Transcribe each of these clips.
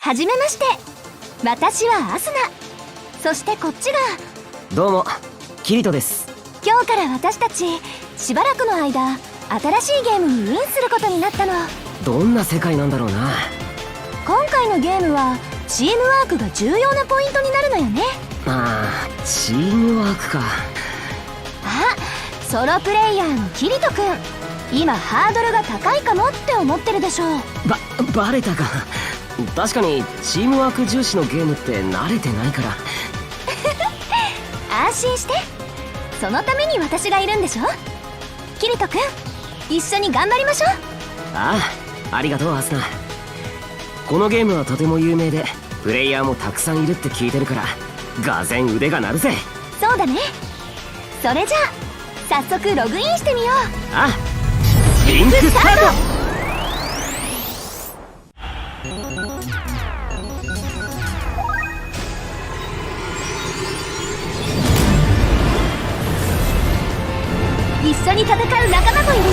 はじめまして。私はアスナ。そしてこっちが。どうもキリトです。今日から私たちしばらくの間新しいゲームにインすることになったの。どんな世界なんだろうな。今回のゲームはチームワークが重要なポイントになるのよね。ああ、チームワークか。あ、ソロプレイヤーのキリトくん、今ハードルが高いかもって思ってるでしょう。バレたか。確かにチームワーク重視のゲームって慣れてないから。安心して、そのために私がいるんでしょ。キリトくん、一緒に頑張りましょう。ああ、ありがとうアスナ。このゲームはとても有名でプレイヤーもたくさんいるって聞いてるから、がぜん腕が鳴るぜ。そうだね。それじゃあ早速ログインしてみよう。ああ、リンクスタート。一緒に戦う仲間もいる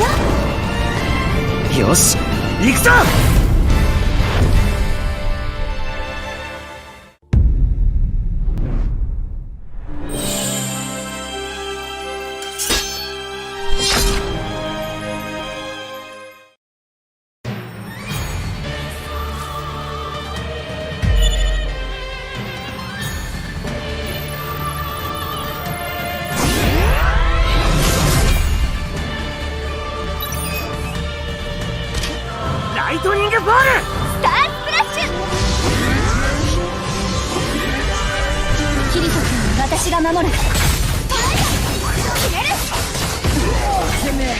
よ。よし、行くぞ。ライトニングボール、スタースプラッシュ。キリト君、私が守る。決める。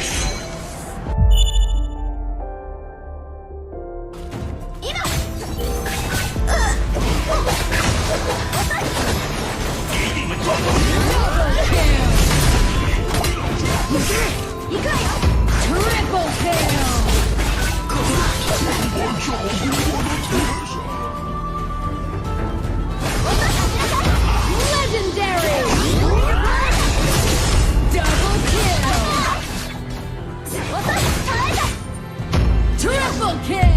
今。行くわよ。トリプルキル。Legendary! Double kill! Triple kill!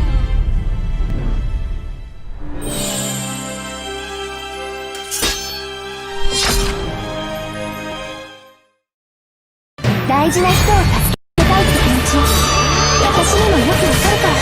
大事な人を助けたいって気持ち、私にもよくわかるから。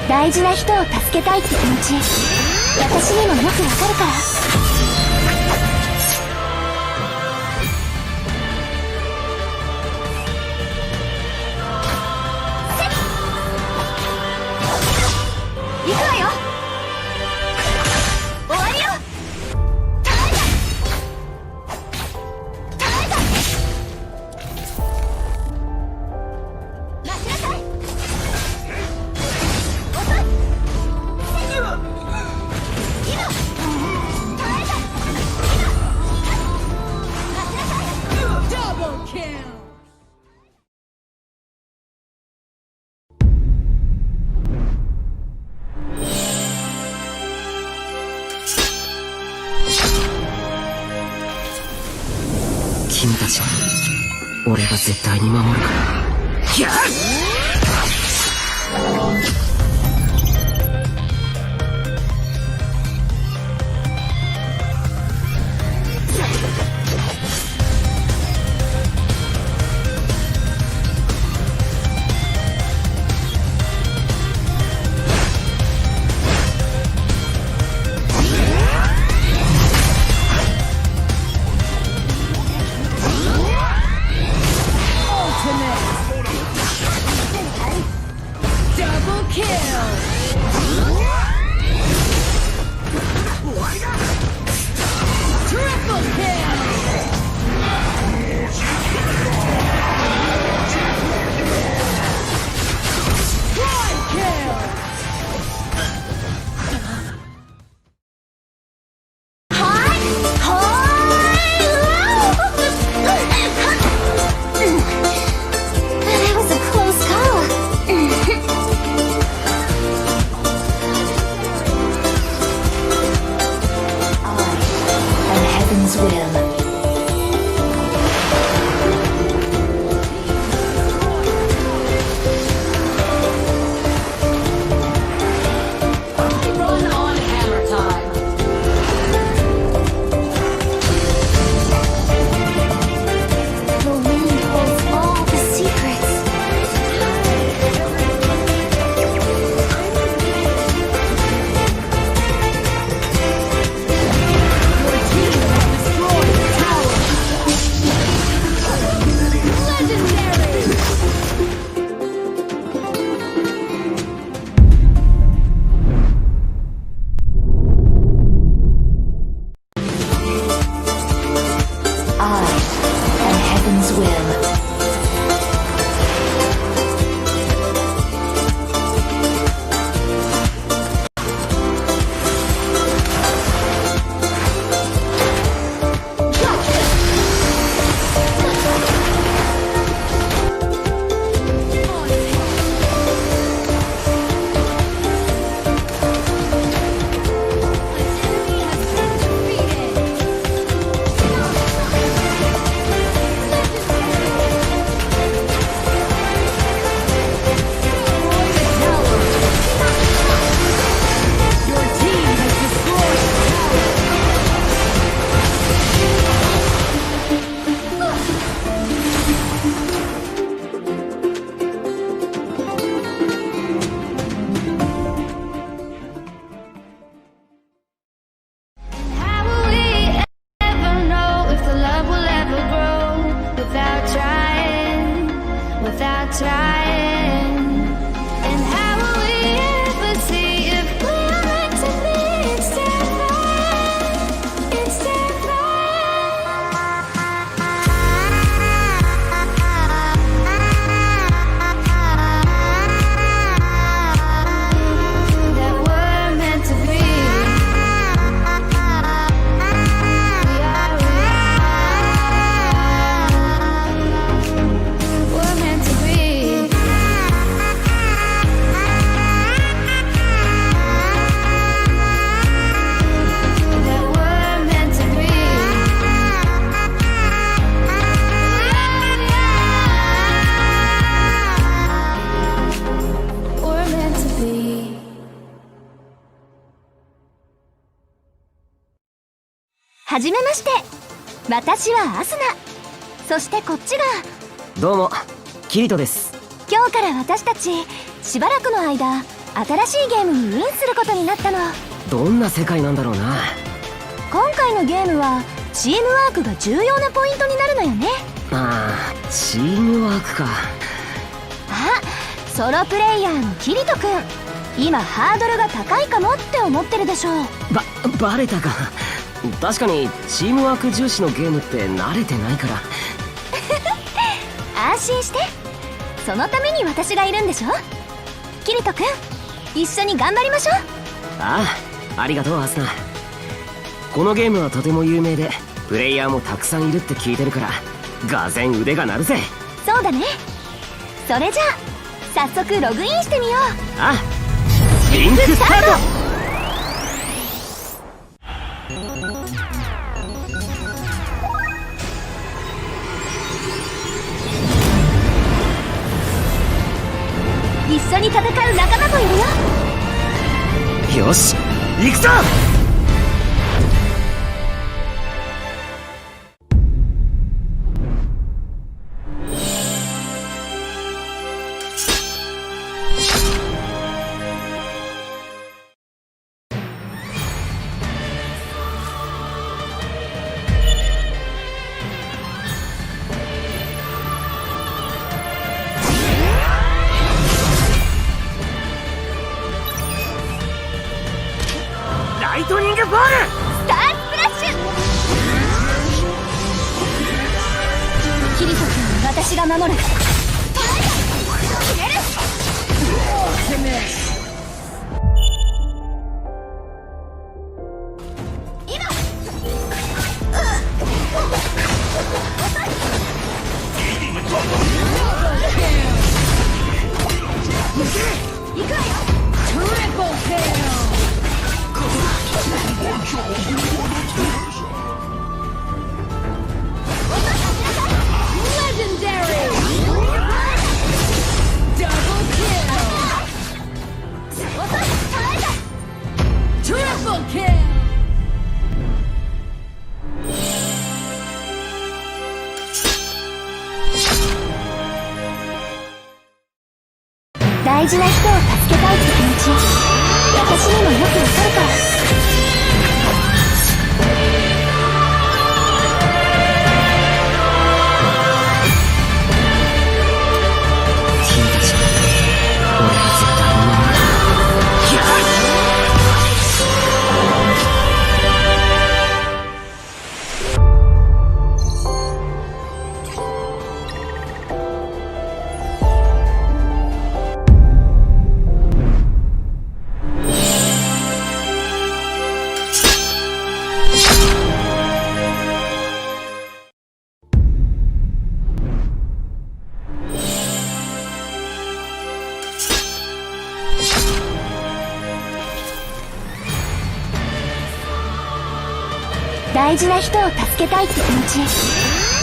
大事な人を助けたいって気持ち、私にもよくわかるから。行くわよ。終わりよ。君たちは俺が絶対に守るから。ギャッ！Ultimate! はじめまして。私はアスナ。そしてこっちが。どうもキリトです。今日から私たちしばらくの間新しいゲームにインすることになったの。どんな世界なんだろうな。今回のゲームはチームワークが重要なポイントになるのよね。ああ、チームワークか。あ、ソロプレイヤーのキリトくん、今ハードルが高いかもって思ってるでしょう。バレたか。確かにチームワーク重視のゲームって慣れてないから安心して、そのために私がいるんでしょ。キリトくん、一緒に頑張りましょう。ああ、ありがとうアスナ。このゲームはとても有名でプレイヤーもたくさんいるって聞いてるから、がぜん腕が鳴るぜ。そうだね。それじゃあ早速ログインしてみよう。ああ、リンクスタート。一緒に戦う仲間もいるよ。よし、行くぞ。ライトニングボール、スタースプラッシュ。キリト君、私が守る。決める。今。行くわよ。トリプルキル。Legendary! Double kill! Triple kill! 大事な人を助けたいって気持ち、私にもよくわかるから。大事な人を助けたいって気持ち、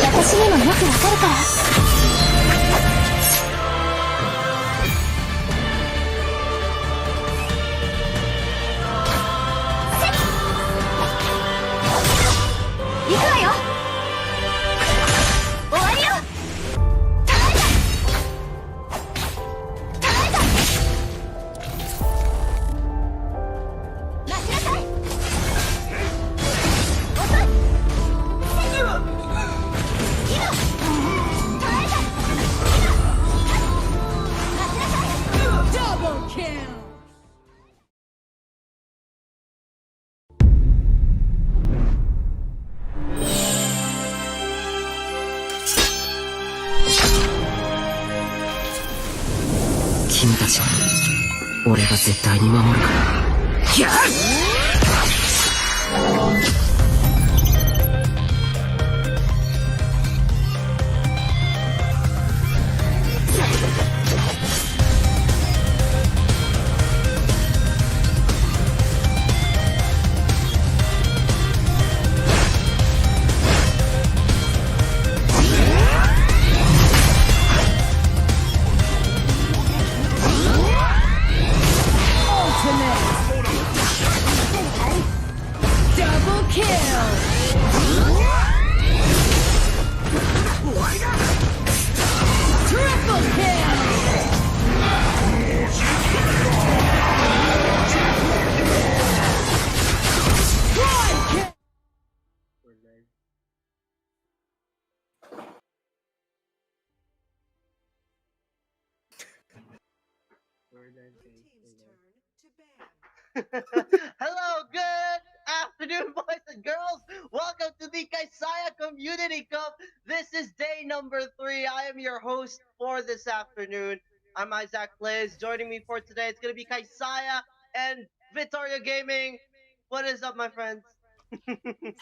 私にもよくわかるから。行くわよ。終わりよ。待ちなさい。君たちは俺が絶対に守るから。ギャッ！Double kill! Hello, good afternoon, boys and girls. Welcome to the Kaisaya Community Cup. This is day number 3. I am your host for this afternoon. I'm Izaq Plays. Joining me for today, it's going to be Kaisaya and Vittorio Gaming. What is up, my friends?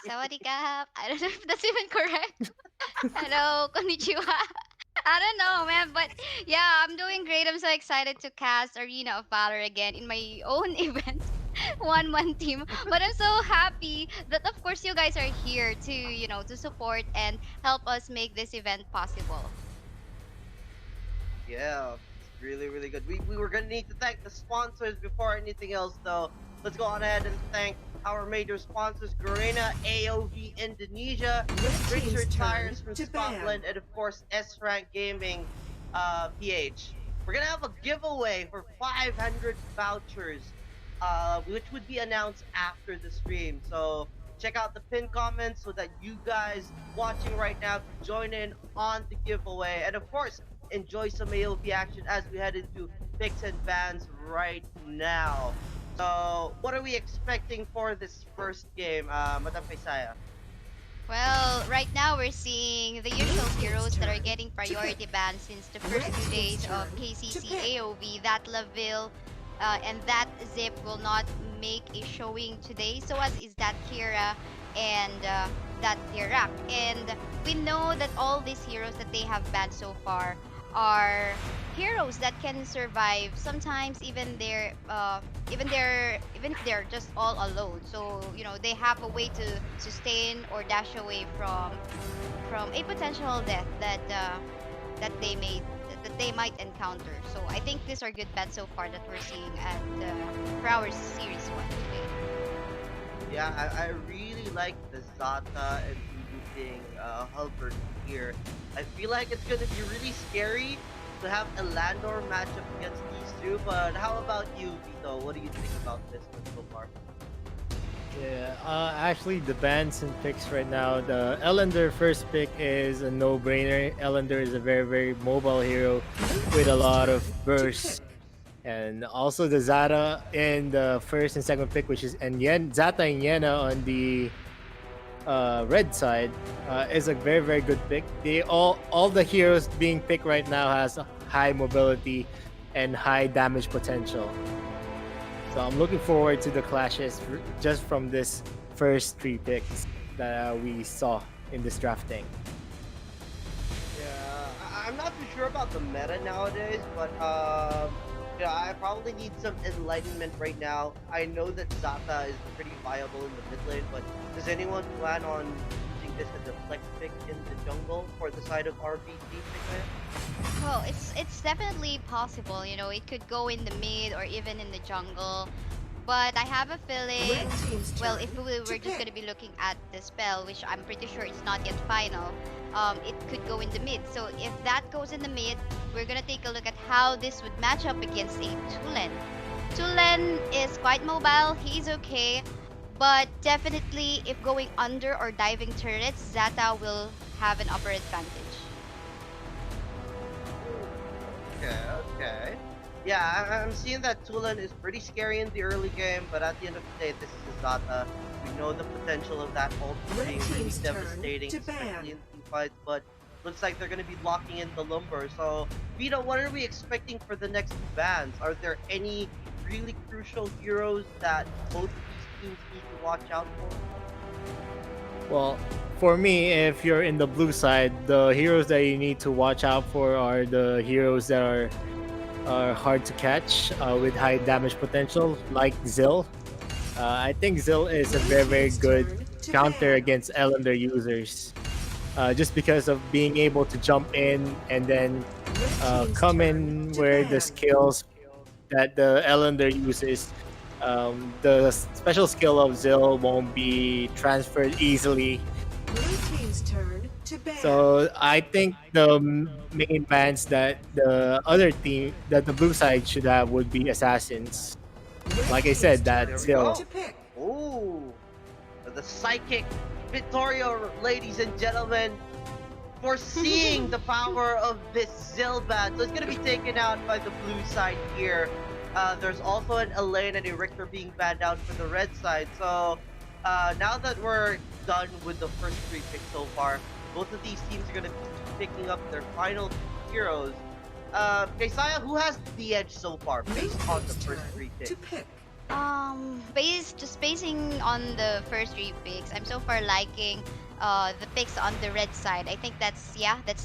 Sawadee Kap. I don't know if that's even correct. Hello, konnichiwa. I don't know, man, but yeah, I'm doing great. I'm so excited to cast Arena of Valor again in my own event, one team. But I'm so happy that, of course, you guys are here to, to support and help us make this event possible. Yeah, it's really, really good. We were gonna need to thank the sponsors before anything else, though. Let's go on ahead and thank our major sponsors: Garena AOV Indonesia, Richard Tyers from Scotland, and of course Srank Gaming PH. We're gonna have a giveaway for 500 vouchers, which would be announced after the stream. So check out the pinned comments so that you guys watching right now can join in on the giveaway, and of course enjoy some AOV action as we head into picks and bans right now. So, what are we expecting for this first game, Madam Kaisaya? Well, right now we're seeing the usual heroes that are getting priority bans since the first 2 days of KCC AOV. That Laville and that Zip will not make a showing today. So as is that Kira and that Dirac. And we know that all these heroes that they have banned so far are heroes that can survive. Sometimes even even if they're just all alone. So they have a way to sustain or dash away from a potential death that they might encounter. So I think these are good bets so far that we're seeing at for our series 1 today. Yeah, I really like the Zata and using Halberd here. I feel like it's gonna be really scary to have a Landor matchup against these two, but how about you, Vito? What do you think about this one so far? Yeah, actually the bans and picks right now, the Ellender first pick is a no-brainer. Ellender is a very, very mobile hero with a lot of bursts. And also the Zata in the first and second pick, which is Zata and Yena on the red side, is a very, very good pick. All the heroes being picked right now has high mobility and high damage potential. So I'm looking forward to the clashes just from this first 3 picks that we saw in this drafting. Yeah, I'm not too sure about the meta nowadays, but yeah, I probably need some enlightenment right now. I know that Zata is pretty viable in the mid lane, but does anyone plan on using this as a flex pick in the jungle for the side of RBG pick? Well, it's definitely possible. It could go in the mid or even in the jungle. But I have a feeling, well, if we were just going to be looking at the spell, which I'm pretty sure it's not yet final, it could go in the mid. So if that goes in the mid, we're going to take a look at how this would match up against a Tulen. Tulen is quite mobile, he's okay, but definitely if going under or diving turrets, Zata will have an upper advantage. Okay. Yeah, I'm seeing that Tulen is pretty scary in the early game, but at the end of the day, this is a Zata. We know the potential of that ult being really devastating, especially in team fights, but looks like they're going to be locking in the Lumber. So, Vito, what are we expecting for the next 2 bans? Are there any really crucial heroes that both of these teams need to watch out for? Well, for me, if you're in the blue side, the heroes that you need to watch out for are the heroes that are hard to catch with high damage potential, like Zill. I think Zill is a very, very good counter against Ellender users, just because of being able to jump in and then come in where the skills that the Ellender uses. The special skill of Zill won't be transferred easily. So I think the main bans that the other team, that the blue side should have, would be assassins. Like I said, that Zill. Ooh, the psychic Vittorio, ladies and gentlemen, foreseeing the power of this Zill ban. So it's gonna be taken out by the blue side here. There's also an Elaine and a Richter being banned out for the red side. So now that we're done with the first three picks so far, both of these teams are going to be picking up their final heroes. Kaisaya, who has the edge so far based on the first three picks? Just basing on the first three picks, I'm so far liking the picks on the red side. I think that's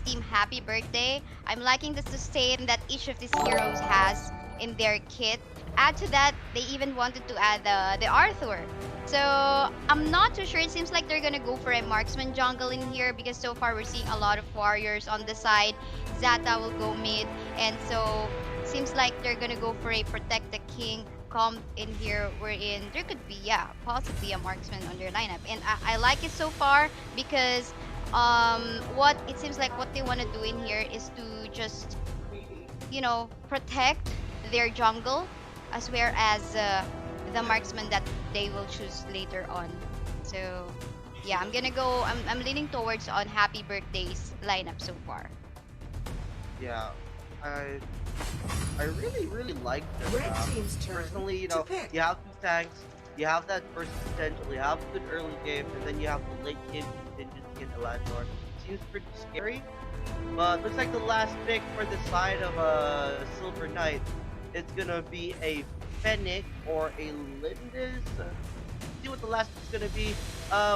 Team Happy Birthday. I'm liking the sustain that each of these heroes has in their kit. Add to that, they even wanted to add the Arthur. So I'm not too sure. It seems like they're gonna go for a marksman jungle in here because so far we're seeing a lot of warriors on the side. Zata will go mid, and so seems like they're gonna go for a protect the king comp in here wherein there could be possibly a marksman on their lineup, and I like it so far because what it seems like what they want to do in here is to just protect their jungle as well as the marksman that they will choose later on. So yeah, I'm leaning towards on Happy Birthday's lineup so far. Yeah, I really like this. Personally, you have two tanks, you have that burst potential, you have a good early game, and then you have the late game contingency in the Landlord. Seems pretty scary, but looks like the last pick for the side of SilverKnight, it's gonna be a Fennec or a Lindis. See what the last pick's gonna be.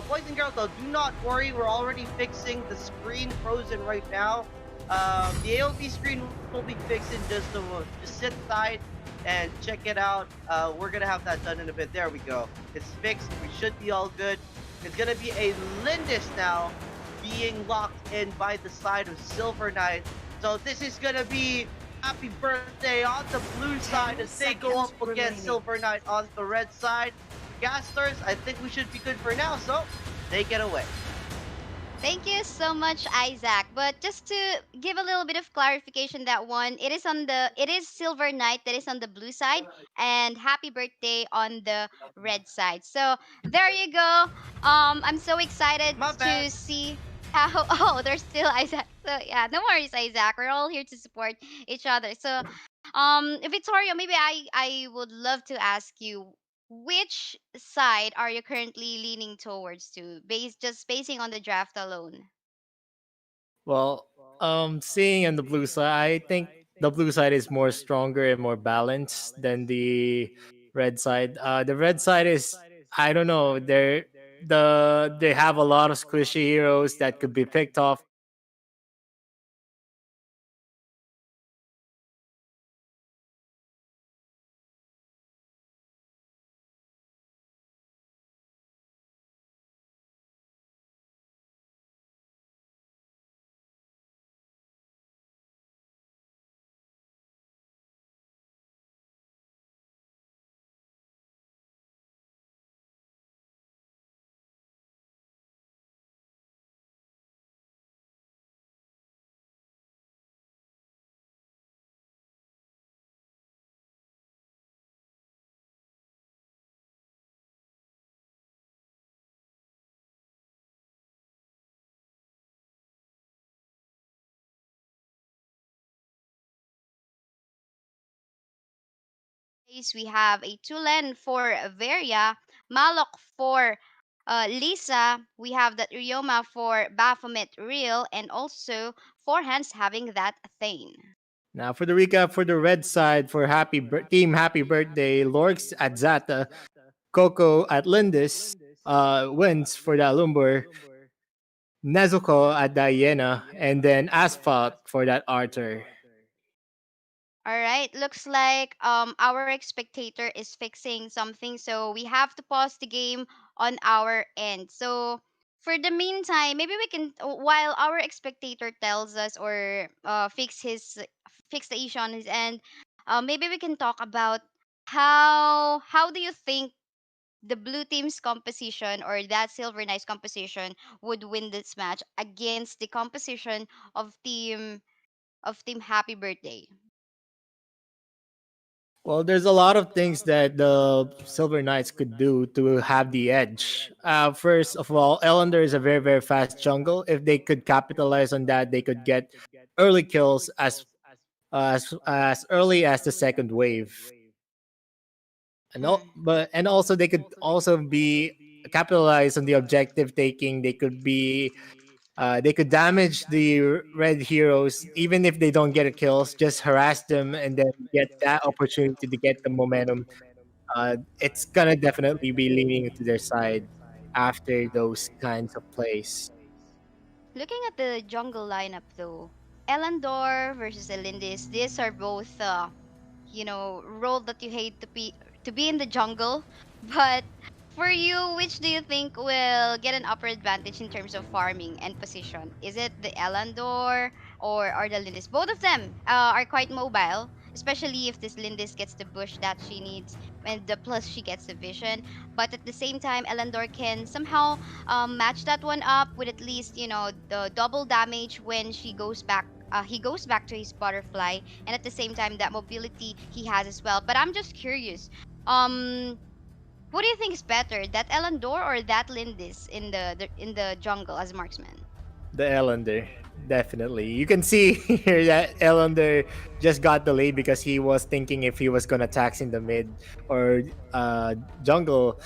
Boys and girls, though, do not worry. We're already fixing the screen frozen right now. The AOV screen will be fixed in just sit tight and check it out. We're gonna have that done in a bit. There we go. It's fixed. We should be all good. It's gonna be a Lindis now being locked in by the side of SilverKnight. So this is gonna be Happy Birthday on the blue side as they go up against SilverKnight on the red side. Gasters, I think we should be good for now, so take it away. Thank you so much, Izaq. But just to give a little bit of clarification, that one it is SilverKnight that is on the blue side, and Happy Birthday on the red side. So there you go. I'm so excited My bad. to see how. Oh, there's still Izaq. So yeah, no worries, Izaq. We're all here to support each other. So, Vittorio, maybe I would love to ask you, which side are you currently leaning towards to, basing on the draft alone? Well, seeing on the blue side, I think the blue side is more stronger and more balanced than the red side. The red side is, I don't know, they have a lot of squishy heroes that could be picked off. We have a Tulen for Veria, Malok for Lisa. We have that Ryoma for Baphomet Real, and also Forehands having that Thane. Now for the recap for the red side for Team Happy Birthday, Lorx at Zata, Coco at Lindis, wins for the Lumber, Nezuko at Diana, and then Asphalt for that Arthur. All right, looks like our spectator is fixing something, so we have to pause the game on our end. So for the meantime, maybe we can, while our spectator tells us or fix the issue on his end, maybe we can talk about how do you think the blue team's composition or that Silver Knight's composition would win this match against the composition of team Happy Birthday. Well, there's a lot of things that the Silver Knights could do to have the edge. First of all, Ellender is a very, very fast jungle. If they could capitalize on that, they could get early kills as early as the second wave. And also they could also be capitalize on the objective taking. They could damage the red heroes even if they don't get a kills. Just harass them and then get that opportunity to get the momentum. It's gonna definitely be leaning to their side after those kinds of plays. Looking at the jungle lineup though, Elandor versus Elindis, these are both role that you hate to be in the jungle. But for you, which do you think will get an upper advantage in terms of farming and position? Is it the Elandor or the Lindis? Both of them are quite mobile, especially if this Lindis gets the bush that she needs, and the plus she gets the vision. But at the same time, Elandor can somehow match that one up with at least the double damage when she goes back. He goes back to his butterfly, and at the same time that mobility he has as well. But I'm just curious, um what do you think is better, that Elandor or that Lindis in the jungle as marksman? The Elander, definitely. You can see here that Elander just got delayed because he was thinking if he was gonna tax in the mid or jungle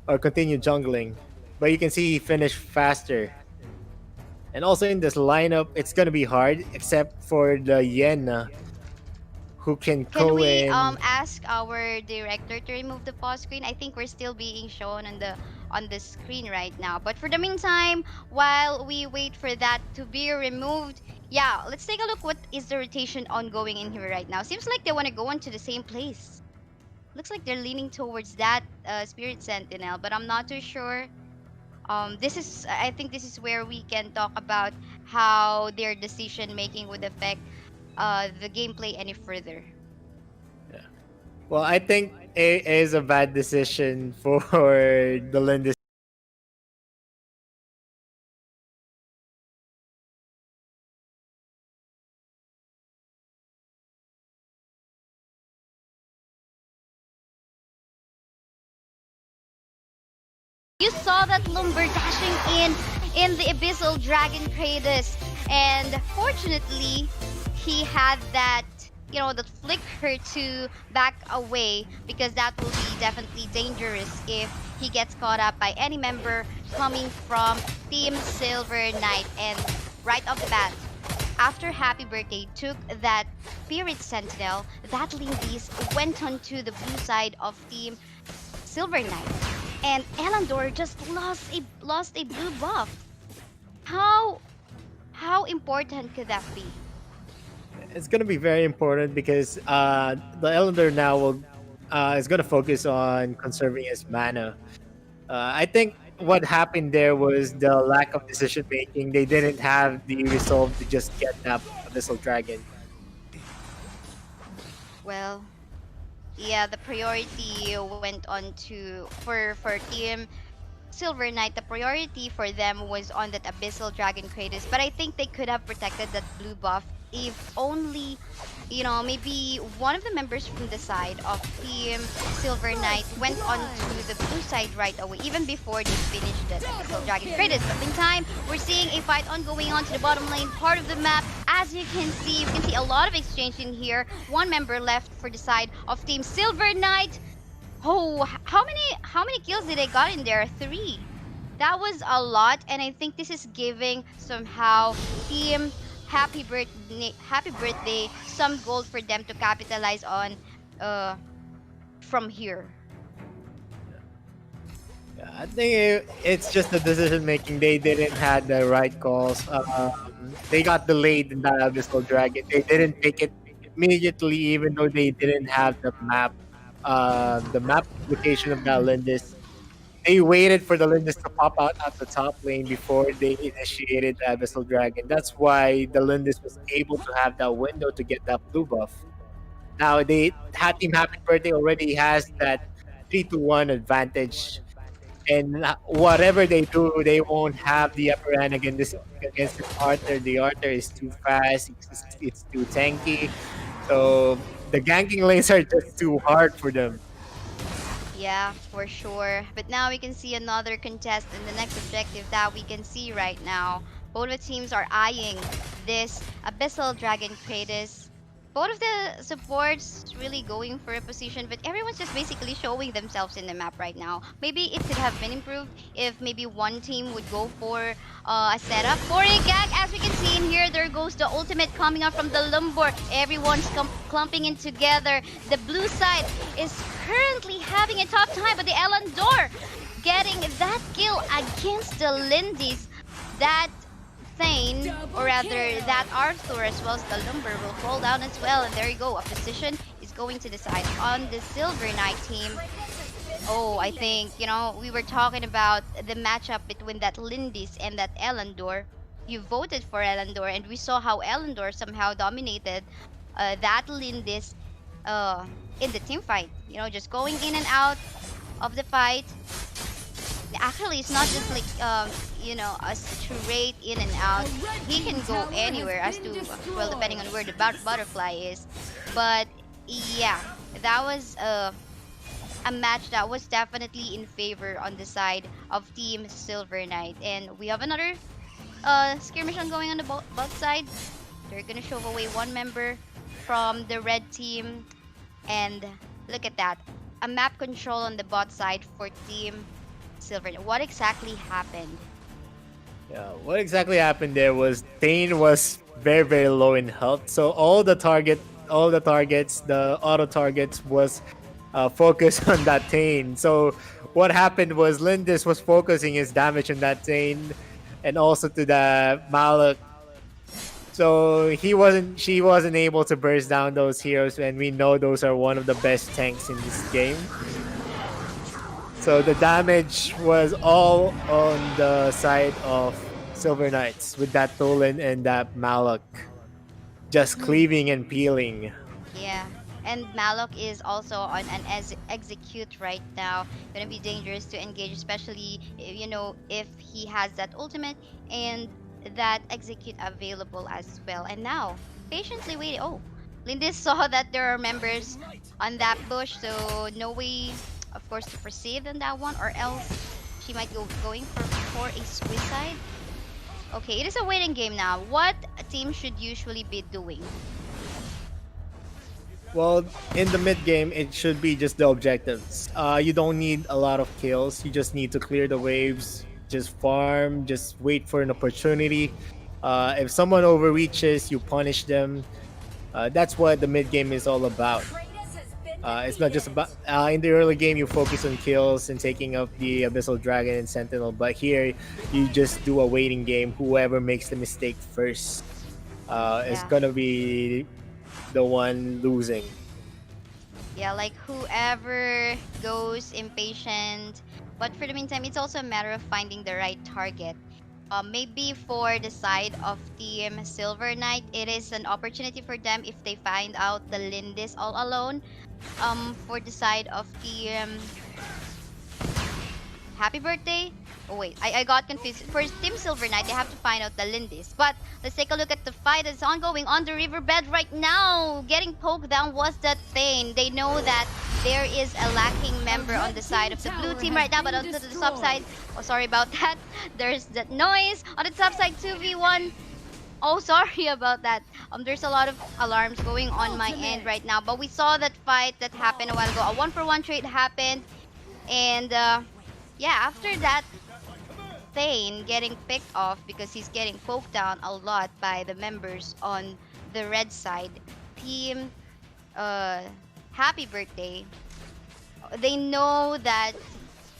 or continue jungling. But you can see he finished faster. And also in this lineup, it's gonna be hard except for the Yena who can Can go we in. ask our director to remove the pause screen? I think we're still being shown on the screen right now. But for the meantime, while we wait for that to be removed, yeah, let's take a look what is the rotation ongoing in here right now. Seems like they want to go into the same place. Looks like they're leaning towards that Spirit Sentinel, but I'm not too sure. I think this is where we can talk about how their decision making would affect the gameplay any further. Well, I think A is a bad decision for the Lindis. You saw that Lumber dashing in the Abyssal Dragon Kratos, and fortunately, he had that that flicker to back away, because that will be definitely dangerous if he gets caught up by any member coming from Team SilverKnight. And right off the bat, after Happy Birthday took that Spirit Sentinel, that Lindis went on to the blue side of Team SilverKnight, and Elandor just lost a blue buff. How important could that be? It's gonna be very important because the Elander now will is gonna focus on conserving his mana. I think what happened there was the lack of decision making. They didn't have the resolve to just get that Abyssal Dragon. Well, yeah, the priority went on to for Team SilverKnight. The priority for them was on that Abyssal Dragon Kratos, but I think they could have protected that blue buff if only, maybe one of the members from the side of Team SilverKnight went on to the blue side right away, even before they finished the Abyssal Dragon Kratos. But in time, we're seeing a fight ongoing on to the bottom lane part of the map. As you can see a lot of exchange in here. One member left for the side of Team SilverKnight. Oh, how many kills did they got in there? 3. That was a lot, and I think this is giving somehow Team Happy Birthday some gold for them to capitalize on from here. Yeah, I think it's just the decision making. They didn't have the right calls. They got delayed in that Abyssal Dragon. They didn't take it immediately, even though they didn't have the map location of that Lindis. They waited for the Lindis to pop out at the top lane before they initiated the Abyssal Dragon. That's why the Lindis was able to have that window to get that blue buff. Now Team Happy Birthday already has that 3-1 advantage, and whatever they do, they won't have the upper hand against this Arthur. The Arthur is too fast. It's too tanky. So the ganking lanes are just too hard for them. Yeah, for sure. But now we can see another contest in the next objective that we can see right now. Both of the teams are eyeing this Abyssal Dragon Kratos. both of the supports really going for a position, but everyone's just basically showing themselves in the map right now. Maybe it could have been improved if maybe one team would go for a setup for a gag. As we can see in here, there goes the ultimate coming out from the Lumbor. Everyone's clumping in together. The blue side is currently having a tough time, but the Elandor getting that kill against the Lindis. That Thane, or rather that Arthur as well as the Lumber will fall down as well. And there you go, a position is going to decide on the SilverKnight team. Oh, I think, you know, we were talking about the matchup between that Lindis and that Elandor. You voted for Elandor, and we saw how Elandor somehow dominated that Lindis in the team fight. You know, just going in and out of the fight. Actually, it's not just like you know, a straight in and out. He can go anywhere as to, well, depending on where the butterfly is. But yeah, that was a match that was definitely in favor on the side of Team SilverKnight. And we have another skirmish on going on the bot side. They're gonna shove away one member from the red team. And look at that, a map control on the bot side for Team SilverKnight. What exactly happened? Yeah, what exactly happened there was Thane was very low in health, so all the targets, the auto targets was focused on that Thane. So what happened was Lindis was focusing his damage on that Thane and also to the Malak. So she wasn't able to burst down those heroes, and we know those are one of the best tanks in this game. So the damage was all on the side of SilverKnights with that Tolan and that Malak just cleaving and peeling. Yeah, and Malok is also on an execute right now. Gonna be dangerous to engage, especially, you know, if he has that ultimate and that execute available as well. And now, patiently waiting. Oh, Lindis saw that there are members on that bush, so no way, of course, to proceed on that one, or else she might going for a suicide. Okay, it is a waiting game now. What a team should usually be doing? Well, in the mid game, it should be just the objectives. You don't need a lot of kills. You just need to clear the waves, just farm, just wait for an opportunity. If someone overreaches, you punish them. That's what the mid game is all about. It's not just about in the early game you focus on kills and taking up the Abyssal Dragon and Sentinel, but here you just do a waiting game. Whoever makes the mistake first is gonna be the one losing. Yeah, like whoever goes impatient. But for the meantime, it's also a matter of finding the right target. Maybe for the side of Team SilverKnight, it is an opportunity for them if they find out the Lindis all alone. For the side of Team Happy Birthday. Oh wait, I got confused. For Team SilverKnight, they have to find out the Lindis. But let's take a look at the fight that's ongoing on the riverbed right now. Getting poked down was that Thane. They know that there is a lacking member on the side of the blue team right now, but onto the top side. Oh, sorry about that. There's that noise on the top side. 2v1. Oh, sorry about that. There's a lot of alarms going on my end right now. But we saw that fight that happened a while ago. A 1-for-1 trade happened. And yeah, after that, Thane getting picked off because he's getting poked down a lot by the members on the red side. Team Happy Birthday. They know that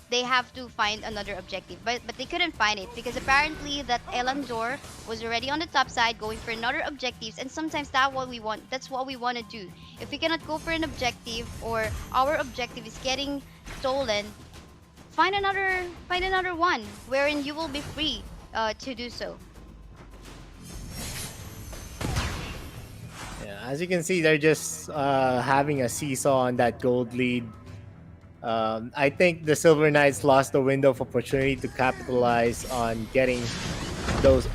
they have to find another objective, but they couldn't find it because apparently that Elandor was already on the top side going for another objectives, and sometimes that's what we want. That's what we want to do. If we cannot go for an objective or our objective is getting stolen, find another one wherein you will be free to do so. Yeah, as you can see, they're just having a seesaw on that gold lead. I think the SilverKnights lost the window of opportunity to capitalize on getting those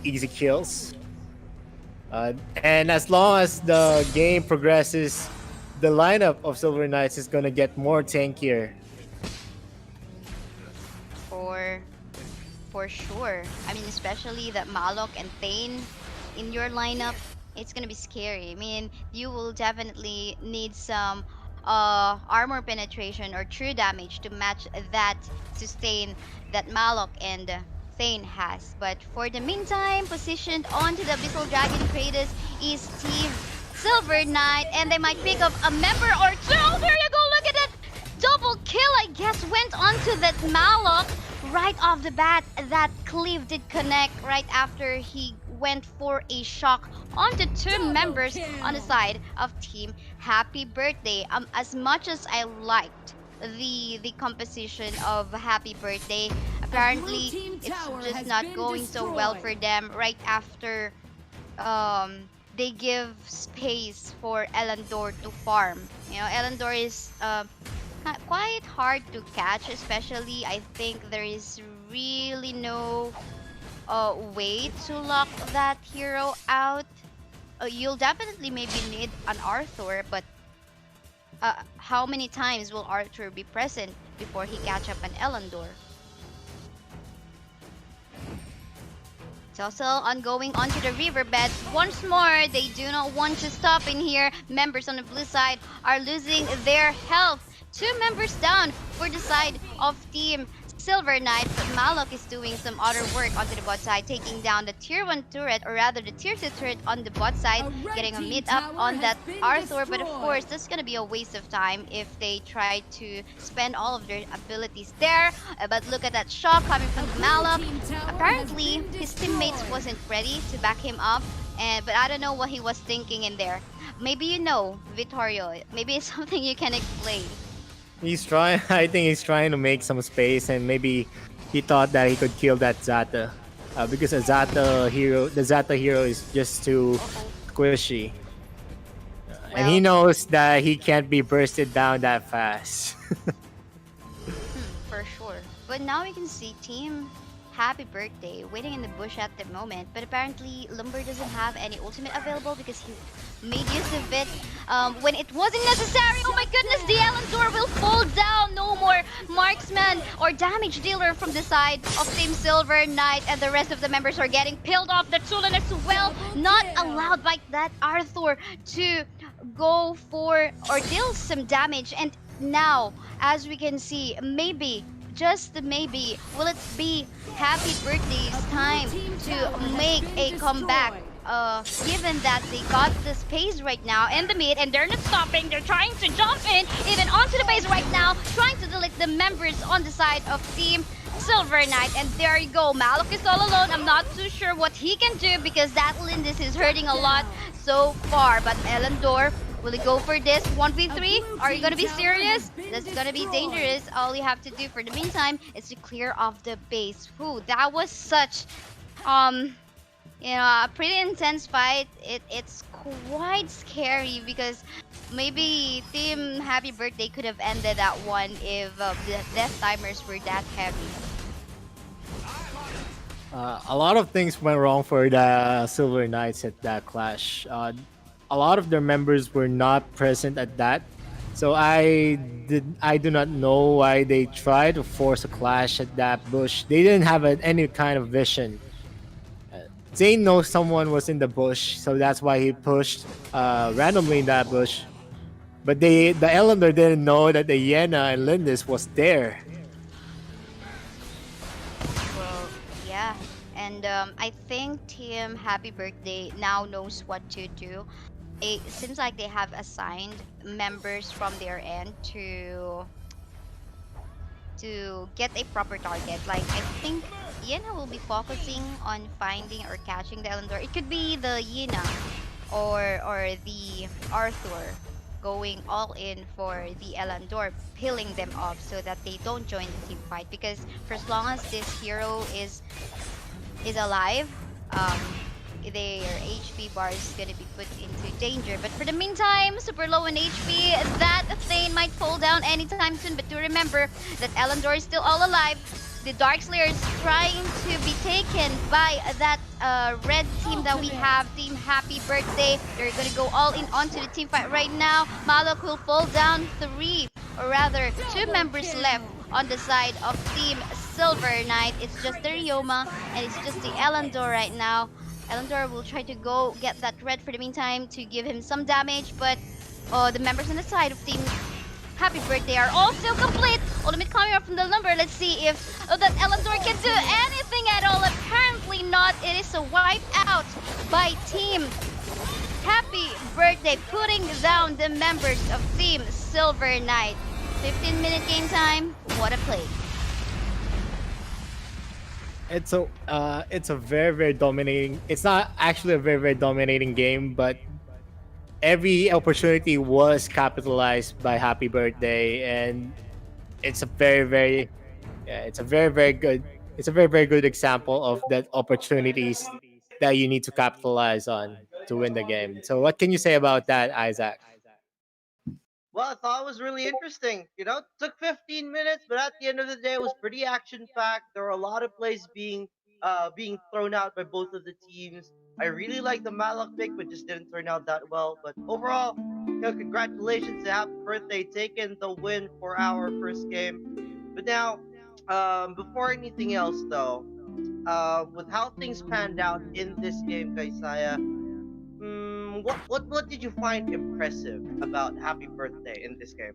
easy kills. And as long as the game progresses, the lineup of SilverKnights is gonna get more tankier. For sure. I mean, especially that Malok and Thane in your lineup, it's gonna be scary. I mean, you will definitely need some armor penetration or true damage to match that sustain that Malok and Thane has. But for the meantime, positioned onto the Abyssal Dragon Kratos is Team SilverKnight, and they might pick up a member or two. Oh, there you go, look at that! Double kill, I guess, went onto that Malok right off the bat. That cleave did connect right after he went for a shock onto two members on the side of Team Happy Birthday. As much as I liked the composition of Happy Birthday, apparently it's just not going so well for them right after they give space for Elandor to farm. You know, Elandor is quite hard to catch, especially I think there is really no way to lock that hero out. You'll definitely maybe need an Arthur, but how many times will Arthur be present before he catch up an Elandor? It's also ongoing onto the riverbed. Once more, they do not want to stop in here. Members on the blue side are losing their health. Two members down for the side of Team SilverKnight, but Malok is doing some other work onto the bot side, taking down the tier 1 turret, or rather the tier 2 turret on the bot side, getting a mid-up on that Arthur, but of course that's gonna be a waste of time if they try to spend all of their abilities there. But look at that shot coming from Malok. Apparently his teammates wasn't ready to back him up, but I don't know what he was thinking in there. Maybe you know, Vittorio, maybe it's something you can explain. He's trying. I think he's trying to make some space, and maybe he thought that he could kill that Zata, because the Zata hero is just too squishy, and he knows that he can't be bursted down that fast. For sure. But now we can see Team Happy Birthday waiting in the bush at the moment, but apparently Lumber doesn't have any ultimate available because he made use of it when it wasn't necessary. Oh my goodness, the Elandor will fall down. No more marksman or damage dealer from the side of Team SilverKnight, and the rest of the members are getting peeled off. The Tulan as well, not allowed by that Arthur to go for or deal some damage. And now, as we can see, maybe, just maybe, will it be Happy Birthday's time to make a comeback? Given that they got the space right now in the mid, and they're not stopping, they're trying to jump in, even onto the base right now, trying to delete the members on the side of Team SilverKnight. And there you go, Malok is all alone. I'm not too sure what he can do because that Lindis is hurting a lot so far. But Elandor, will he go for this 1v3? Are you gonna be serious? That's gonna be dangerous. All you have to do for the meantime is to clear off the base. Ooh, that was such you know, a pretty intense fight. It's quite scary because maybe Team Happy Birthday could have ended that one if the death timers were that heavy. A lot of things went wrong for the Silver Knights at that clash. A lot of their members were not present at that, so I do not know why they tried to force a clash at that bush. They didn't have any kind of vision. Zane knows someone was in the bush, so that's why he pushed randomly in that bush. But the Elandor didn't know that the Yena and Lindis was there. Well, yeah, and I think Team Happy Birthday now knows what to do. It seems like they have assigned members from their end to get a proper target. Like, I think Yena will be focusing on finding or catching the Elandor. It could be the Yena or the Arthur going all in for the Elandor, peeling them off so that they don't join the team fight. Because for as long as this hero is alive, their HP bar is gonna be put into danger. But for the meantime, super low in HP, that Thane might fall down anytime soon. But do remember that Elandor is still all alive. The Darkslayer is trying to be taken by that red team that we have, Team Happy Birthday. They're gonna go all in onto the team fight right now. Malok will fall down. 3, or rather 2 members left on the side of Team SilverKnight. It's just the Ryoma and it's just the Elandor right now. Elendor will try to go get that red for the meantime to give him some damage, but the members on the side of Team Happy Birthday are all still complete. Ultimate coming up from the number. Let's see if that Elendor can do anything at all. Apparently not. It is a wipe out by Team Happy Birthday, putting down the members of Team SilverKnight. 15-minute game time. What a play. It's a very dominating. It's not actually a very dominating game, but every opportunity was capitalized by Happy Birthday, and it's a very good example of that opportunities that you need to capitalize on to win the game. So what can you say about that, Izaq? Well, I thought it was really interesting. You know, it took 15 minutes, but at the end of the day, it was pretty action-packed. There were a lot of plays being thrown out by both of the teams. I really like the Malak pick, but just didn't turn out that well. But overall, congratulations to Happy Birthday taking the win for our first game. But now, before anything else, though, with how things panned out in this game, Kaisaya, what did you find impressive about Happy Birthday in this game?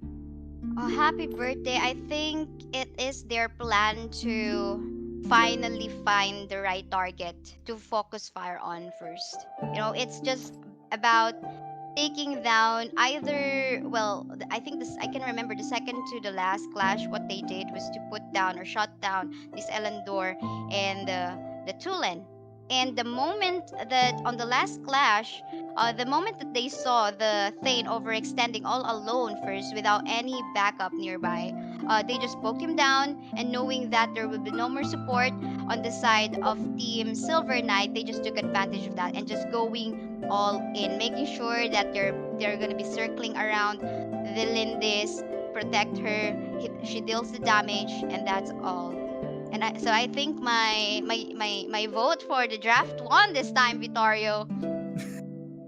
Happy Birthday. I think it is their plan to finally find the right target to focus fire on first. You know, it's just about taking down either, well, I think this, I can remember the second to the last clash, what they did was to put down or shut down this Elendor and the Tulen. And the moment that on the last clash, the moment that they saw the Thane overextending all alone first without any backup nearby, they just poked him down, and knowing that there would be no more support on the side of Team SilverKnight, they just took advantage of that and just going all in, making sure that they're gonna be circling around the Lindis, protect her, she deals the damage, and that's all. And so I think my vote for the draft won this time, Vittorio.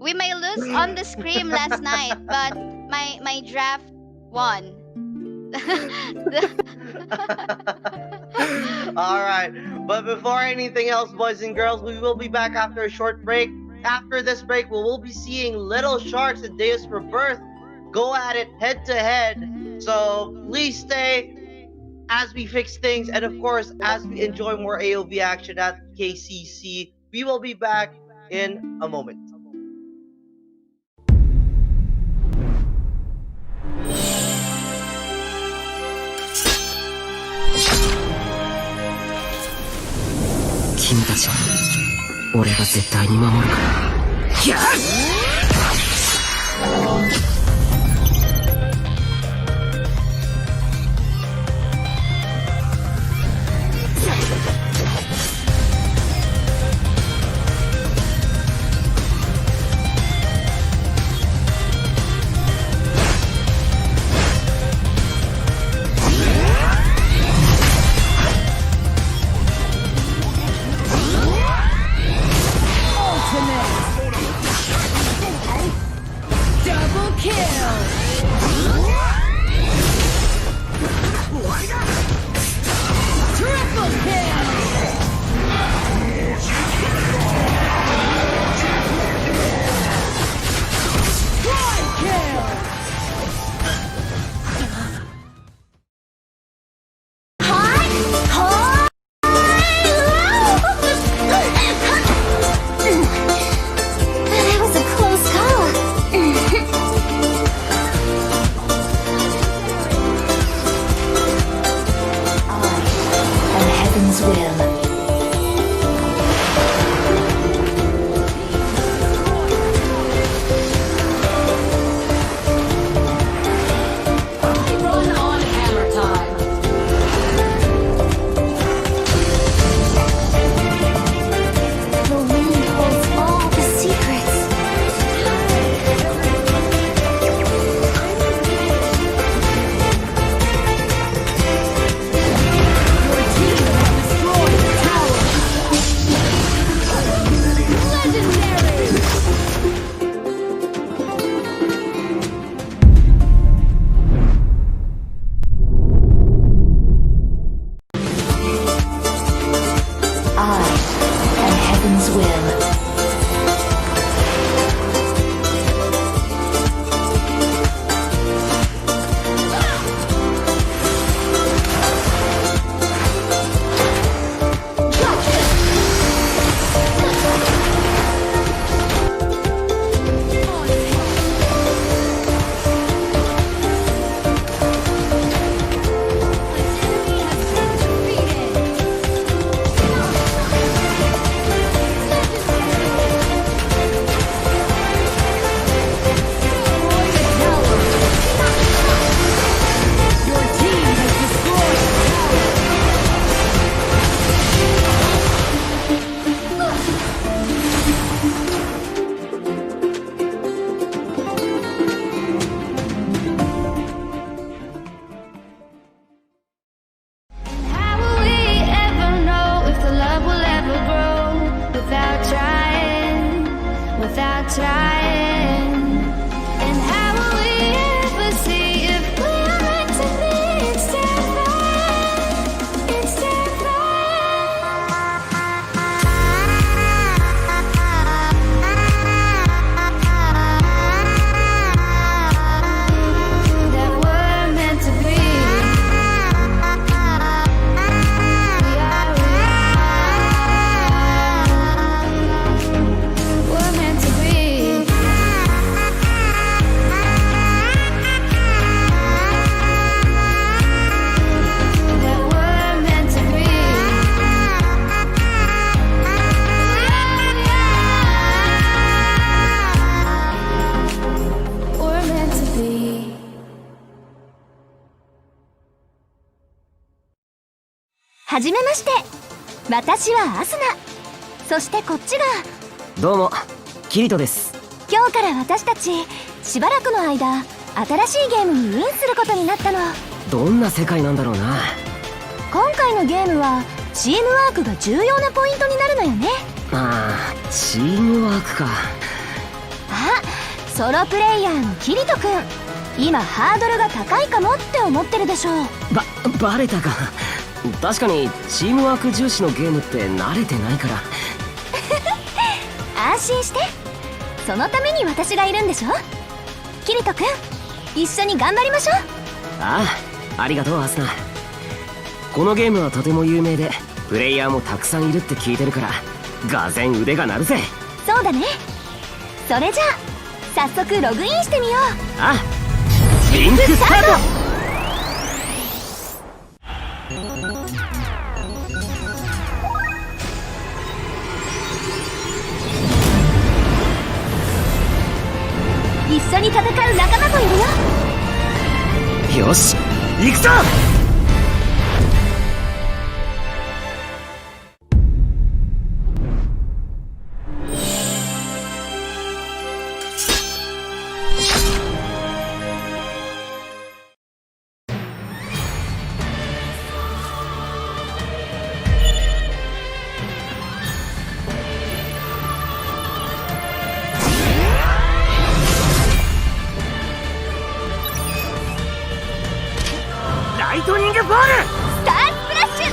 We may lose on the scream last night, but my draft won. Alright, but before anything else, boys and girls, we will be back after a short break. After this break, we will be seeing Little Sharks and Deus Rebirth go at it head to head. So please stay as we fix things, and of course, as we enjoy more AOV action at KCC. We will be back in a moment. Double kill! はじめまして。私はアスナ。そしてこっちが。どうもキリトです。今日から私たちしばらくの間新しいゲームにインすることになったの。どんな世界なんだろうな。今回のゲームはチームワークが重要なポイントになるのよね。ああ、チームワークか。あ、ソロプレイヤーのキリトくん、今ハードルが高いかもって思ってるでしょ。バレたか。確かにチームワーク重視のゲームって慣れてないから。安心して、そのために私がいるんでしょ。キリトくん、一緒に頑張りましょう。ああ、ありがとうアスナ。このゲームはとても有名でプレイヤーもたくさんいるって聞いてるからがぜん腕が鳴るぜ。そうだね。それじゃあ早速ログインしてみよう。ああ、リンクスタート。一緒に戦う仲間もいるよ。よし行くぞ。ライトニングボールスタースプラッシュ。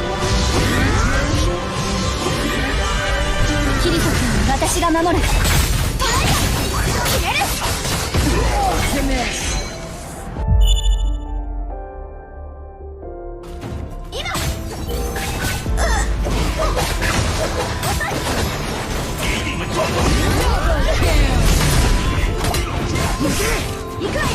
キリト君、私が守る。決める。今行くわよ。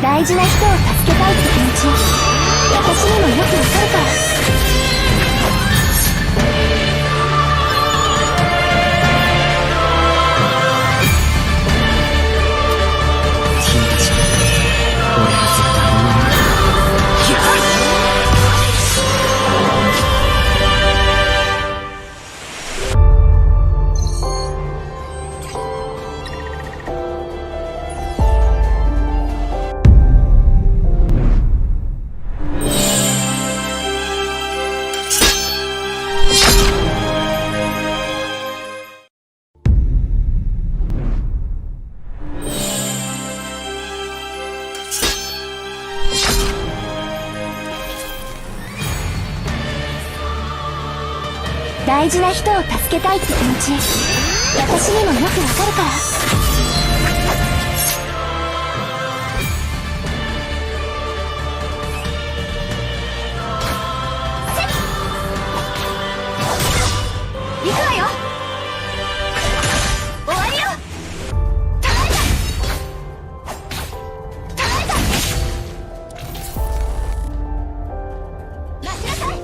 大事な人を助けたいって気持ち、私にもよくわかるから。君たち俺は絶対に守る。大事な人を助けたいって気持ち、私にもよくわかるから。行くわよ。終わりよ。耐えた。待ちなさい。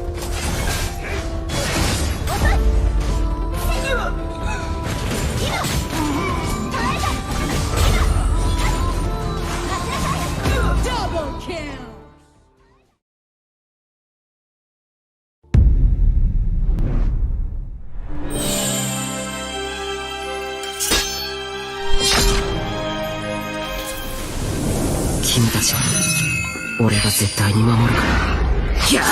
君たちは俺が絶対に守るから。やっ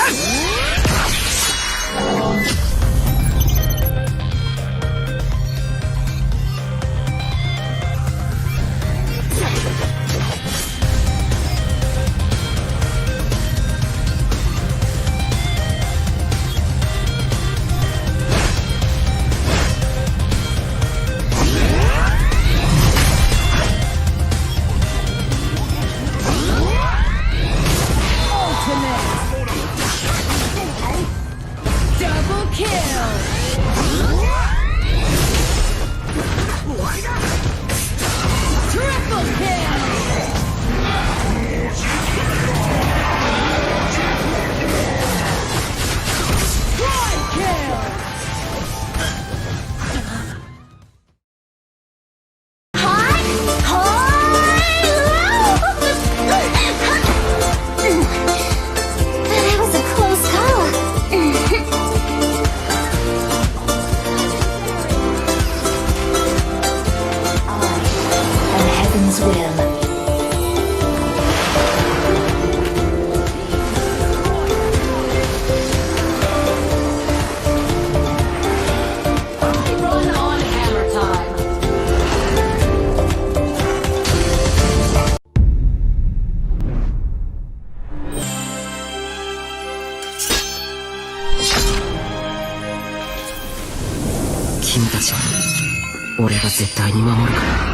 Double kill! Triple kill! Quad kill! That was a close call. I am heaven's will. Run on hammer time. Kimiたちは俺が絶対に守るから。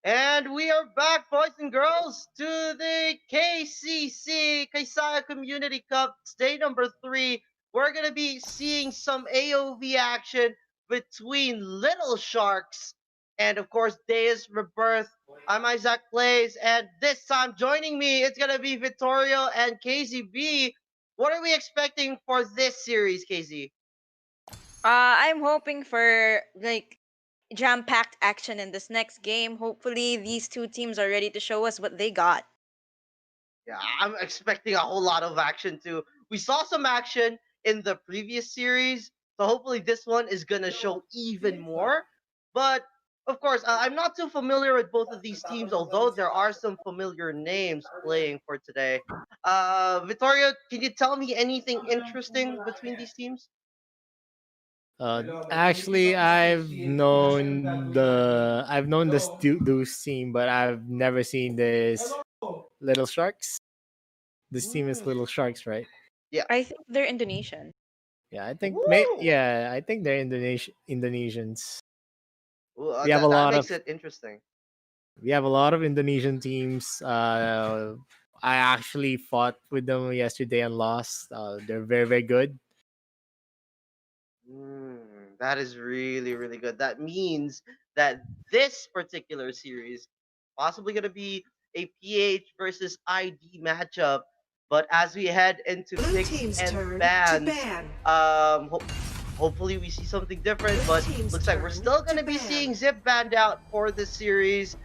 And we are back, boys and girls, to the KCC, Kaisaya Community Cup, day number 3. We're going to be seeing some AOV action between Little Sharks and, of course, Deus Rebirth. I'm Izaq Plays, and this time joining me, it's going to be Vittorio and KazeeB. What are we expecting for this series, KZ? I'm hoping for like jam-packed action in this next game. Hopefully, these two teams are ready to show us what they got. Yeah, I'm expecting a whole lot of action too. We saw some action in the previous series, so hopefully this one is gonna show even more. But of course, I'm not too familiar with both of these teams, although there are some familiar names playing for today. Vittorio, can you tell me anything interesting between these teams? Actually, I've known this Deus team, but I've never seen this Little Sharks. This team is Little Sharks, right? I think they're Indonesian. Yeah, I think Woo! I think they're Indonesians. Well, We have a that lot makes of it interesting. we have a lot of Indonesian teams. I actually fought with them yesterday and lost. They're very, very good. That is really, really good. That means that this particular series possibly going to be a PH versus ID matchup. But as we head into Blue picks team's and turn to bans, ban. hopefully we see something different. Blue But team's looks like we're turn still to going to be ban. seeing Zip banned out for this series.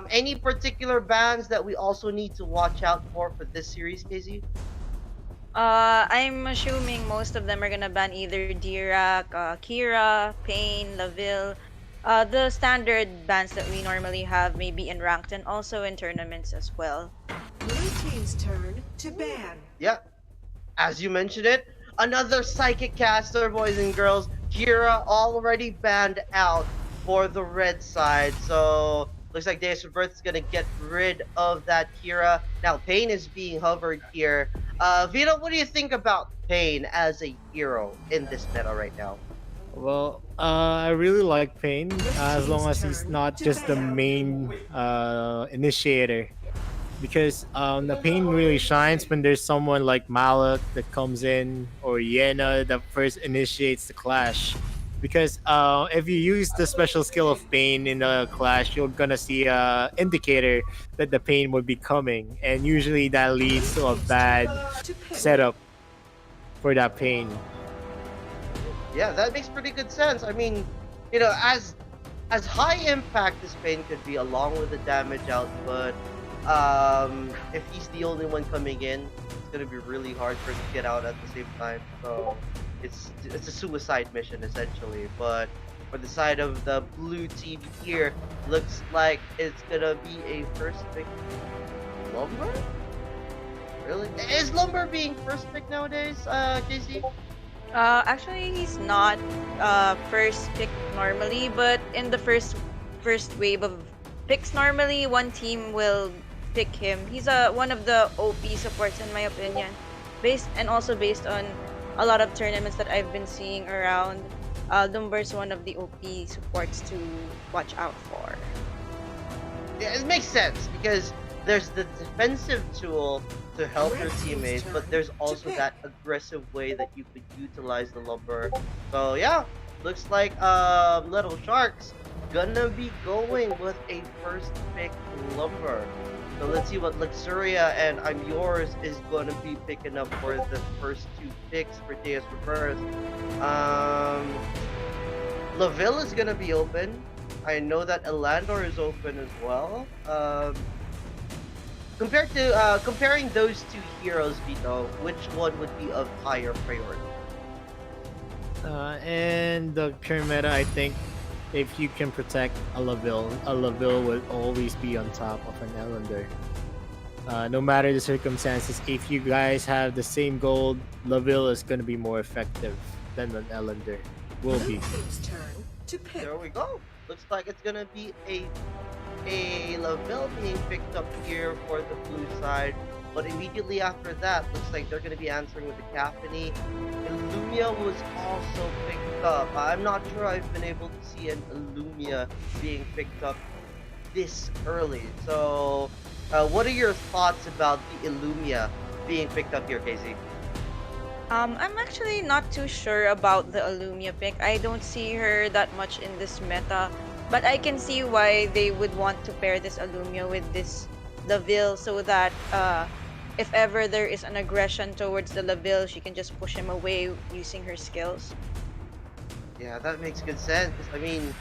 Any particular bans that we also need to watch out for this series, KZ? I'm assuming most of them are gonna ban either Dirac, Kira, Pain, Laville. The standard bans that we normally have, maybe in ranked and also in tournaments as well. Blue team's turn to ban. Yeah, as you mentioned it, another psychic caster, boys and girls. Kira already banned out for the red side, so looks like Deus Rebirth is gonna get rid of that Kira. Now Pain is being hovered here. Vito, what do you think about Pain as a hero in this meta right now? Well, I really like Pain as long as he's not just the main initiator, because the Pain really shines when there's someone like Malak that comes in, or Yena that first initiates the clash. Because if you use the special skill of Pain in a clash, you're gonna see a indicator that the Pain would be coming, and usually that leads to a bad setup for that Pain. Yeah, that makes pretty good sense. I mean, you know, as high impact as Pain could be, along with the damage output, if he's the only one coming in, it's gonna be really hard for him to get out at the same time. So it's a suicide mission essentially. But for the side of the blue team here, looks like it's gonna be a first pick. Lumber? Really? Is Lumber being first pick nowadays, KZ? Actually, he's not first pick normally, but in the first wave of picks, normally one team will pick him. He's one of the OP supports in my opinion, based on a lot of tournaments that I've been seeing around. Lumber's one of the OP supports to watch out for. Yeah, it makes sense because there's the defensive tool to help your teammates, but there's also that aggressive way that you could utilize the lumber. So yeah, looks like Little Sharks gonna be going with a first pick lumber. So let's see what Luxuria and I'm Yours is gonna be picking up for the first two picks for Deus Rebirth. Laville is gonna be open. I know that Elandor is open as well. Comparing those two heroes, Vito, which one would be of higher priority? And the current meta, I think, if you can protect a Laville will always be on top of an Ellender. No matter the circumstances, if you guys have the same gold, Laville is going to be more effective than an Ellender will be. Turn to pick. There we go. Looks like it's gonna be a Lavelle being picked up here for the blue side, but immediately after that, looks like they're gonna be answering with the Caphany. Illumia was also picked up. I'm not sure I've been able to see an Illumia being picked up this early. So, what are your thoughts about the Illumia being picked up here, KazeeB? I'm actually not too sure about the Illumia pick. I don't see her that much in this meta, but I can see why they would want to pair this Illumia with this Laville so that if ever there is an aggression towards the Laville, she can just push him away using her skills. Yeah, that makes good sense. I mean,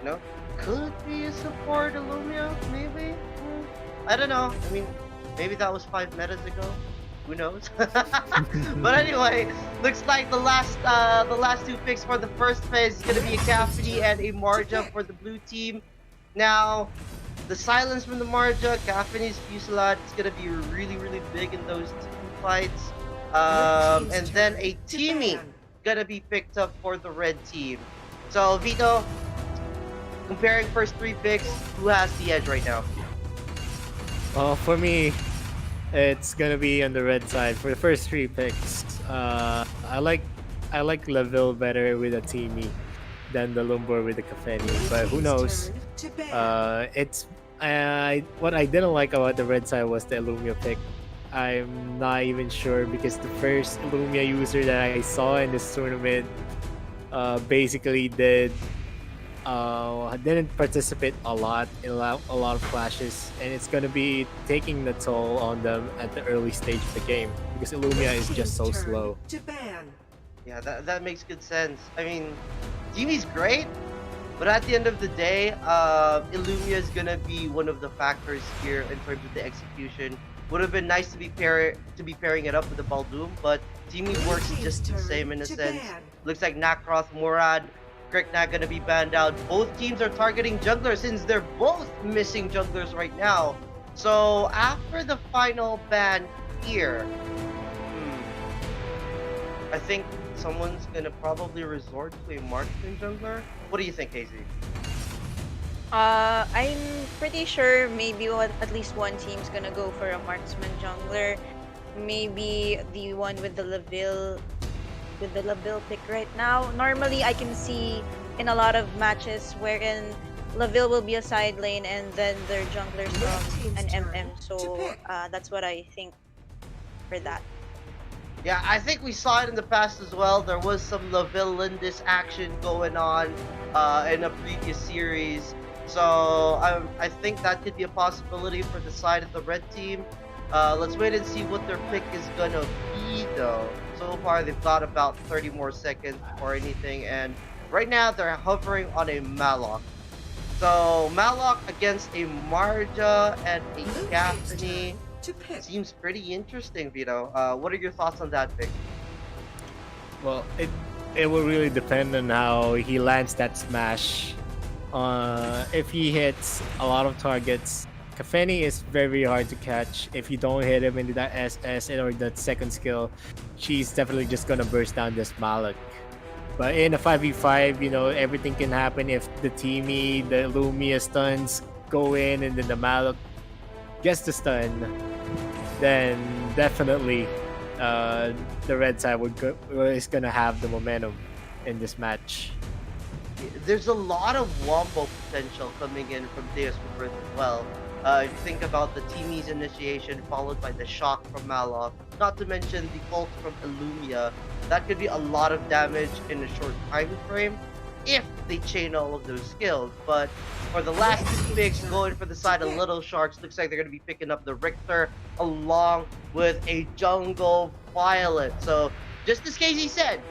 you know, could be a support Illumia, maybe? I don't know. I mean, maybe that was 5 metas ago. Who knows? But anyway, looks like the last two picks for the first phase is gonna be a Caphany and a Marja for the blue team. Now, the silence from the Marja, Caphany's Fusillade is gonna be really big in those team fights. And then a Teamy gonna be picked up for the red team. So Vito, comparing first 3 picks, who has the edge right now? Well, for me, it's gonna be on the red side for the first 3 picks. I like Laville better with a Teamy than the Lumber with the Caphany, but who knows? What I didn't like about the red side was the Illumia pick. I'm not even sure because the first Illumia user that I saw in this tournament basically didn't participate a lot in a lot of clashes, and it's gonna be taking the toll on them at the early stage of the game because Illumia is just so slow. Yeah, that makes good sense. I mean, Teamy's great, but at the end of the day, Illumia is gonna be one of the factors here in terms of the execution. Would have been nice to be pairing it up with the Baldoom, but Teamy works just the same in a sense. Looks like Nakroth, Murad, Kriknak gonna be banned out. Both teams are targeting junglers since they're both missing junglers right now. So after the final ban here, I think someone's gonna probably resort to a marksman jungler. What do you think, KazeeB? I'm pretty sure maybe at least one team's gonna go for a marksman jungler. Maybe the one with the Laville pick right now. Normally, I can see in a lot of matches wherein Laville will be a side lane and then their junglers from an MM. So that's what I think for that. Yeah, I think we saw it in the past as well. There was some Laville Lindis action going on in a previous series. So I think that could be a possibility for the side of the red team. Let's wait and see what their pick is gonna be though. So far they've got about 30 more seconds or anything, and right now they're hovering on a Malok. So Malok against a Marja and a Caphany seems pretty interesting, Vito. What are your thoughts on that pick? Well, it will really depend on how he lands that smash. If he hits a lot of targets, Caphany is very hard to catch. If you don't hit him into that SS or that second skill, she's definitely just gonna burst down this Malak. But in a 5v5, you know, everything can happen. If the Teamy, the Illumia stuns go in and then the Malak gets the stun, then definitely the red side is gonna have the momentum in this match. There's a lot of wombo potential coming in from Deus Rebirth as well. If you think about the Teamies initiation followed by the shock from Maloff, not to mention the ult from Illumia, that could be a lot of damage in a short time frame if they chain all of those skills. But for the last two picks going for the side of Little Sharks, looks like they're going to be picking up the Richter along with a jungle Violet. So just as Casey said,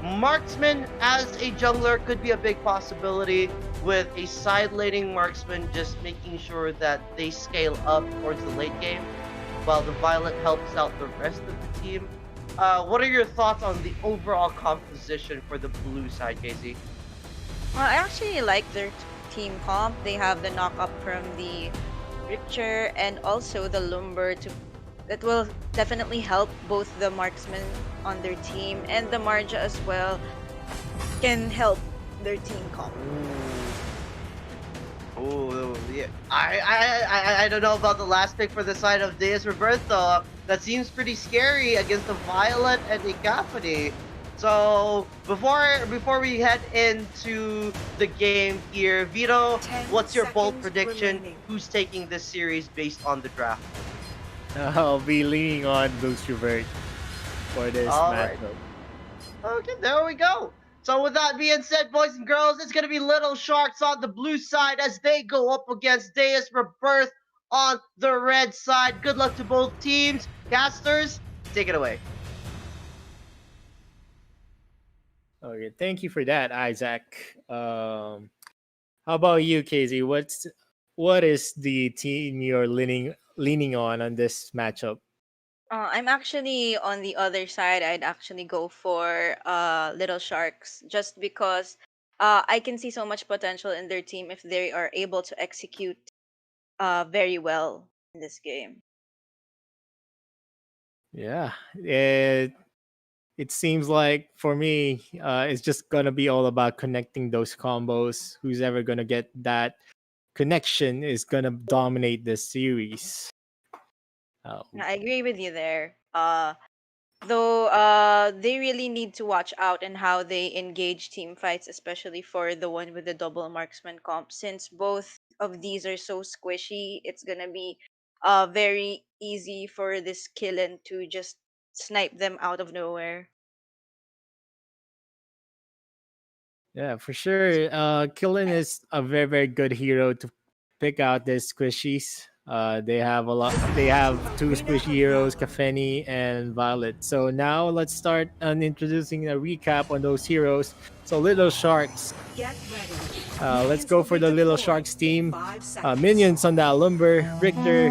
marksman as a jungler could be a big possibility, with a side laning marksman just making sure that they scale up towards the late game while the Violet helps out the rest of the team. What are your thoughts on the overall composition for the blue side, Casey? I actually like their team comp. They have the knock up from the Richter and also the Lumber that will definitely help both the marksmen on their team, and the Marja as well can help their team comp. Oh yeah. I don't know about the last pick for the side of Deus Rebirth though. That seems pretty scary against the Violet and the Caphony. So before we head into the game here, Vito, what's your bold prediction? Remaining. Who's taking this series based on the draft? I'll be leaning on Boost Revert for this Alright. matchup. Okay, there we go. So with that being said, boys and girls, it's going to be Little Sharks on the blue side as they go up against Deus Rebirth on the red side. Good luck to both teams. Casters, take it away. Okay, thank you for that, Izaq. How about you, KazeeB? What is the team you're leaning on this matchup? I'm actually on the other side. I'd actually go for Little Sharks just because I can see so much potential in their team if they are able to execute very well in this game. Yeah, it seems like for me, it's just gonna be all about connecting those combos. Who's ever gonna get that connection is gonna dominate this series. I agree with you there. Though they really need to watch out in how they engage team fights, especially for the one with the double marksman comp. Since both of these are so squishy, it's gonna be very easy for this Killen to just snipe them out of nowhere. Yeah, for sure. Killen is a very, very good hero to pick out these squishies. They have a lot. They have two squishy heroes, Kafeni and Violet. So now let's start on introducing a recap on those heroes. So Little Sharks. Get ready. Let's go for the Little Sharks team. 5 seconds. Minions on that Lumber, Richter.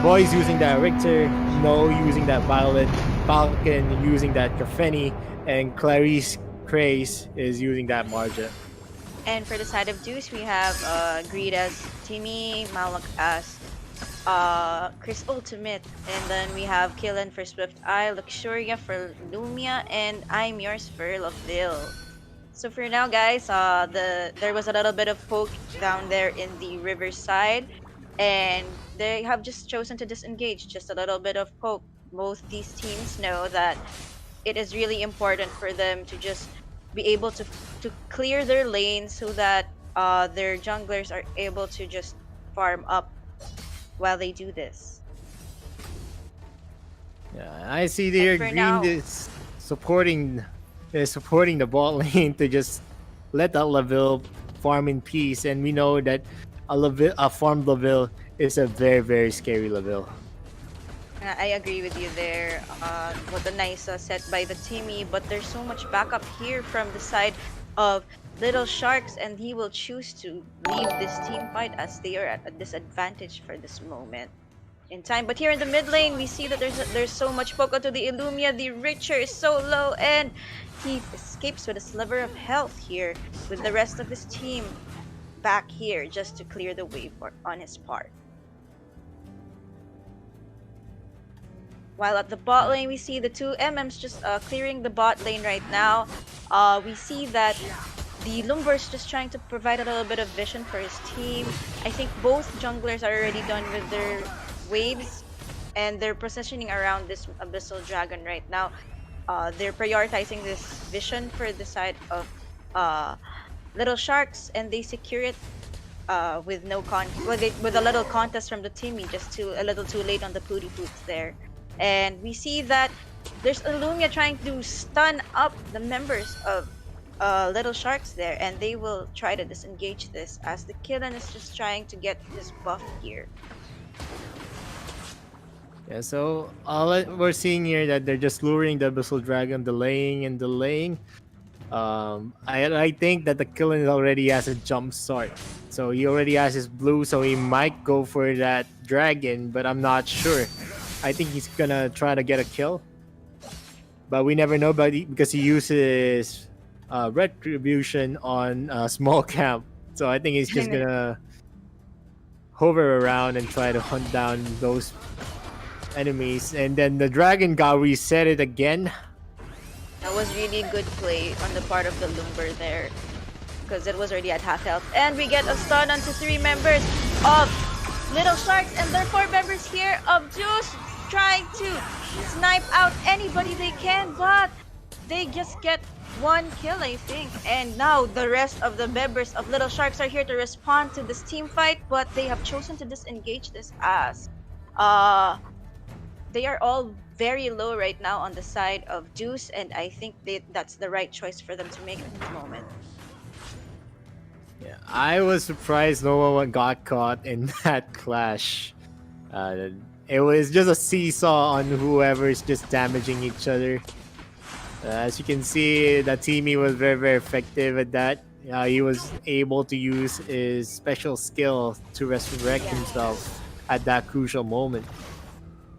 Boys using that Richter. No using that Violet. Falcon using that Kafeni, and Clarice Craze is using that Marja. And for the side of Deus, we have Greed as Timmy, Malak as Chris Ultimate, and then we have Killen for Swift Eye, Luxuria for Lumia, and I'm Yours for Loville. So for now, guys, there was a little bit of poke down there in the river side, and they have just chosen to disengage. Just a little bit of poke. Both these teams know that it is really important for them to just be able to clear their lanes so that their junglers are able to just farm up while they do this. Yeah, I see their for green now- is supporting the bot lane to just let that Laville farm in peace, and we know that a farmed Laville is a very, very scary Laville. I agree with you there. What a nice set by the Timmy, but there's so much backup here from the side of Little Sharks, and he will choose to leave this team fight as they are at a disadvantage for this moment in time. But here in the mid lane, we see that there's so much poke to the Illumia. The Richter is so low, and he escapes with a sliver of health here with the rest of his team back here just to clear the way on his part. While at the bot lane, we see the two MMs just clearing the bot lane right now. We see that the Lumber is just trying to provide a little bit of vision for his team. I think both junglers are already done with their waves, and they're positioning around this Abyssal Dragon right now. They're prioritizing this vision for the side of Little Sharks, and they secure it with no with a little contest from the Timmy, just a little too late on the Pooty Poots there. And we see that there's Illumia trying to stun up the members of Little Sharks there, and they will try to disengage this as the Killen is just trying to get this buff here. Yeah, so we're seeing here that they're just luring the Abyssal Dragon, delaying and delaying. I think that the Killen already has a jump start, so he already has his blue, so he might go for that dragon, but I'm not sure. I think he's gonna try to get a kill, but we never know. Because he uses Retribution on Small Camp, so I think he's just gonna hover around and try to hunt down those enemies. And then the dragon got reset again. That was really good play on the part of the Lumber there, because it was already at half health. And we get a stun onto 3 members of Little Sharks, and there are 4 members here of Zeus trying to snipe out anybody they can, but they just get 1 kill, I think. And now the rest of the members of Little Sharks are here to respond to this team fight, but they have chosen to disengage this as they are all very low right now on the side of Deus, and I think that's the right choice for them to make at the moment. Yeah, I was surprised no one got caught in that clash. It was just a seesaw on whoever's just damaging each other. As you can see, the Timmy was very, very effective at that. He was able to use his special skill to resurrect himself at that crucial moment.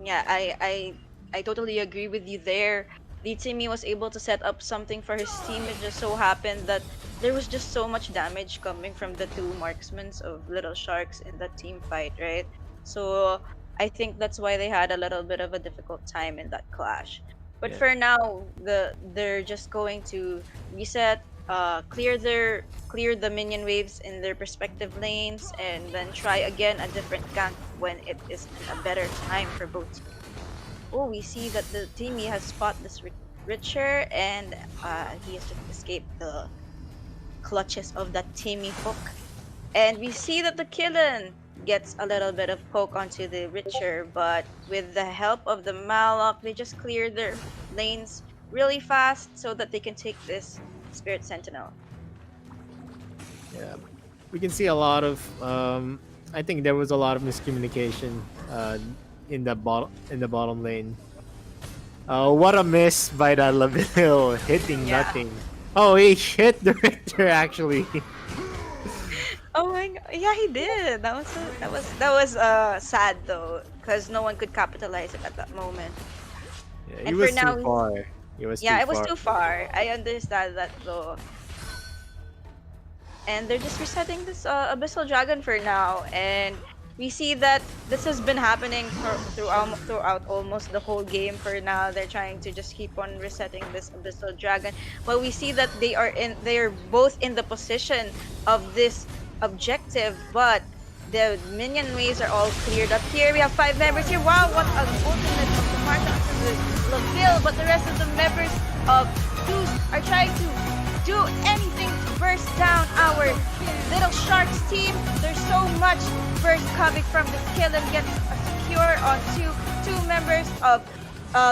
Yeah, I totally agree with you there. The Timmy was able to set up something for his team. It just so happened that there was just so much damage coming from the 2 marksmen of Little Sharks in that team fight, right? So I think that's why they had a little bit of a difficult time in that clash. But for now, they're just going to reset, clear the minion waves in their respective lanes, and then try again a different gank when it is a better time for both teams. Oh, we see that the Timmy has spotted this Richer, and he has just escaped the clutches of that Timmy hook. And we see that the Killen gets a little bit of poke onto the Richer, but with the help of the Malok, they just clear their lanes really fast so that they can take this Spirit Sentinel. Yeah, we can see a lot of. I think there was a lot of miscommunication in the bottom lane. What a miss by that Laville, hitting nothing. Oh, he hit the Richter actually. Oh my god! Yeah, he did. That was sad though, because no one could capitalize it at that moment. Yeah, and he was for now, too far. It was too far. I understand that though. And they're just resetting this Abyssal Dragon for now, and we see that this has been happening throughout almost the whole game for now. They're trying to just keep on resetting this Abyssal Dragon, but we see that they are both in the position of this objective, but the minion waves are all cleared up here. We have 5 members here. Wow, what an ultimate of the Marshal to the Laville, but the rest of the members of Zeus are trying to do anything to burst down our Little Sharks team. There's so much burst coming from this kill, and gets a secure on two members of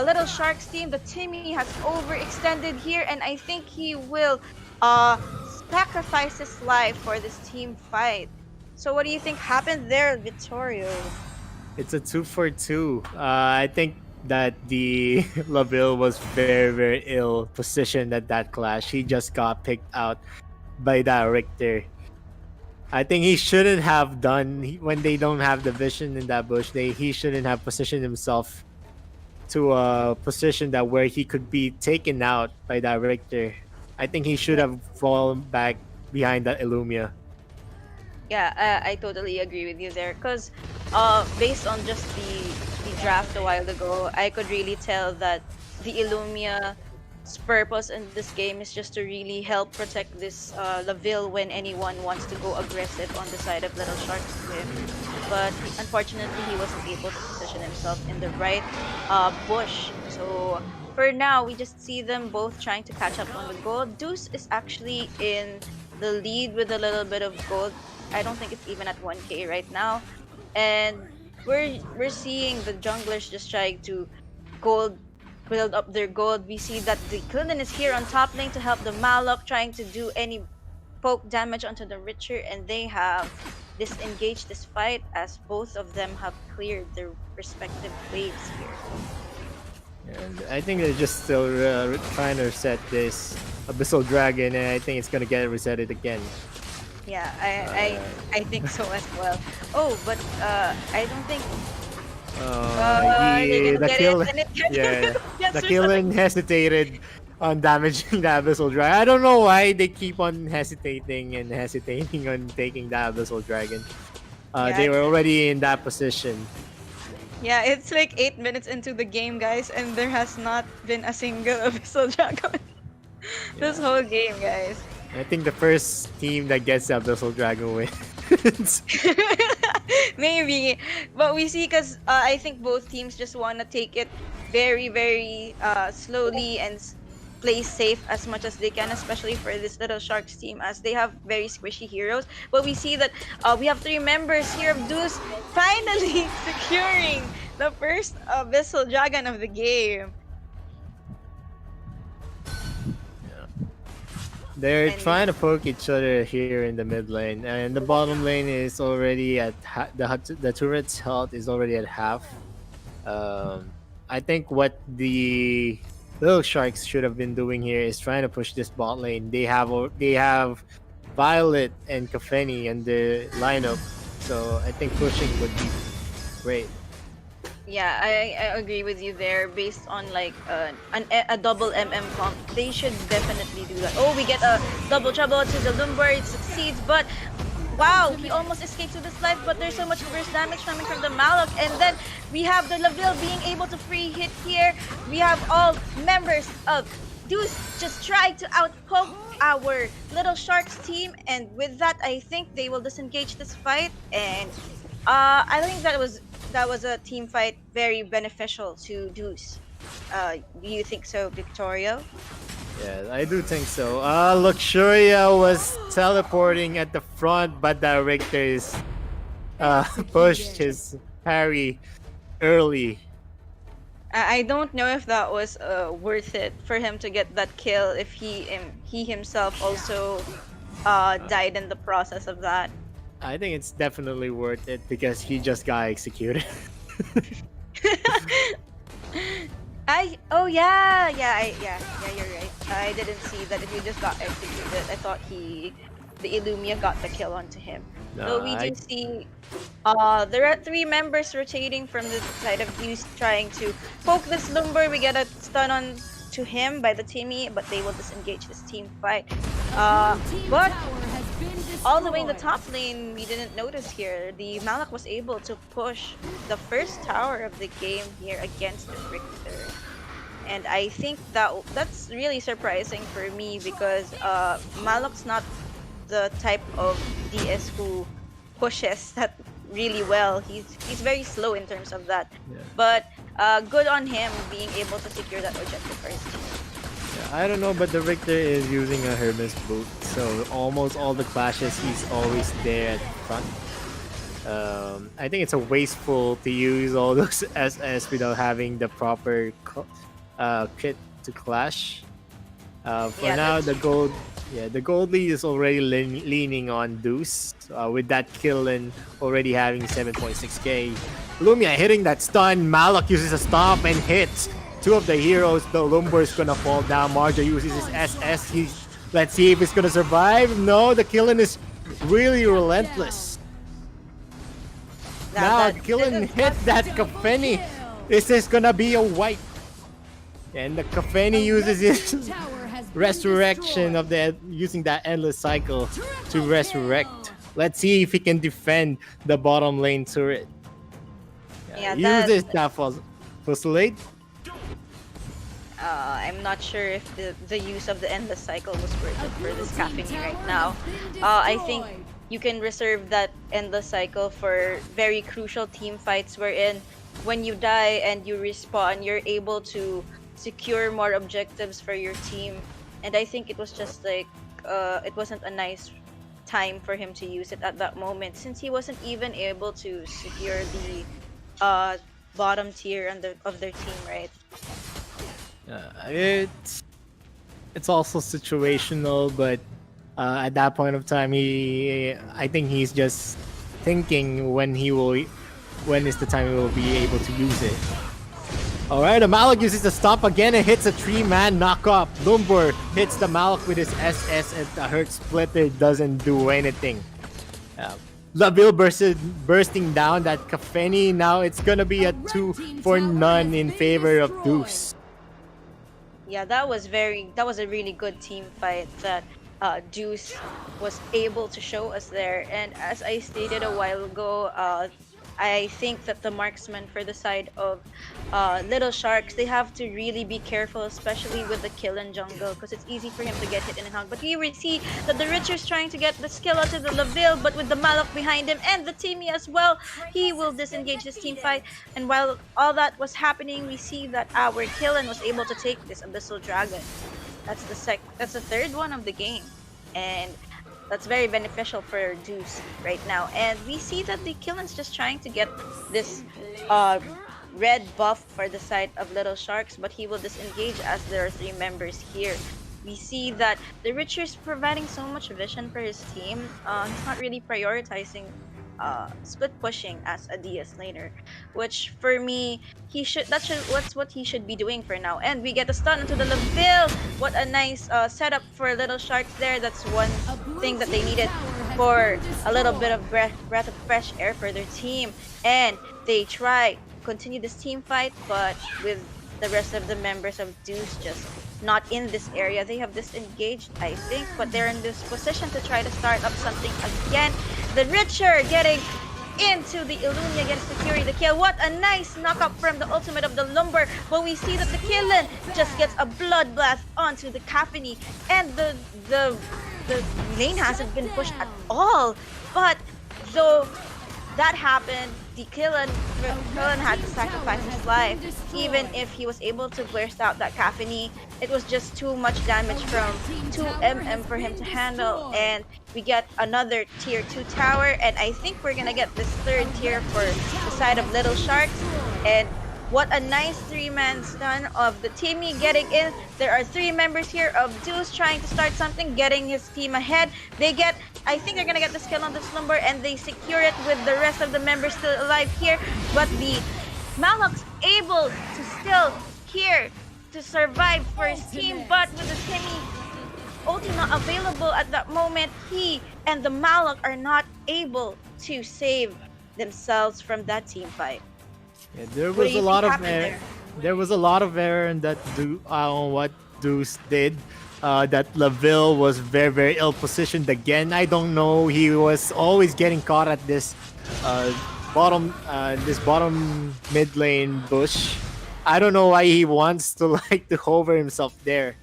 Little Sharks team. The Timmy has overextended here, and I think he will sacrifice his life for this team fight. So what do you think happened there, Vittorio? It's a 2-for-2. I think that the Laville was very, very ill positioned at that clash. He just got picked out by that Richter. I think he shouldn't have done, when they don't have the vision in that bush, he shouldn't have positioned himself to a position that where he could be taken out by that Richter. I think he should have fallen back behind that Illumia. Yeah, I totally agree with you there, because based on just the draft a while ago, I could really tell that the Illumia's purpose in this game is just to really help protect this Laville when anyone wants to go aggressive on the side of Little Sharks Swim. But unfortunately, he wasn't able to position himself in the right bush. So for now, we just see them both trying to catch up on the gold. Deus is actually in the lead with a little bit of gold I don't think it's even at 1k right now. And we're seeing the junglers just trying to gold build up their gold. We see that the Kulin is here on top lane to help the Malok, trying to do any poke damage onto the Richter, and they have disengaged this fight as both of them have cleared their respective waves here. And I think they're just still trying to reset this Abyssal Dragon, and I think it's gonna get resetted again. Yeah, I think so as well. Oh, but I don't think they didn't The get kill, it, and it yeah, gets the reset. killing hesitated on damaging the Abyssal Dragon. I don't know why they keep on hesitating on taking the Abyssal Dragon. Yeah, They were already in that position. Yeah, it's like 8 minutes into the game, guys, and there has not been a single Abyssal Dragon this whole game, guys. I think the first team that gets the Abyssal Dragon wins. Maybe, but we see because I think both teams just want to take it very, very slowly and play safe as much as they can, especially for this little Sharks team, as they have very squishy heroes. But we see that we have 3 members here of Deus finally securing the first Abyssal Dragon of the game. They're And- trying to poke each other here in the mid lane, and the bottom lane is already at the turret's health is already at half. I think what the little Sharks should have been doing here is trying to push this bot lane. They have Violet and Kafeni in the lineup, so I think pushing would be great. Yeah, I agree with you there. Based on like a double comp, they should definitely do that. Oh, we get a double trouble to the Lumber. It succeeds, but wow, he almost escapes with his life. But there's so much burst damage coming from the Malok, and then we have the Laville being able to free hit here. We have all members of Deus just try to outpoke our little Sharks team, and with that, I think they will disengage this fight. And I think that was a team fight very beneficial to Deus. Do you think so, Vittorio? Yeah, I do think so. Luxuria was teleporting at the front, but the Richter's pushed his parry early. I don't know if that was worth it for him to get that kill if he himself also died in the process of that. I think it's definitely worth it because he just got executed. You're right. I didn't see that if he just got executed. I thought the Illumia got the kill onto him. So we do see there are 3 members rotating from the side of Deus trying to poke this Lumber. We get a stun on to him by the Timmy, but they will disengage this team fight. But all the way in the top lane, we didn't notice here. The Malak was able to push the first tower of the game here against the Richter. And I think that's really surprising for me because Malak's not the type of DS who pushes that really well. He's very slow in terms of that. Yeah. But good on him being able to secure that objective for his team. Yeah, I don't know, but the Richter is using a Hermes boot, so almost all the clashes he's always there at the front. I think it's a wasteful to use all those SS without having the proper kit to clash. For now, the gold lead is already leaning on Deus with that kill and already having 7.6k. Lumia hitting that stun. Malak uses a stomp and hits 2 of the heroes. The Lumber is gonna fall down. Marja uses his SS. Let's see if he's gonna survive. No, the killing is really relentless. Now killing hit that Kafeni. This is gonna be a wipe. And the Kafeni uses his resurrection of using that endless cycle to resurrect. Let's see if he can defend the bottom lane turret. Uses that fusilade. I'm not sure if the use of the endless cycle was worth it for this Kafeni right now. I think you can reserve that endless cycle for very crucial team fights wherein when you die and you respawn, you're able to secure more objectives for your team. And I think it was just like it wasn't a nice time for him to use it at that moment, since he wasn't even able to secure the bottom tier of their team, right? It's also situational, but at that point of time, I think he's just thinking when is the time he will be able to use it. All right, the Malak uses the stop again and hits a 3-man knockup. Lumber hits the Malak with his SS and the Hurt Splitter doesn't do anything. Laville bursting down that Kafeni. Now it's gonna be a 2-for-none in favor of Deus. Yeah, that was a really good team fight that Deus was able to show us there. And as I stated a while ago, I think that the marksman for the side of Little Sharks, they have to really be careful, especially with the kill in jungle, because it's easy for him to get hit in the hug. But here we see that the Richard's trying to get the skill onto the Laville, but with the Malak behind him and the Timmy as well, he will disengage this team fight. And while all that was happening, we see that our Killen was able to take this Abyssal Dragon. That's the third one of the game. And that's very beneficial for Deus right now. And we see that the Killen's just trying to get this red buff for the side of Little Sharks, but he will disengage as there are 3 members here. We see that the Richard's providing so much vision for his team. He's not really prioritizing split pushing as a DS laner, which for me that's what he should be doing for now. And we get a stun into the Laville. What a nice setup for Little Sharks there. That's one thing that they needed for a little bit of breath of fresh air for their team. And they try continue this team fight, but with the rest of the members of Deus just not in this area. They have disengaged, I think, but they're in this position to try to start up something again. The Richard getting into the Illumia, gets securing the kill. What a nice knockup from the ultimate of the Lumber, but we see that the Killen just gets a bloodbath onto the Caffeine, and the lane hasn't been pushed at all. But though that happened, the Killen had to sacrifice his life. Even if he was able to burst out that Caffeine, it was just too much damage from 2 MM for him to handle. And we get another tier 2 tower, and I think we're gonna get this 3rd tier for the side of Little Sharks. And what a nice 3-man stun of the Timmy getting in. There are 3 members here of Deus trying to start something, getting his team ahead. I think they're gonna get the skill on the Slumber, and they secure it with the rest of the members still alive here. But the Malak's able to still here to survive for his team, but with the Timmy ulti not available at that moment, he and the Malak are not able to save themselves from that team fight. Yeah, there was a lot of error in that on what Deus did. That Laville was very, very ill positioned again. I don't know. He was always getting caught at this bottom mid lane bush. I don't know why he wants to to hover himself there.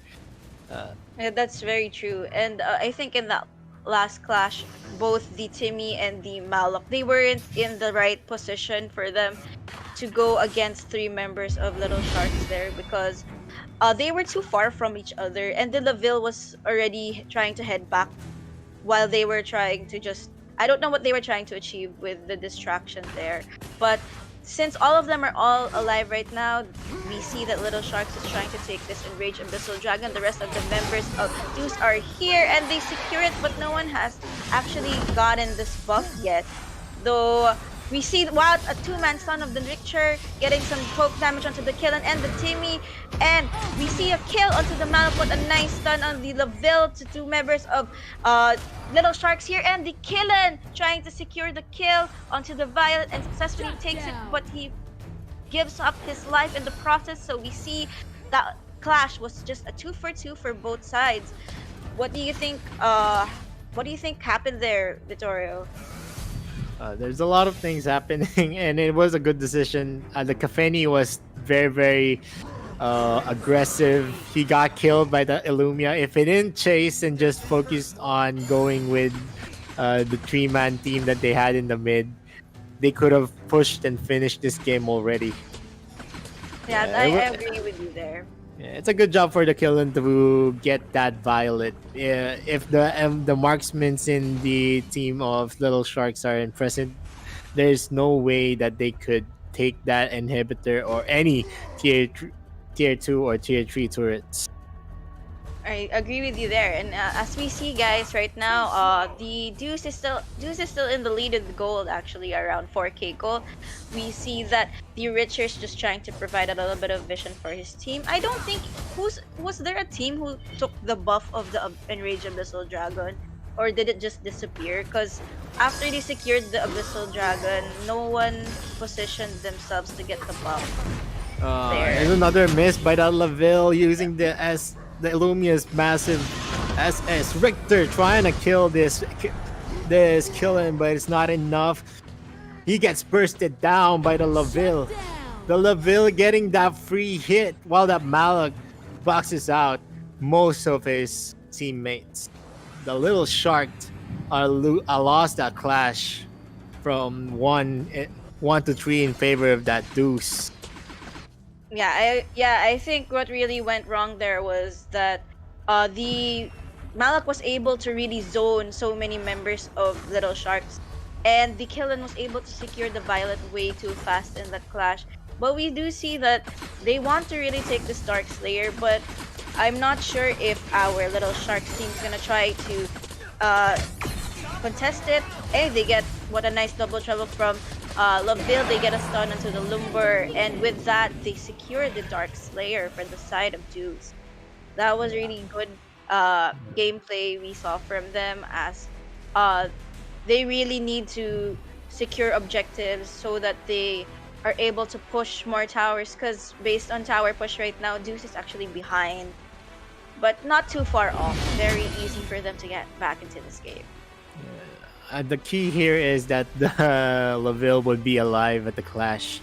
Yeah, that's very true. And I think in that last clash, both the Timmy and the Malak, they weren't in the right position for them to go against 3 members of Little Sharks there, because they were too far from each other, and the Laville was already trying to head back while they were trying to I don't know what they were trying to achieve with the distraction there. But since all of them are all alive right now, we see that Little Sharks is trying to take this Enraged Abyssal Dragon. The rest of the members of Deus are here, and they secure it, but no one has actually gotten this buff yet. Though we see a 2-man stun of the Richter getting some poke damage onto the Killen and the Timmy, and we see a kill onto the Malak. What a nice stun on the Laville to 2 members of Little Sharks here, and the Killen trying to secure the kill onto the Violet and successfully takes it, but he gives up his life in the process. So we see that clash was just a 2-for-2 for both sides. What do you think? What do you think happened there, Vittorio? There's a lot of things happening, and it was a good decision. The Kafeni was very, very aggressive. He got killed by the Illumia. If he didn't chase and just focused on going with the 3-man team that they had in the mid, they could have pushed and finished this game already. Yeah, I agree with you there. Yeah, it's a good job for the Killen to get that Violet. Yeah, if the marksmen in the team of Little Sharks are present, there's no way that they could take that inhibitor or any tier 2 or tier 3 turrets. I agree with you there. And as we see, guys, right now, the Deus is still in the lead with gold, actually around 4K gold. We see that the Richard's just trying to provide a little bit of vision for his team. I don't think was there a team who took the buff of the Enraged Abyssal Dragon, or did it just disappear? Because after they secured the Abyssal Dragon, no one positioned themselves to get the buff. There's another miss by that Laville using the Illumia's massive SS. Richter trying to kill this Killen, but it's not enough. He gets bursted down by the Laville. The Laville getting that free hit while that Malak boxes out most of his teammates. The Little Shark are lost that clash from 1 to 3 in favor of that Deus. I think what really went wrong there was that the Malak was able to really zone so many members of Little Sharks, and the Killen was able to secure the Violet way too fast in the clash. But we do see that they want to really take this Dark Slayer, but I'm not sure if our Little Sharks team is gonna try to contest it. Hey, they get what a nice double trouble from Laville. They get a stun onto the Lumber, and with that, they secure the Dark Slayer for the side of Deus. That was really good gameplay we saw from them, as they really need to secure objectives so that they are able to push more towers, because based on tower push right now, Deus is actually behind, but not too far off. Very easy for them to get back into this game. The key here is that the Laville would be alive at the clash.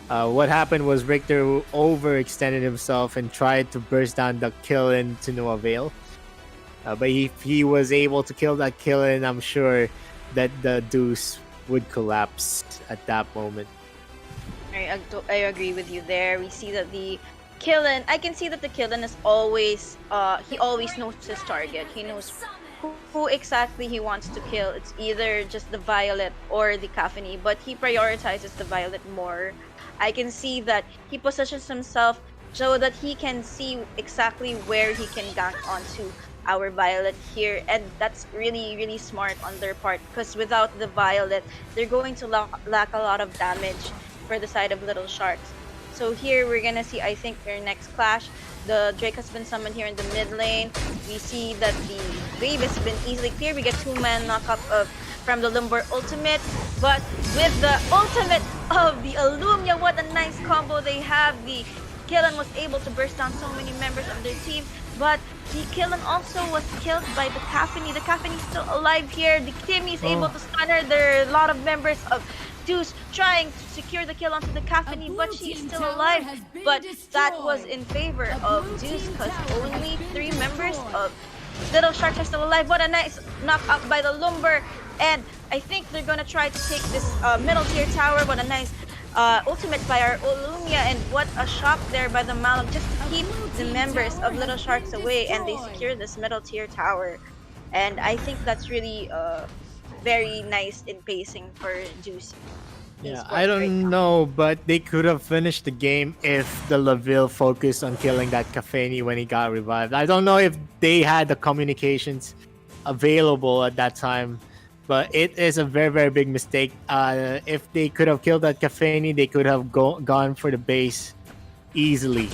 What happened was Richter overextended himself and tried to burst down the Killen to no avail. But if he was able to kill that Killen, I'm sure that the Deus would collapse at that moment. I agree with you there. We see that the Killen, I can see that the Killen is always, he always knows his target. He knows who exactly he wants to kill. It's either just the Violet or the Capheny, but he prioritizes the Violet more. I can see that he positions himself so that he can see exactly where he can gank onto our Violet here, and that's really, really smart on their part, because without the Violet, they're going to lack a lot of damage for the side of Little Sharks. So here we're gonna see, I think, their next clash. The Drake has been summoned here in the mid lane. We see that the wave has been easily cleared. We get 2-man knockup from the Lumber ultimate, but with the ultimate of the Illumia, what a nice combo they have. The Killen was able to burst down so many members of their team, but the Killen also was killed by the Capheny. The Capheny is still alive here. The Timmy is able to stun her. There are a lot of members of Deus trying to secure the kill onto the Capheny, but she is still alive. But that was in favor of Deus, because only 3 members of Little Sharks are still alive. What a nice knockout by the Lumber, and I think they're gonna try to take this middle tier tower. What a nice ultimate by our Illumia, and what a shot there by the Malak just to keep the members of Little Sharks away, and they secure this middle tier tower. And I think that's really very nice in pacing for Deus. Yeah, I don't know, but they could have finished the game if the Laville focused on killing that Capheny when he got revived. I don't know if they had the communications available at that time, but it is a very, very big mistake. If they could have killed that Capheny, they could have gone for the base easily.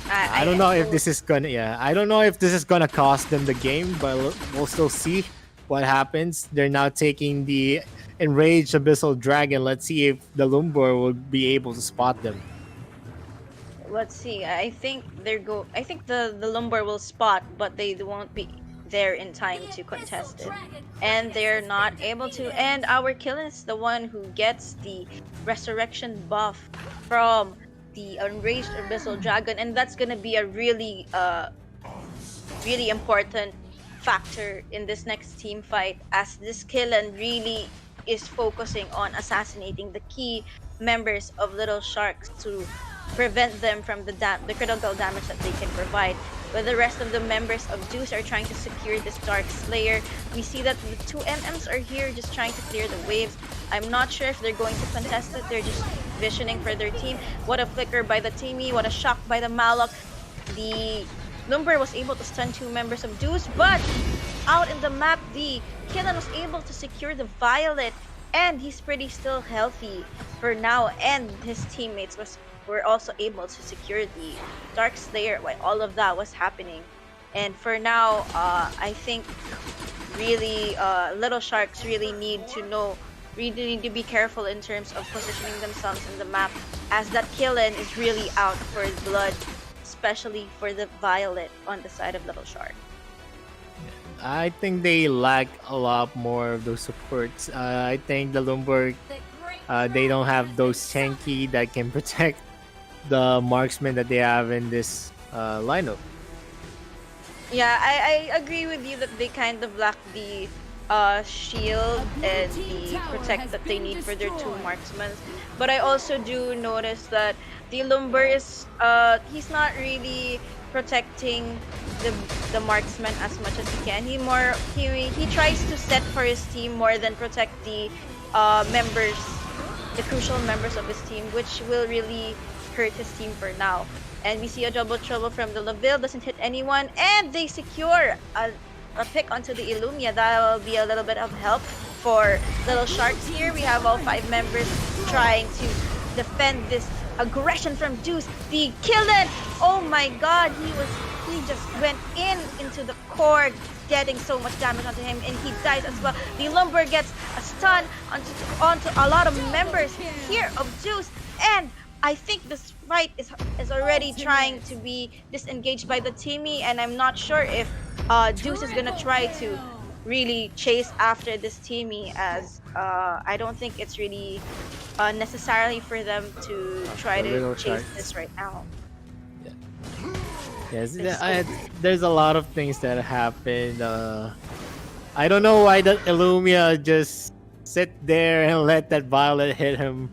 I don't know if this is gonna. Yeah, I don't know if this is gonna cost them the game, but we'll still see what happens. They're now taking the Enraged Abyssal Dragon. Let's see if the Lumber will be able to spot them. Let's see. I think I think the Lumber will spot, but they won't be there in time to contest it, and they're not able to. And our Killen is the one who gets the resurrection buff from the Enraged Abyssal Dragon, and that's gonna be a really really important factor in this next team fight, as this Killen really is focusing on assassinating the key members of Little Sharks to prevent them from the critical damage that they can provide. But the rest of the members of Zeus are trying to secure this Dark Slayer. We see that the two MMs are here just trying to clear the waves. I'm not sure if they're going to contest it. They're just visioning for their team. What a flicker by the Timmy. What a shock by the Malok. The Lumber was able to stun two members of Zeus, but out in the map, the Killen was able to secure the Violet, and he's pretty still healthy for now, and his teammates were also able to secure the Dark Slayer while all of that was happening. And for now, I think really Little Sharks really need to be careful in terms of positioning themselves in the map, as that Killen is really out for blood, especially for the Violet on the side of Little Shark. I think they lack a lot more of those supports. I think the Lumberg, they don't have those tanky that can protect the marksman that they have in this lineup. Yeah, I agree with you that they kind of lack the shield and the protect that they need for their two marksmen. But I also do notice that the Lumber is he's not really protecting the marksman as much as he can. He tries to set for his team more than protect the members, the crucial members of his team, which will really hurt his team for now. And we see a double trouble from the Laville, doesn't hit anyone, and they secure a pick onto the Illumia. That'll be a little bit of help for Little Sharks here. We have all 5 members trying to defend this aggression from Deus. The Killen, oh my god, he just went into the core, getting so much damage onto him, and he dies as well. The Lumber gets a stun onto a lot of members here of Zeus, and I think this fight is already trying to be disengaged by the Timmy, and I'm not sure if Zeus is gonna try to really chase after this Timmy, as I don't think it's really necessarily for them to try to chase this right now. Yes, there's a lot of things that happened. I don't know why the Illumia just sit there and let that Violet hit him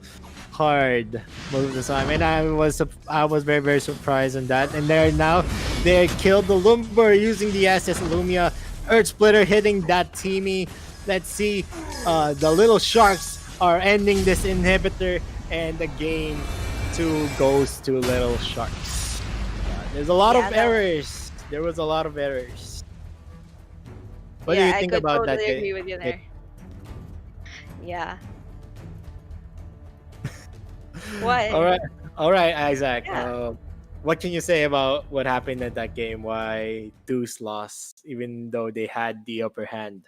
hard most of the time, and I was very, very surprised on that. And they killed the Lumber using the SS Illumia. Earth Splitter hitting that Timmy. Let's see, the Little Sharks are ending this inhibitor, and the game 2 goes to Little Sharks. There's a lot of errors. There was a lot of errors. What do you think about that? I totally agree with you there. Yeah. What? All right, Izaq. Yeah. What can you say about what happened at that game? Why Deus lost, even though they had the upper hand?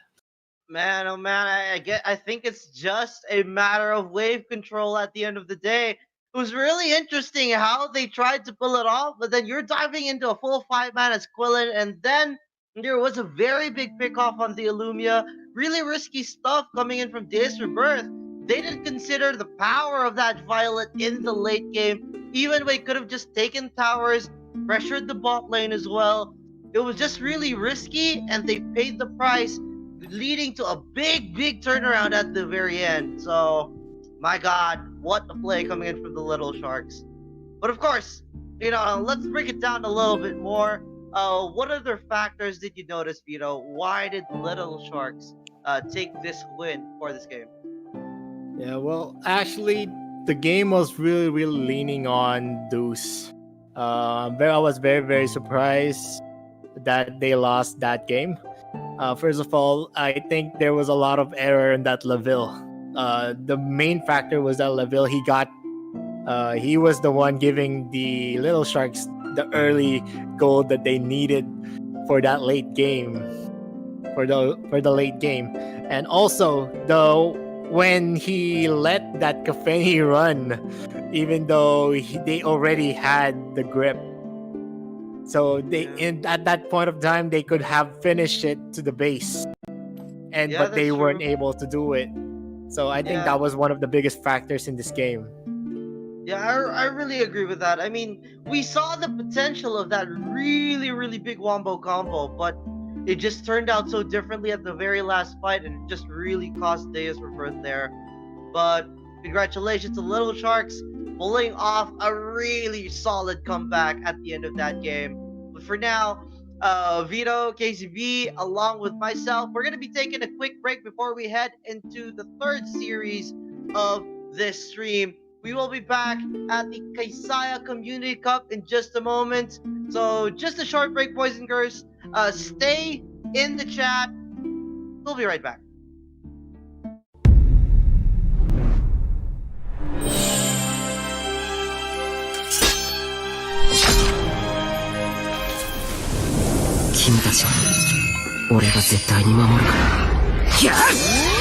Man, oh man, I think it's just a matter of wave control at the end of the day. It was really interesting how they tried to pull it off, but then you're diving into a full 5-man as Quillen, and then there was a very big pick-off on the Illumia. Really risky stuff coming in from Deus Rebirth. They didn't consider the power of that Violet in the late game. Even they could have just taken towers, pressured the bot lane as well. It was just really risky, and they paid the price, leading to a big turnaround at the very end. So, my god, what a play coming in from the Little Sharks. But of course, let's break it down a little bit more. What other factors did you notice, Vito? Why did Little Sharks take this win for this game? Yeah, well, actually, the game was really, really leaning on Deus. I was very, very surprised that they lost that game. First of all, I think there was a lot of error in that Laville. The main factor was that Laville, he was the one giving the Little Sharks the early goal that they needed for that late game, for the late game. And also, when he let that Kafeni run, even though they already had the grip. So at that point of time, they could have finished it to the base, but they weren't able to do it. So I think that was one of the biggest factors in this game. Yeah, I really agree with that. I mean, we saw the potential of that really, really big wombo combo, but it just turned out so differently at the very last fight, and it just really cost Deus Rebirth there. But congratulations to Little Sharks. pulling off a really solid comeback at the end of that game. But for now, Vito, KazeeB, along with myself, we're going to be taking a quick break before we head into the third series of this stream. We will be back at the Kaisaya Community Cup in just a moment. So just a short break, boys and girls. Stay in the chat. We'll be right back.君たちは俺が絶対に守るから。ギャー！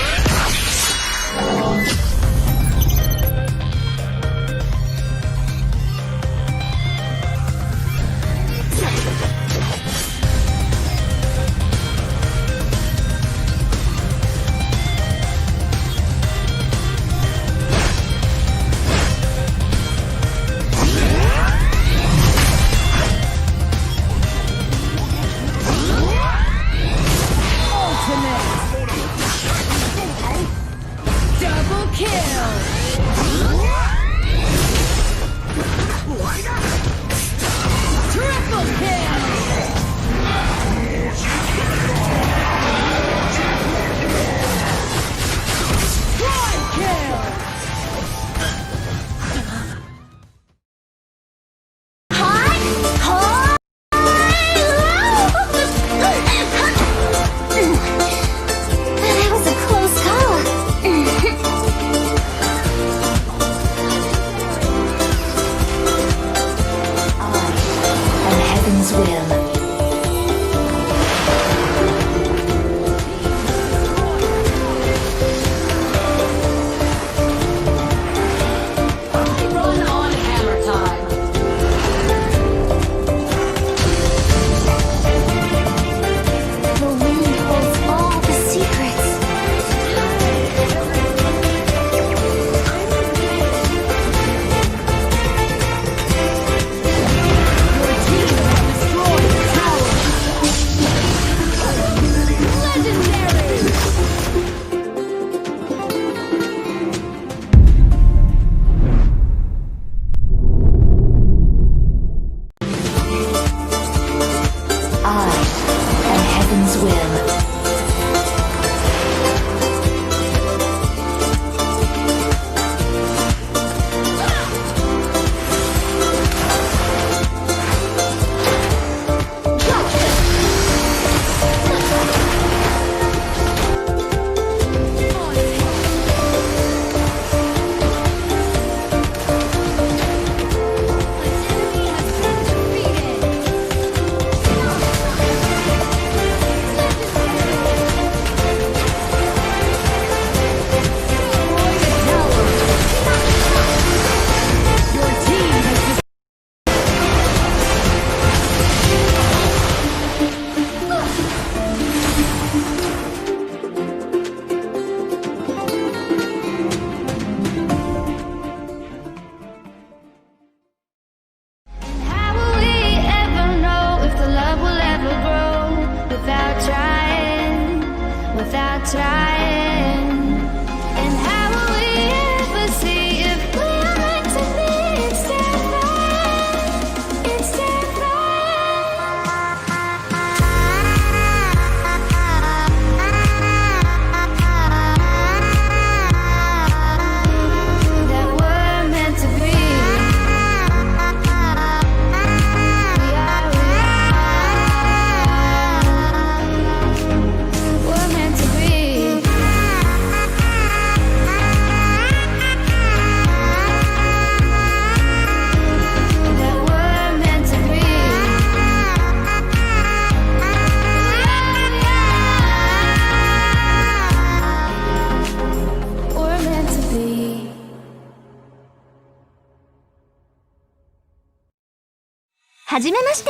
はじめまして。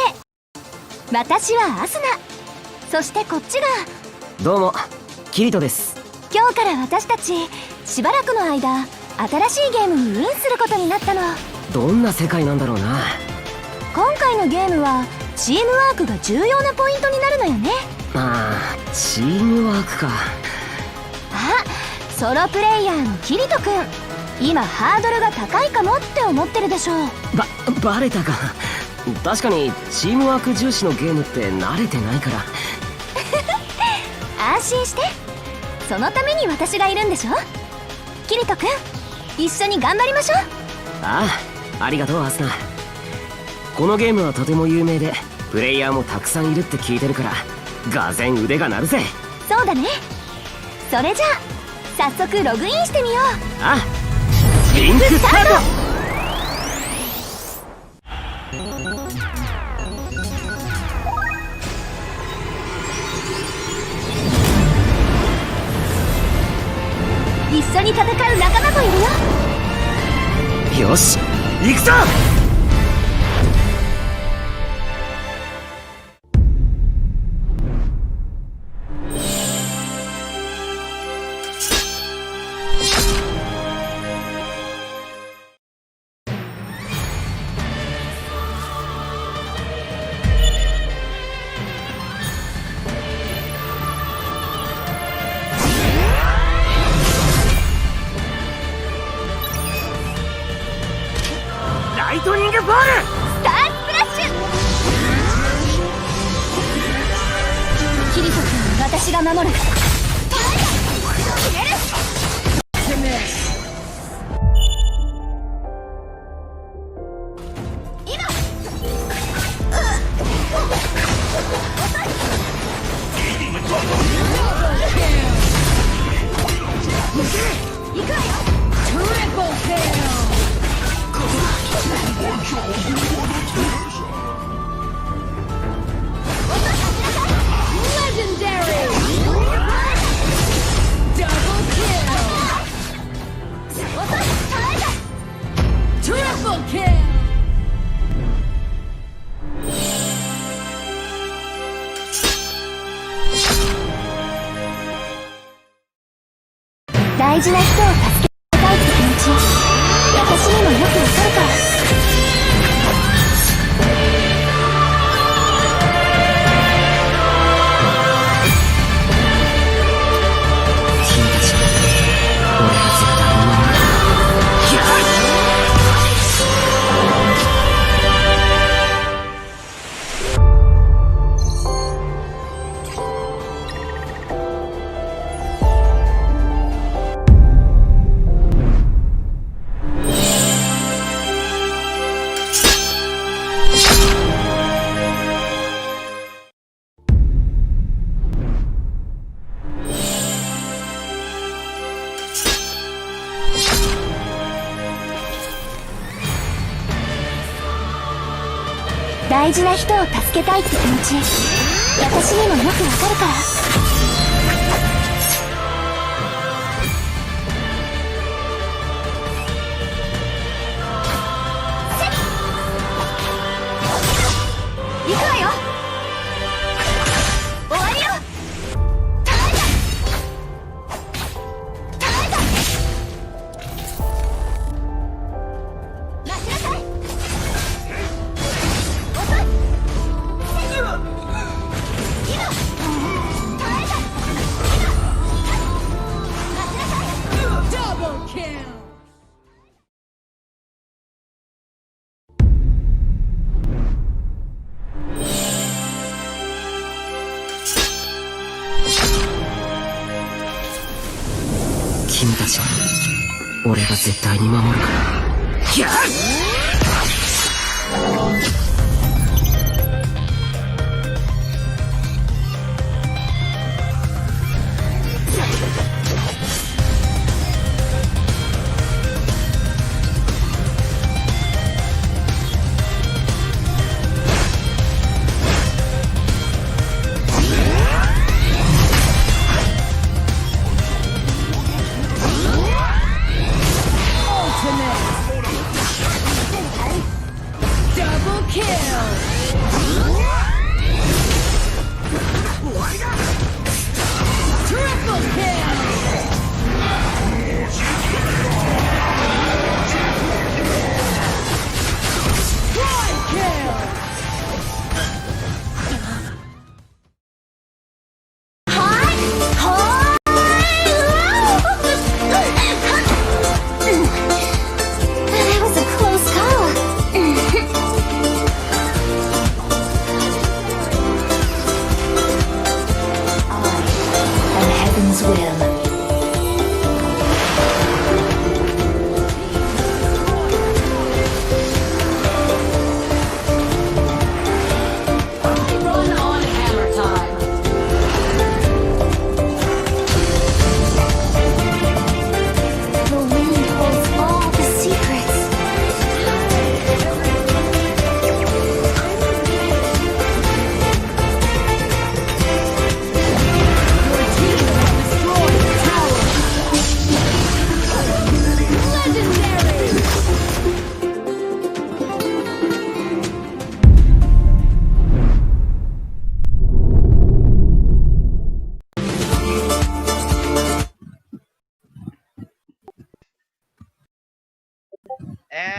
私はアスナ。そしてこっちが。どうも、キリトです。今日から私たちしばらくの間新しいゲームにインすることになったの。どんな世界なんだろうな。今回のゲームはチームワークが重要なポイントになるのよね。ああ、チームワークか。あ、ソロプレイヤーのキリトくん。今ハードルが高いかもって思ってるでしょう。バレたか。確かにチームワーク重視のゲームって慣れてないから。安心して、そのために私がいるんでしょ。キリト君、一緒に頑張りましょう。ああ、ありがとうアスナ。このゲームはとても有名でプレイヤーもたくさんいるって聞いてるから、がぜん腕が鳴るぜ。そうだね。それじゃあ早速ログインしてみよう。ああ、リンクスタート。一緒に戦う仲間もいるよ。よし、行くぞ。ライトニングボール、スタースプラッシュ。キリト君、私が守る。大事な人を助けたいって気持ち、私にもよくわかるから。君たち、俺は絶対に守る。大事な人を助けたいって気持ち、私にもよくわかるから。行くわよ。終わりよ。君たちは俺が絶対に守るから。やっ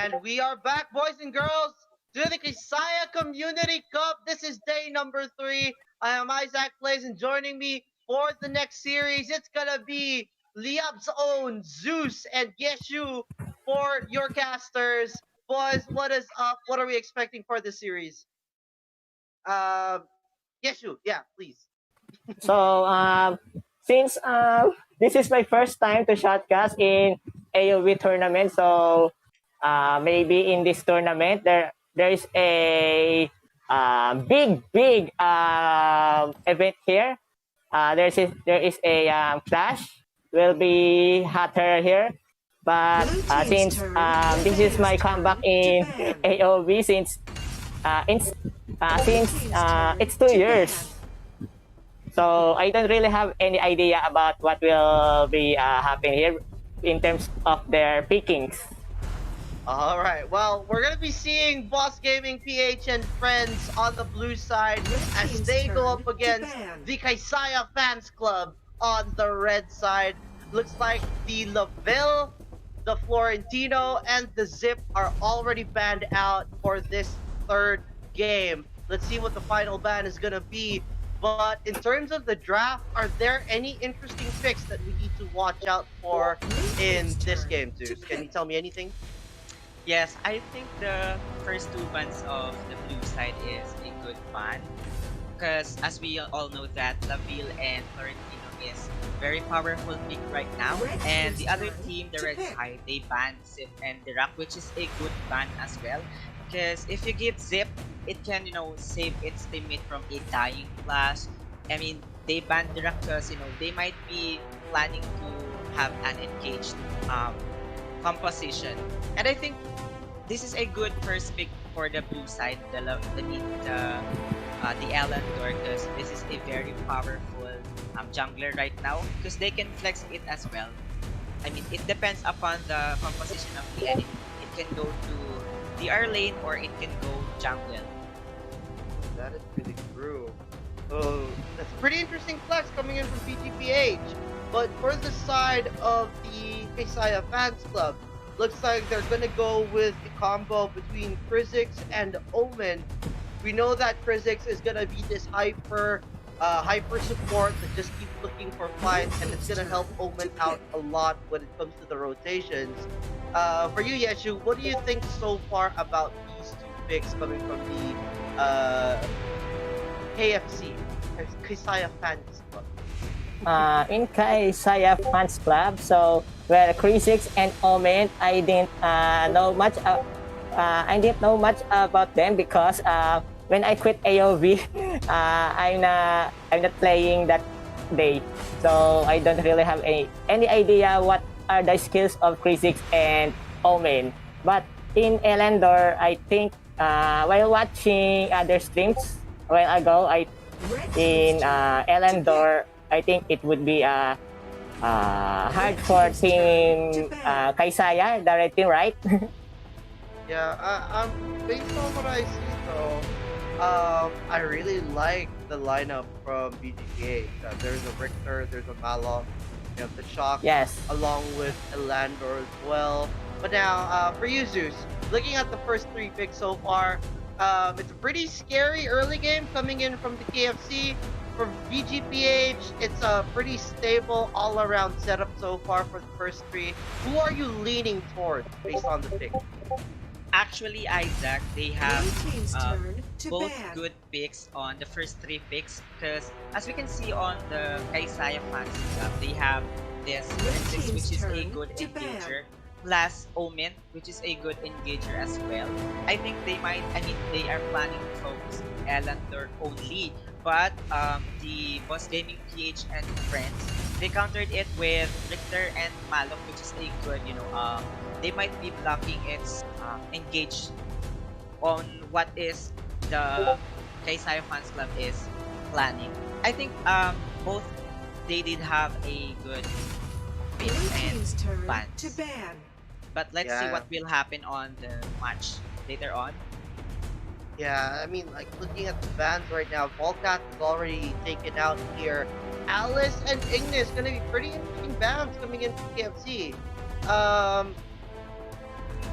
And we are back, boys and girls, to the Kaisaya Community Cup. This is day number 3. I am Izaq Plays, and joining me for the next series, it's gonna be Liyab's own Zeus and Yexiu for your casters. Boys, what is up? What are we expecting for this series? Yexiu, yeah, please. So, since this is my first time to shotcast in AOV tournament, so maybe in this tournament there is a big event here. There is a clash will be hotter here, but since this is my comeback in AOV since it's 2 years. So I don't really have any idea about what will be happening here in terms of their pickings. All right. Well, we're gonna be seeing BossGamingPH and friends on the blue side as they go up against the Kaisaya Fans Club on the red side. Looks like the Laville, the Florentino, and the Zip are already banned out for this third game. Let's see what the final ban is gonna be. But in terms of the draft, are there any interesting picks that we need to watch out for in this game, Zeus? Can you tell me anything? Yes, I think the first 2 bans of the blue side is a good ban. Because as we all know that Laville and Florentino is very powerful pick right now. And the other team, the red side, they banned Zip and Dirac, which is a good ban as well. Because if you give Zip, it can, save its teammate from a dying flash. I mean, they banned Dirac because, they might be planning to have an engaged composition. And I think this is a good first pick for the blue side, the Elendor, because this is a very powerful jungler right now, because they can flex it as well. I mean, it depends upon the composition of the enemy. It can go to DR lane or it can go jungle. That is really true. Oh, that's a pretty interesting flex coming in from BGPH. But for the side of the Kaisaya Fans Club, looks like they're gonna go with a combo between Kha'Zix and Omen. We know that Kha'Zix is gonna be this hyper support that just keeps looking for fights, and it's gonna help Omen out a lot when it comes to the rotations. For you, Yexiu, what do you think so far about these 2 picks coming from the KFC, Kaisaya Fans Club? In Kaisaya Fans Club, so Kha'Zix and Omen, I didn't know much. I didn't know much about them because when I quit AOV, I'm not playing that day, so I don't really have any idea what are the skills of Kha'Zix and Omen. But in Elendor, I think while watching other streams a while ago, in Elendor, I think it would be hard for team Kaisaya, the red team, right? Yeah, based on what I see though, I really like the lineup from BGPH. There's a Richter, there's a Malok, you have the Shock, Yes. along with Elandor as well. But now, for you, Zeus, looking at the first 3 picks so far, it's a pretty scary early game coming in from the KFC. For BGPH, it's a pretty stable all-around setup so far for the first 3. Who are you leaning towards based on the pick? Actually, Izaq, they have both ban. good picks on the first 3 picks, because as we can see on the Kaisaya Fans Club, they have this Kha'Zix, which is a good engager, plus Omen, which is a good engager as well. I think they are planning to focus Elendor only, but the BossGamingPH and friends, they countered it with Richter and Malok, which is a good, they might be blocking its engage on what is the Kaisaya Fans Club is planning. I think both they did have a good pick and bans. But let's see what will happen on the match later on. Yeah, I mean, like, looking at the bans right now, Volcat is already taken out here. Alice and Ignis gonna be pretty interesting bans coming into KFC.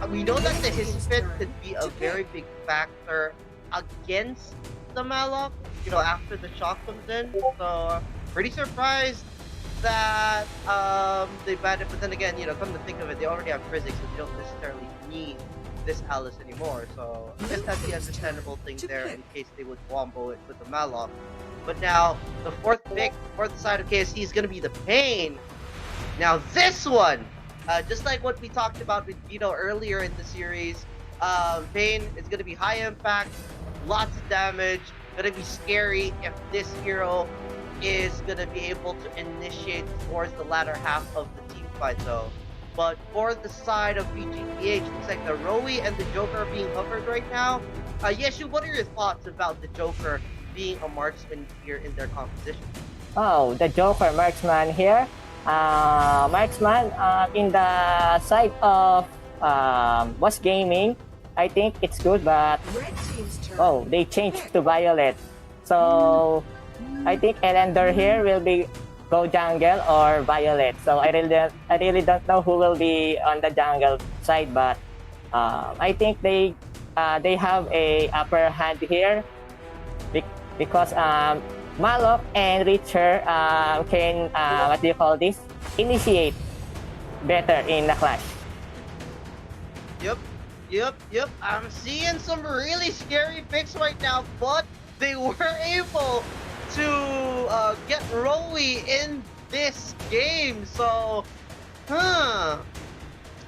we know that the Hispit could be a very big factor against the Malok, you know, after the shock comes in. So pretty surprised that they banned it, but then again, you know, come to think of it, they already have physics, so they don't necessarily need this Alice anymore. So I guess that's the understandable thing there in case they would wombo it with the Malok. But now the fourth pick for the side of KSC is gonna be the Pain. Now this one, just like what we talked about with Vito earlier in the series, Pain is gonna be high impact, lots of damage, gonna be scary if this hero is gonna be able to initiate towards the latter half of the team fight though. But for the side of BGPH, looks like the Roe and the Joker are being hovered right now. Yexiu, what are your thoughts about the Joker being a marksman here in their composition? Oh, the Joker marksman here. Marksman in the side of Boss Gaming, I think it's good, but oh, they changed to Violet. So I think Elender here will be go jungle or Violet. So I really don't know who will be on the jungle side, but I think they have a upper hand here because Malok and Richer can what do you call this? Initiate better in the clash. Yep. I'm seeing some really scary picks right now, but they were able to get Roe in this game. So, I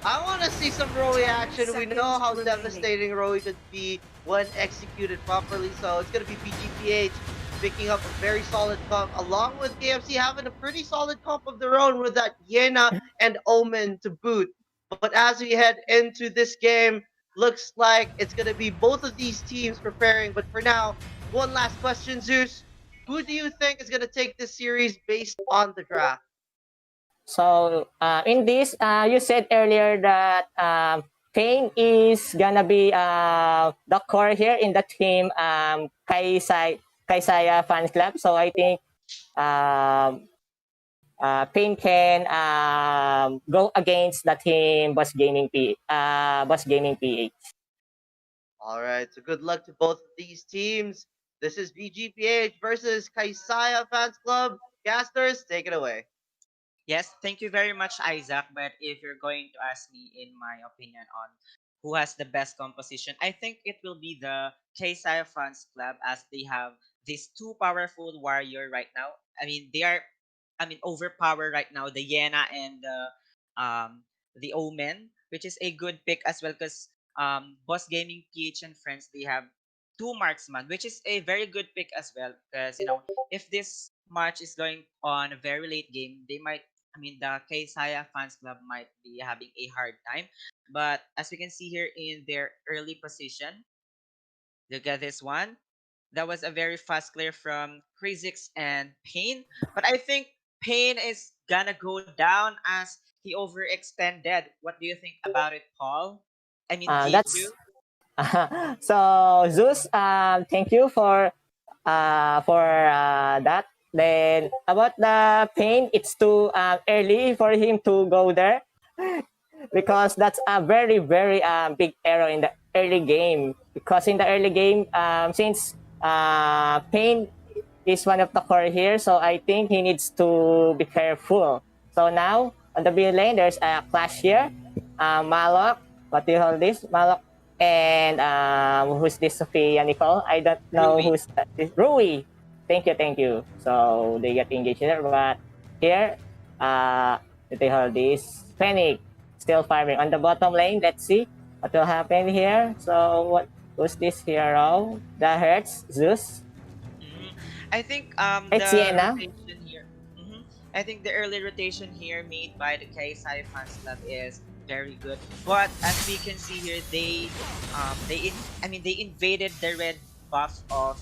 want to see some Roe action. We know how devastating Roe could be when executed properly. So it's going to be BGPH picking up a very solid comp, along with KFC having a pretty solid comp of their own with that Yena and Omen to boot. But as we head into this game, looks like it's going to be both of these teams preparing. But for now, one last question, Zeus. Who do you think is going to take this series based on the draft? So in this, you said earlier that Pain is gonna be the core here in the team Kaisaya Fans Club. So I think Pain can go against the team Boss Gaming PH. All right, so good luck to both of these teams. This is BGPH versus Kaisaya Fans Club. Casters, take it away. Yes, thank you very much, Izaq. But if you're going to ask me, in my opinion, on who has the best composition, I think it will be the Kaisaya Fans Club, as they have these two powerful warrior right now. I mean, they are, overpowered right now. The Yena and the Omen, which is a good pick as well, because Boss Gaming PH and friends, they have two marksman, which is a very good pick as well. Because if this match is going on a very late game, they might, the Kaisaya Fans Club might be having a hard time. But as we can see here in their early position, look at this one. That was a very fast clear from Kha'Zix and Pain. But I think Pain is gonna go down as he overextended. What do you think about it, Paul? I mean, That's G2? so Zeus. Thank you for that. Then about the Pain, it's too early for him to go there because that's a very big error in the early game. Because in the early game, since Pain is one of the core here, so I think he needs to be careful. So now on the B lane, there's a clash here. Malok, what do you call this? Malok and who's this? Sophia Nicole? I don't know Rui. who's that. Rui. Thank you. So they get engaged there, but here, what do you call this? Panic still firing on the bottom lane. Let's see what will happen here. So who's this hero? That hurts Zeus. I think It's the Yena. rotation here. I think the early rotation here made by the Kaisaya Fans Club is very good. But as we can see here, they invaded the red buff of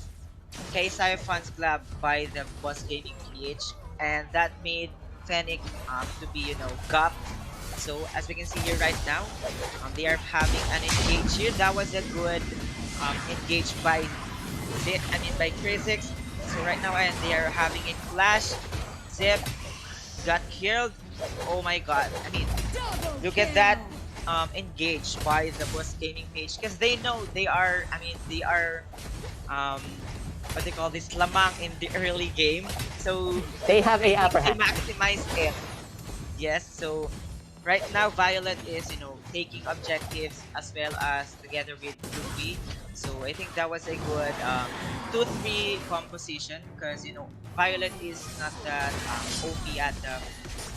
Kaisaya Fans Club by the Boss Gaming PH, and that made Fennec to be gap. So as we can see here right now, they are having an engage here. That was a good engage by Kha'Zix. So right now, and they are having a clash. Zip got killed. Oh my god. Look at that. engaged by the Boss Gaming page because they know they are. I mean, they are what they call this lamang in the early game. So They have a upper they hand. maximize it. Yes. So right now, Violet is taking objectives as well as together with Ruby. So I think that was a good 2-3 composition because Violet is not that OP at the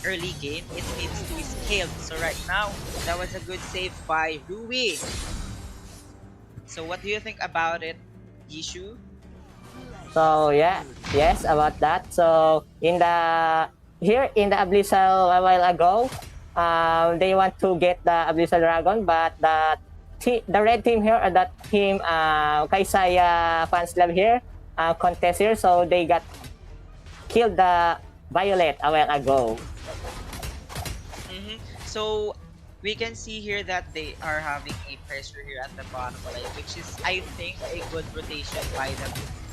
early game. It needs to be scaled. So right now, that was a good save by Rui. So what do you think about it, Yexiu? So yeah, yes, about that. So in the Abyssal a while ago, they want to get the Abyssal Dragon, but the red team here, that team Kaisaya Fans Club here, contest here, so they got killed the Violet a while ago. So we can see here that they are having a pressure here at the bottom lane, which is I think a good rotation by the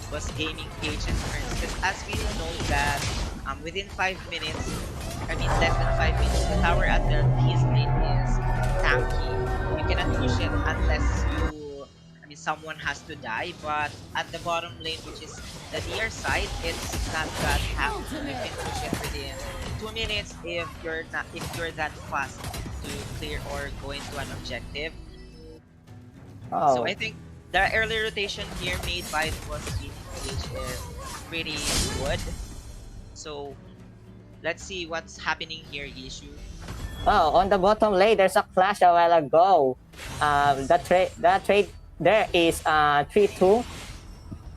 Boss Gaming PH friends. Because as we know that within 5 minutes, I mean less than 5 minutes, the tower at the East lane is tanky. You cannot push it unless someone has to die. But at the bottom lane, which is the near side, it's not that tough. You can push it within 2 minutes if you're that fast to clear or go into an objective. Oh. So I think the early rotation here made by the Boss Gaming PH is pretty good. So let's see what's happening here, Yexiu. Oh, on the bottom lane, there's a clash a while ago. The trade there is 3-2.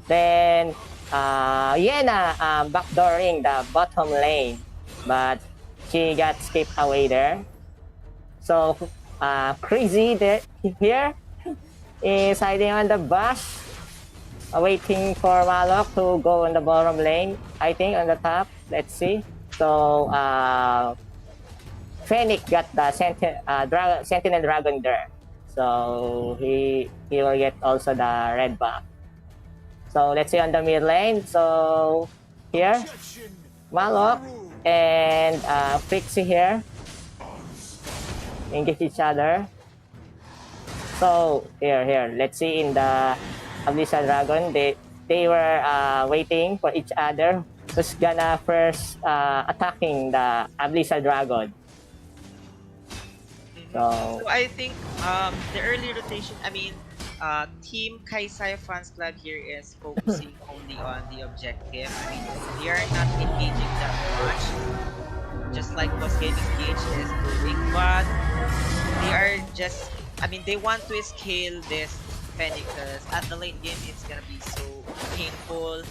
Then Yena backdooring the bottom lane, but she got skipped away there. So Crazy here is hiding on the bush, waiting for Malok to go on the bottom lane. I think on the top. Let's see. So Fennec got the Sentinel Dragon there. So he will get also the red buff. So let's see on the mid lane. So here, Malok and Pixie here engage each other. So here, let's see in the Abyssal Dragon, they were waiting for each other. Who's gonna first attacking the Abyssal Dragon? So I think the early rotation, Team Kaisaya Fans Club here is focusing only on the objective. I mean, they are not engaging that much, just like Boss Gaming PH is doing, but they are just, they want to scale this Fennec because at the late game it's gonna be so painful.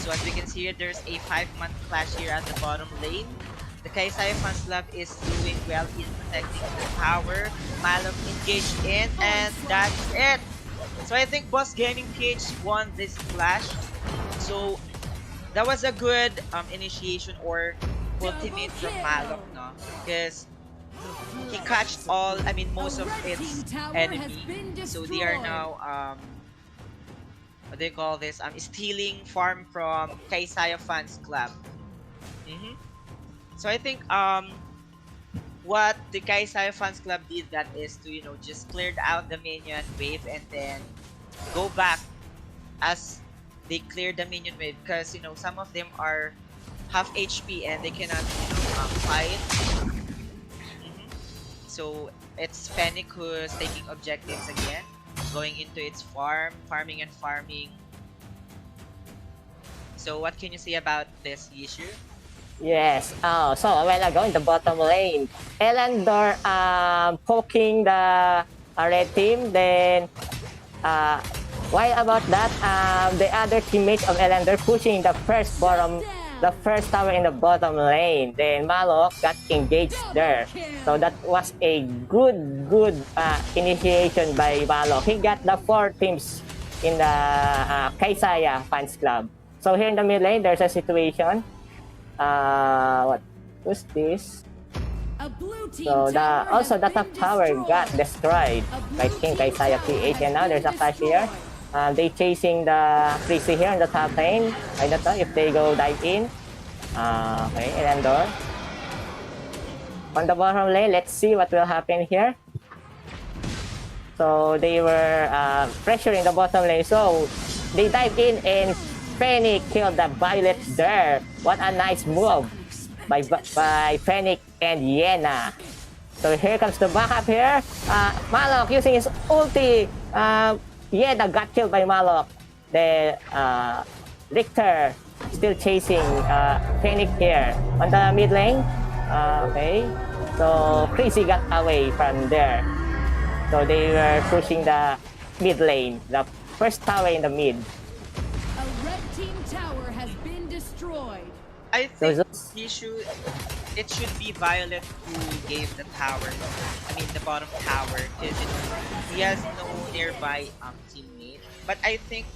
So as we can see here, there's a 5-man clash here at the bottom lane. The Kaisaya Fans Club is doing well in protecting the tower. Malok engaged in, and that's it. So I think Boss Gaming PH won this clash. So that was a good initiation or ultimate from Malok, no? Because he catched most of its enemy. So they are now what do you call this? Stealing farm from Kaisaya Fans Club. So I think what the Kaisaya Fans Club did that is to just cleared out the minion wave and then go back as they clear the minion wave because some of them are half HP and they cannot fight. So it's Fennec who's taking objectives again, going into its farming and farming. So what can you say about this issue? yes. Oh, so a while ago in the bottom lane, Elandor poking the red team. Then why about that? The other teammates of Elandor pushing the first tower in the bottom lane. Then Malok got engaged there. So that was a good initiation by Malok. He got the 4 teams in the Kaisaya Fans Club. So here in the mid lane, there's a situation. Who's this? So also the top tower got destroyed by Team Kaisaya PH, and now there's a clash here. They chasing the Freezy here in the top lane. I don't know if they go dive in. Okay, Elandor. On the bottom lane, let's see what will happen here. So they were pressuring the bottom lane. So they dive in and Fennec killed the Violet there. What a nice move by Fennec and Yena. So here comes the backup here. Malok using his ulti. Yena got killed by Malok. Then Richter still chasing Fennec here on the mid lane. Okay. So Xheezy got away from there. So they were pushing the mid lane, the first tower in the mid. A red team tower has been destroyed. I think So it should be Violet who gave the tower. I mean the bottom tower, because he has no nearby teammate. But I think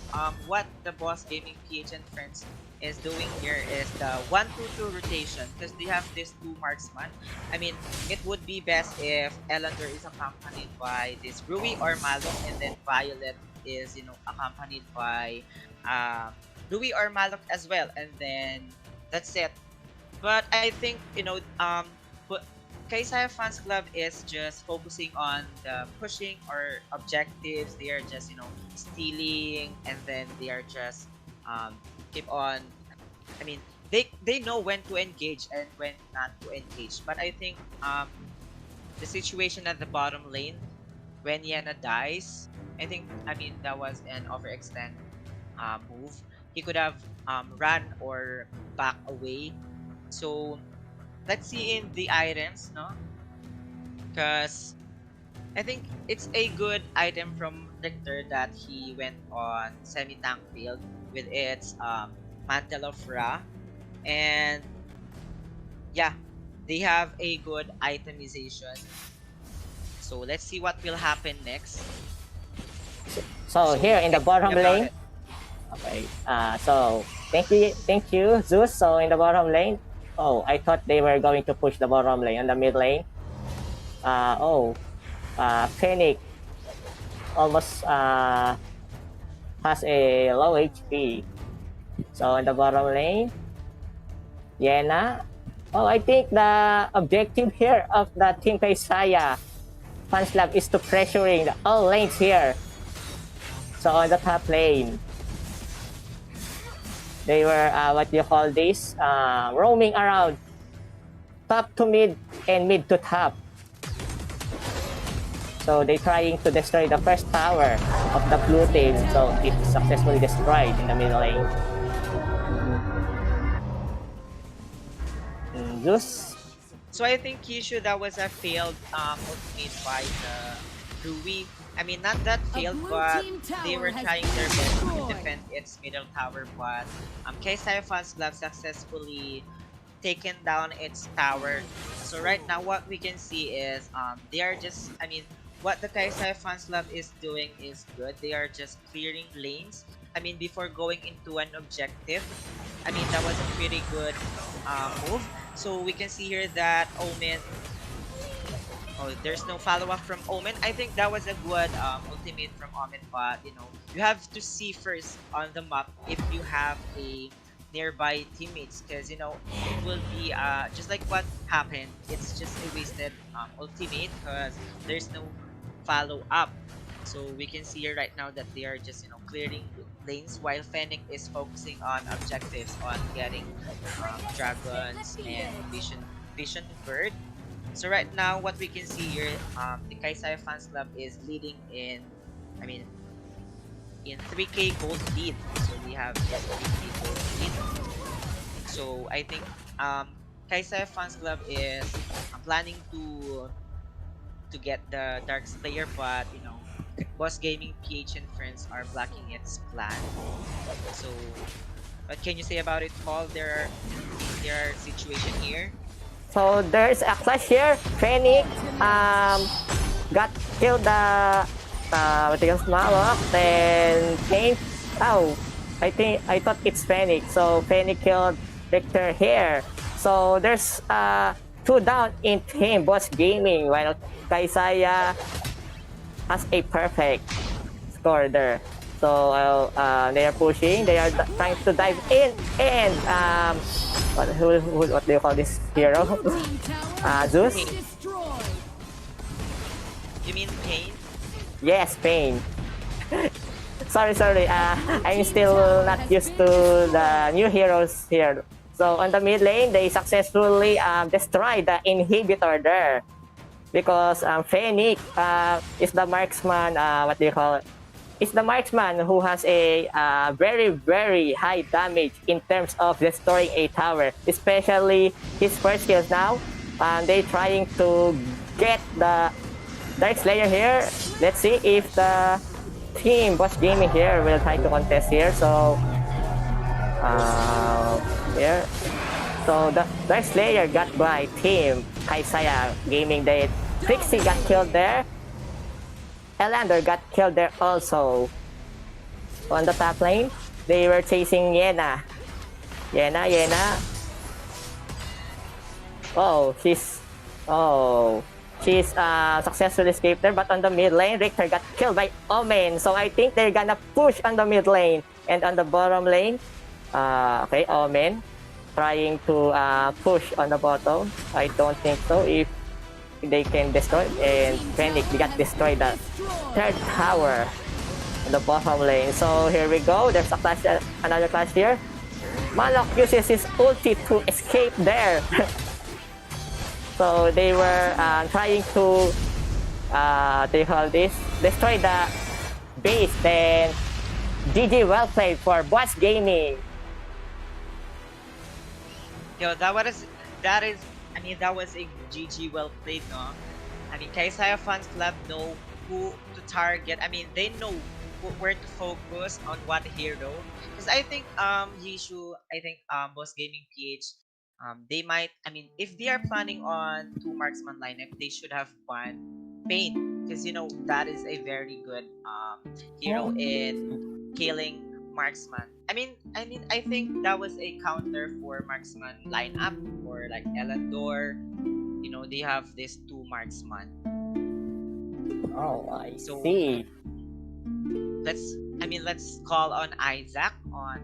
what the BossGamingPH and friends is doing here is the 1-2-2 rotation, because they have this 2 marksman. I mean, it would be best if Elander is accompanied by this Rui or Malok, and then Violet is accompanied by Rui or Malok as well, and then that's it. But I think Kaisaya Fans Club is just focusing on the pushing or objectives. They are just stealing, and then they are just keep on. I mean, they know when to engage and when not to engage. But I think the situation at the bottom lane when Yena dies, I mean that was an overextend move. He could have run or back away. So let's see in the items, no? Because I think it's a good item from Richter that he went on semi-tank build with its Mantle of Ra, and yeah, they have a good itemization. So let's see what will happen next. So here in the bottom lane. Okay. So thank you, Zeus. So in the bottom lane. Oh, I thought they were going to push the bottom lane on the mid lane. Fennec almost has a low HP. So in the bottom lane, Yena. Oh, I think the objective here of the Team Kaisaya Fans Club is to pressuring all lanes here. So on the top lane, they were what do you call this? Roaming around top to mid and mid to top. So they trying to destroy the first tower of the blue team. So it's successfully destroyed in the middle lane. Zeus. So I think Yexiu, that was a failed ultimate by the Rui. I mean, not that failed, but they were trying their best to defend its middle tower. But Kaisaya Fans Club successfully taken down its tower. So right now, what we can see is they are just, I mean, what the Kaisaya Fans Club is doing is good. They are just clearing lanes. I mean, before going into an objective, I mean, that was a pretty good move. So we can see here that Omen, oh, there's no follow-up from Omen. I think that was a good ultimate from Omen, but you have to see first on the map if you have a nearby teammates, because it will be just like what happened. It's just a wasted ultimate because there's no follow-up. So we can see here right now that they are just clearing lanes while Fennec is focusing on objectives, on getting dragons and vision bird. So right now what we can see here, the Kaisaya Fans Club is leading in 3k gold lead. So we have 3k gold lead. So I think Kaisaya Fans Club is planning to get the Dark Slayer, but BossGamingPH and friends are blocking its plan. So what can you say about it, Paul? Their situation here? So there's a clash here. Fennec got killed the Malok, then Kane. Oh, I thought it's Fennec. So Fennec killed Richter here. So there's 2 down in team Boss Gaming, while Kaisaya has a perfect score there. So they are pushing. They are trying to dive in, and what do you call this hero? Zeus. You mean Kane? Yes, Pain. sorry. I'm still not used to the new heroes here. So on the mid lane, they successfully destroyed the inhibitor there. Because Fennec is the marksman, what do you call it? It's the marksman who has a very high damage in terms of destroying a tower. Especially his first kills now. They trying to get the Dark Slayer here. Let's see if the team Boss Gaming here will try to contest here. So here. So the Dark Slayer got by team Kaisaya Gaming. Trixie got killed there. Elander got killed there also. On the top lane, they were chasing Yena. Yena. She's successfully escaped there, but on the mid lane, Richter got killed by Omen. So I think they're gonna push on the mid lane. And on the bottom lane, Omen trying to push on the bottom. I don't think so if they can destroy, and Fennec got destroyed the third tower on the bottom lane. So here we go, there's a clash, another clash here. Malok uses his ulti to escape there. So they were trying to destroy the base. Then GG, well played for Boss Gaming. Yo, that was a GG well played, no? I mean, Kaisaya Fans Club know who to target. I mean, they know where to focus on what hero. Because I think Yexiu, Boss Gaming PH, they might, I mean, if they are planning on 2 marksman lineup, they should have banned Pain, because you know that is a very good hero in killing marksman. I think that was a counter for marksman lineup, or like Elandor. You know, they have this 2 marksman. Oh, I see. Let's call on Izaq on.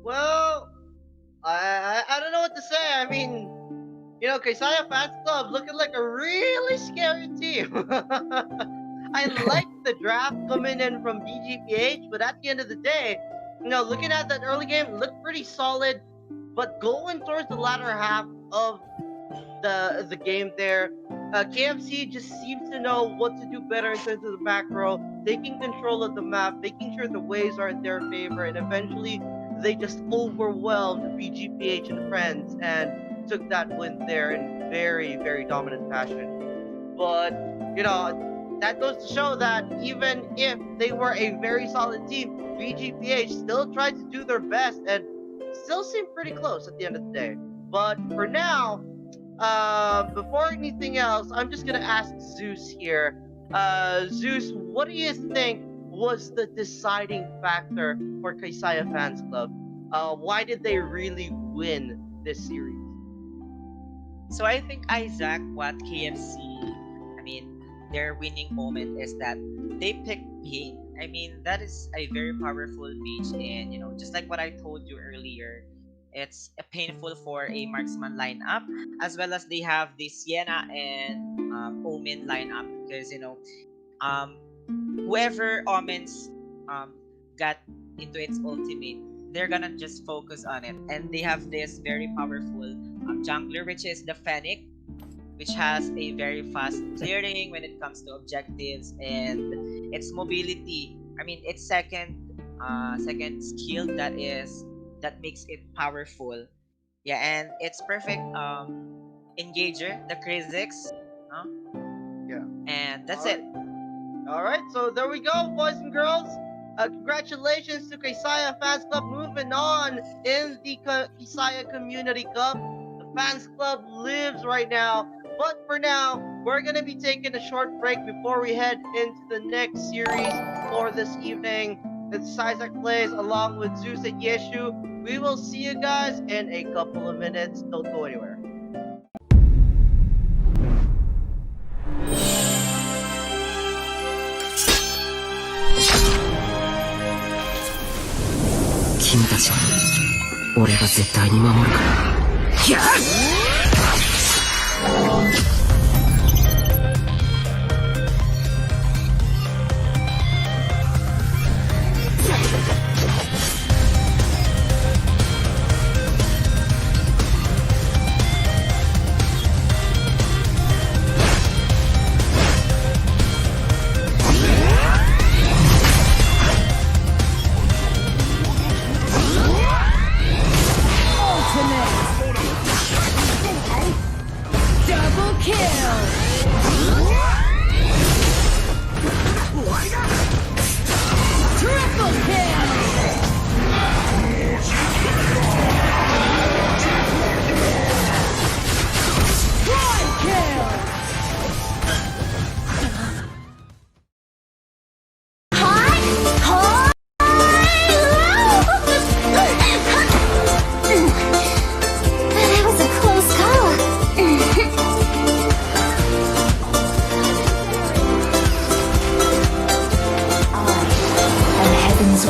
Well, I don't know what to say. I mean, you know, Kaisaya Fans Club looking like a really scary team. I like the draft coming in from BGPH, but at the end of the day, you know, looking at that early game, looked pretty solid. But going towards the latter half of the game there, KFC just seems to know what to do better in terms of the macro, taking control of the map, making sure the waves are in their favor, and eventually they just overwhelmed BGPH and friends and took that win there in very dominant fashion. But, you know, that goes to show that even if they were a very solid team, BGPH still tried to do their best and still seemed pretty close at the end of the day. But for now, before anything else, I'm just gonna ask Zeus here. Zeus, what do you think was the deciding factor for Kaisaya Fans Club? Why did they really win this series? So I think Izaq, what KFC, their winning moment is that they picked Pain. That is a very powerful mage, and you know, just like what I told you earlier, it's painful for a marksman lineup, as well as they have the Sienna and Omen lineup, because you know, whoever Omen's got into its ultimate, they're gonna just focus on it, and they have this very powerful jungler, which is the Fennec, which has a very fast clearing when it comes to objectives, and its mobility. Its second skill that makes it powerful. Yeah, and it's perfect engager, the Kha'Zix. Yeah. And that's it. Alright, so there we go, boys and girls. Congratulations to Kaisaya Fans Club moving on in the Kaisaya Community Cup. The Fans Club lives right now. But for now, we're going to be taking a short break before we head into the next series for this evening. It's Izaq plays along with Zeus and Yexiu. We will see you guys in a couple of minutes. Don't go anywhere.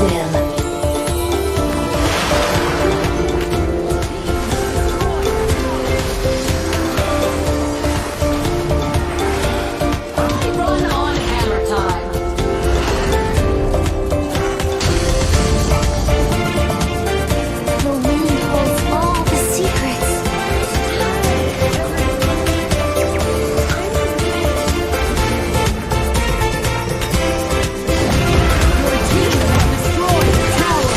win. Run on hammer time. The wind holds all the secrets. Your team has destroyed the tower.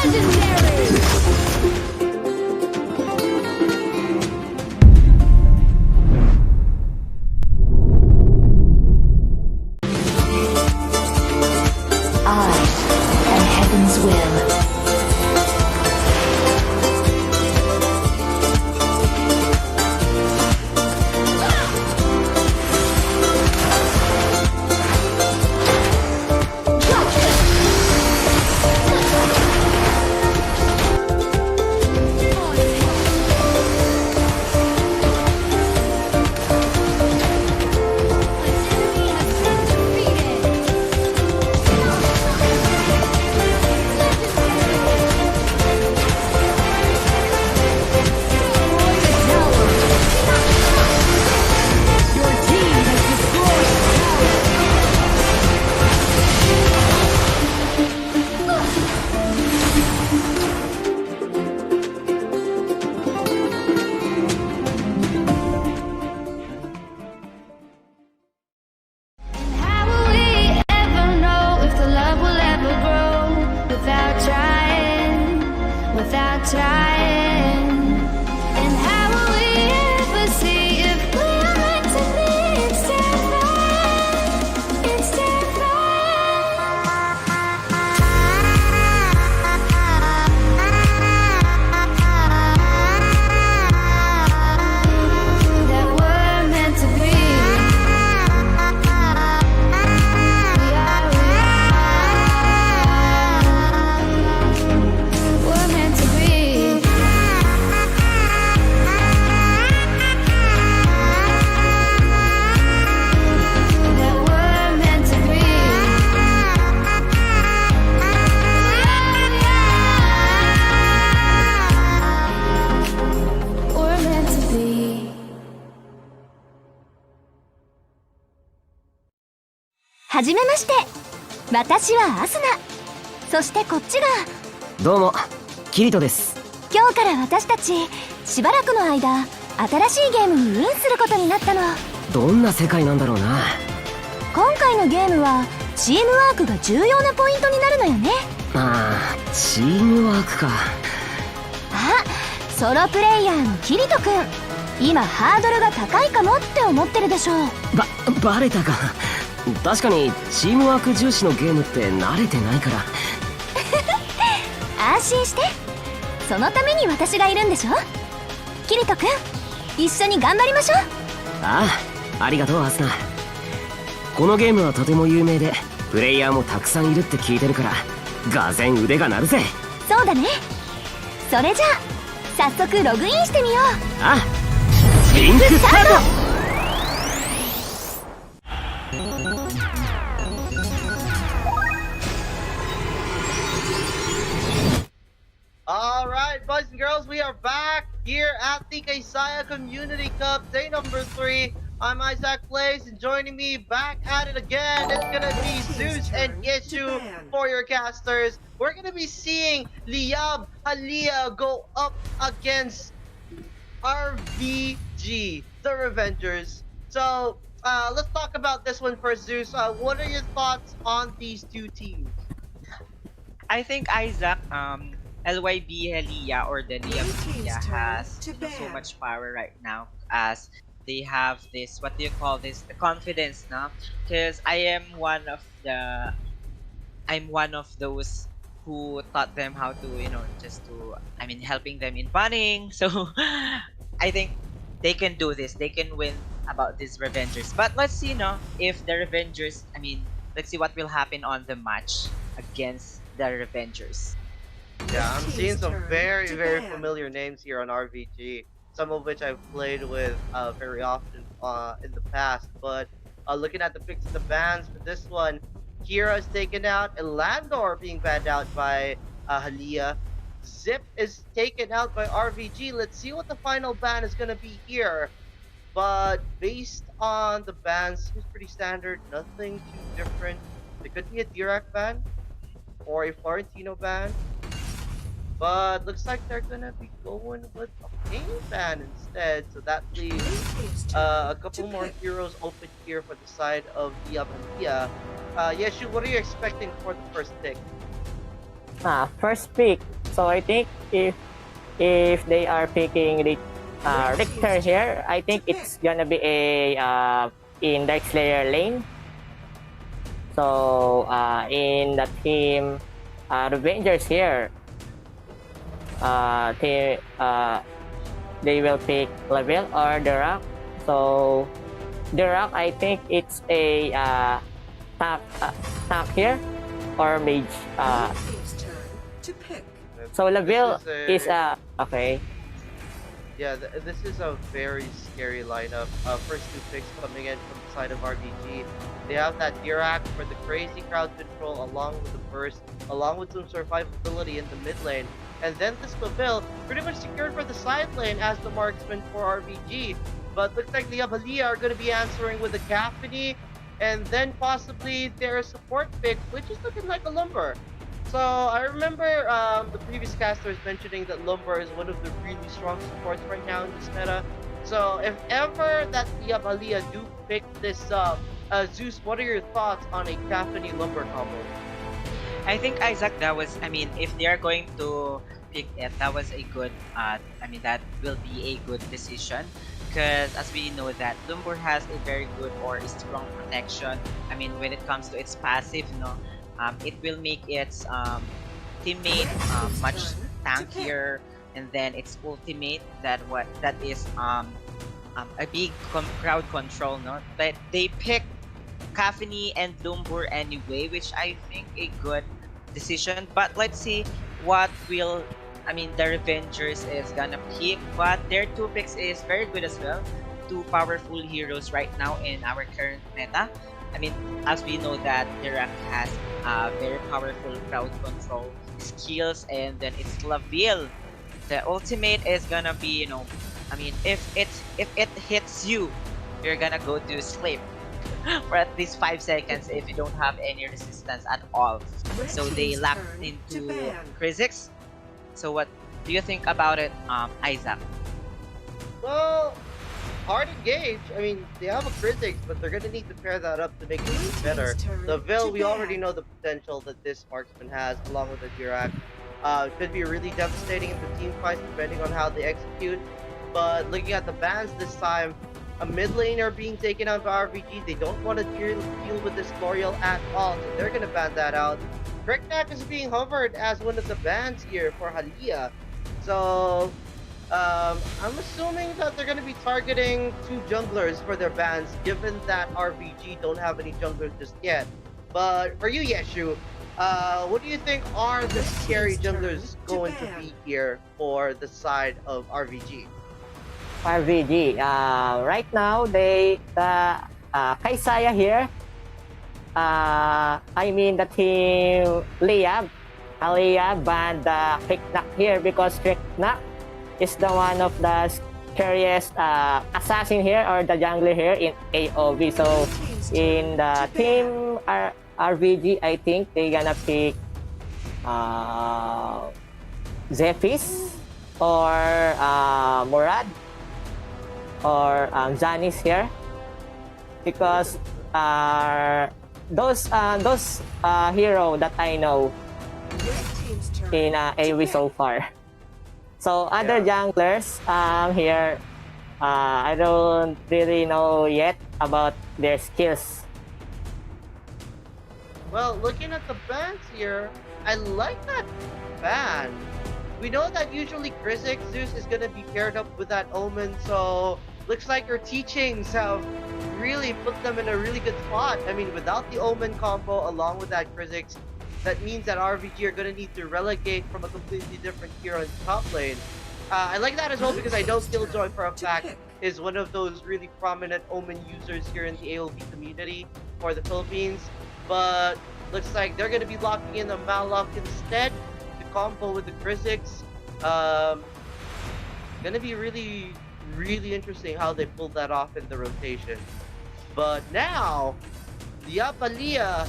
Legendary. I am heaven's will. Your team has destroyed the tower. How will we ever know if the love will ever grow without trying, without trying? And how will we ever see if we're meant to be instead of fun, instead of fun? That we're meant to be. We're meant to be. That we're meant to be. We're meant to be. はじめまして。私はアスナ。そしてこっちがどうもキリトです。今日から私たちしばらくの間新しいゲームにインすることになったの。どんな世界なんだろうな。今回のゲームはチームワークが重要なポイントになるのよね。ああ、チームワークか。あ、ソロプレイヤーのキリトくん、今ハードルが高いかもって思ってるでしょう。バレたか。確かにチームワーク重視のゲームって慣れてないから。安心して、そのために私がいるんでしょ。キリトくん、一緒に頑張りましょう。ああ、ありがとうアスナ。このゲームはとても有名でプレイヤーもたくさんいるって聞いてるから、がぜん腕が鳴るぜ。そうだね。それじゃあ早速ログインしてみよう。ああ、リンクスタート。Alright, boys and girls, we are back here at the Kaisaya Community Cup, day number 3. I'm Izaq Plays, and joining me back at it again, it's gonna be Zeus and Yexiu for your casters. We're gonna be seeing Liyab, Haliya go up against RVG, the Revengers. So, let's talk about this one first, Zeus. What are your thoughts on these two teams? I think Izaq, LYB Haliya or the Liyab has so much power right now, as they have this, what do you call this, the confidence now. Because I'm one of those who taught them how to, helping them in banning. So I think they can do this. They can win about these Revengers. But let's see, if the Revengers, let's see what will happen on the match against the Revengers. Yeah, I'm seeing some very familiar names here on RVG, some of which I've played with very often in the past. But looking at the picks and the bans for this one, Kira is taken out, and Landor being banned out by Haliya. Zip is taken out by RVG. Let's see what the final ban is going to be here. But based on the bans, seems pretty standard. Nothing too different. There could be a Dirac ban or a Florentino ban. But looks like they're gonna be going with a pain ban instead. So that leaves a couple more heroes open here for the side of Liyab and Haliya. Yexiu, what are you expecting for the first pick? First pick. So I think if they are picking the Richter here, I think it's gonna be a in Dark Slayer lane. So in the team Revengers here, they will pick Level or Dirac. So Dirac, I think it's a tank here or mage. So Level is okay. Yeah, this is a very scary lineup. First two picks coming in from the side of RBG. They have that Dirac for the crazy crowd control along with the burst, along with some survivability in the mid lane. And then this Level pretty much secured for the side lane as the marksman for RBG. But looks like Liyab and Haliya are going to be answering with a Caphony, and then possibly their support pick, which is looking like a Lumber. So I remember the previous casters mentioning that Lumber is one of the really strong supports right now in this meta. So if ever that Liyab and Haliya do pick this up, Zeus, what are your thoughts on a Caphony Lumber combo? I think Izaq, if they are going to pick it, that was a good, that will be a good decision. Because as we know that Lumber has a very good or strong protection. When it comes to its passive, it will make its teammate much tankier, and then its ultimate that is a big crowd control, but they pick Caphony and Lumber anyway, which I think a good decision. But let's see what will the Revengers is gonna pick, but their two picks is very good as well. Two powerful heroes right now in our current meta. As we know that Dirac has very powerful crowd control skills, and then it's Laville. The ultimate is gonna be, if it hits you, you're gonna go to sleep for at least 5 seconds if you don't have any resistance at all. So they lapped into Kha'Zix. So what do you think about it, Izaq? Well, hard to gauge. They have a Kha'Zix, but they're gonna need to pair that up to make it even better. The Vil, we already know the potential that this marksman has, along with the Dirac. Could be really devastating in the team fights depending on how they execute. But looking at the bans this time, a mid laner being taken out by RVG, they don't want to deal with this L'Oreal at all, so they're gonna ban that out. Kreknak is being hovered as one of the bans here for Haliya. So I'm assuming that they're going to be targeting two junglers for their bans, given that RVG don't have any junglers just yet. But for you, Yexiu, what do you think are the scary junglers going to be here for the side of RVG? RVG, right now the Kaisaya here, the team Liyab, Haliya banned Kreknak here because Kreknak is the one of the scariest assassin here or the jungler here in AOV. So in the team RVG, I think they gonna pick Zephys or Murad or Zanis here, because those hero that I know in AOV so far. So other junglers here, I don't really know yet about their skills. Well, looking at the bans here, I like that ban. We know that usually Kha'Zix Zeus is gonna be paired up with that Omen, so looks like your teachings have really put them in a really good spot. Without the Omen combo along with that Kha'Zix, that means that RVG are gonna need to relegate from a completely different hero in the top lane. I like that as well because I know Killjoy for a fact is one of those really prominent Omen users here in the AOV community for the Philippines. But Looks like they're gonna be locking in the Malok instead. The combo with the Kha'Zix. Gonna be really, really interesting how they pull that off in the rotation. But now, Liyab Haliya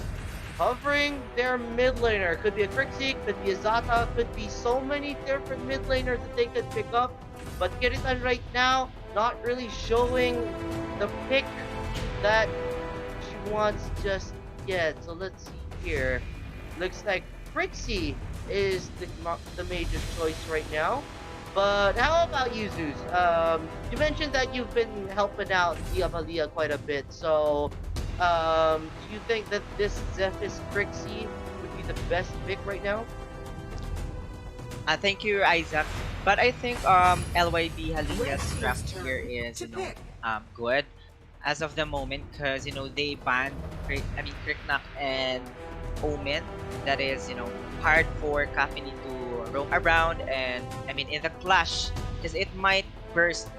covering their mid laner. Could be a Crixie, could be a Zata, could be so many different mid laners that they could pick up. But Kiritan right now, not really showing the pick that she wants just yet. So let's see here. Looks like Crixie is the major choice right now. But how about you, Zeus? You mentioned that you've been helping out Liyab Haliya quite a bit. So, do you think that this Zephys Crixie would be the best pick right now? Thank you, Izaq. But I think LYB Haliya's draft here is good as of the moment, because they banned Kriknak and Omen. That is hard for Kafini to roam around, and in the clash, because it might burst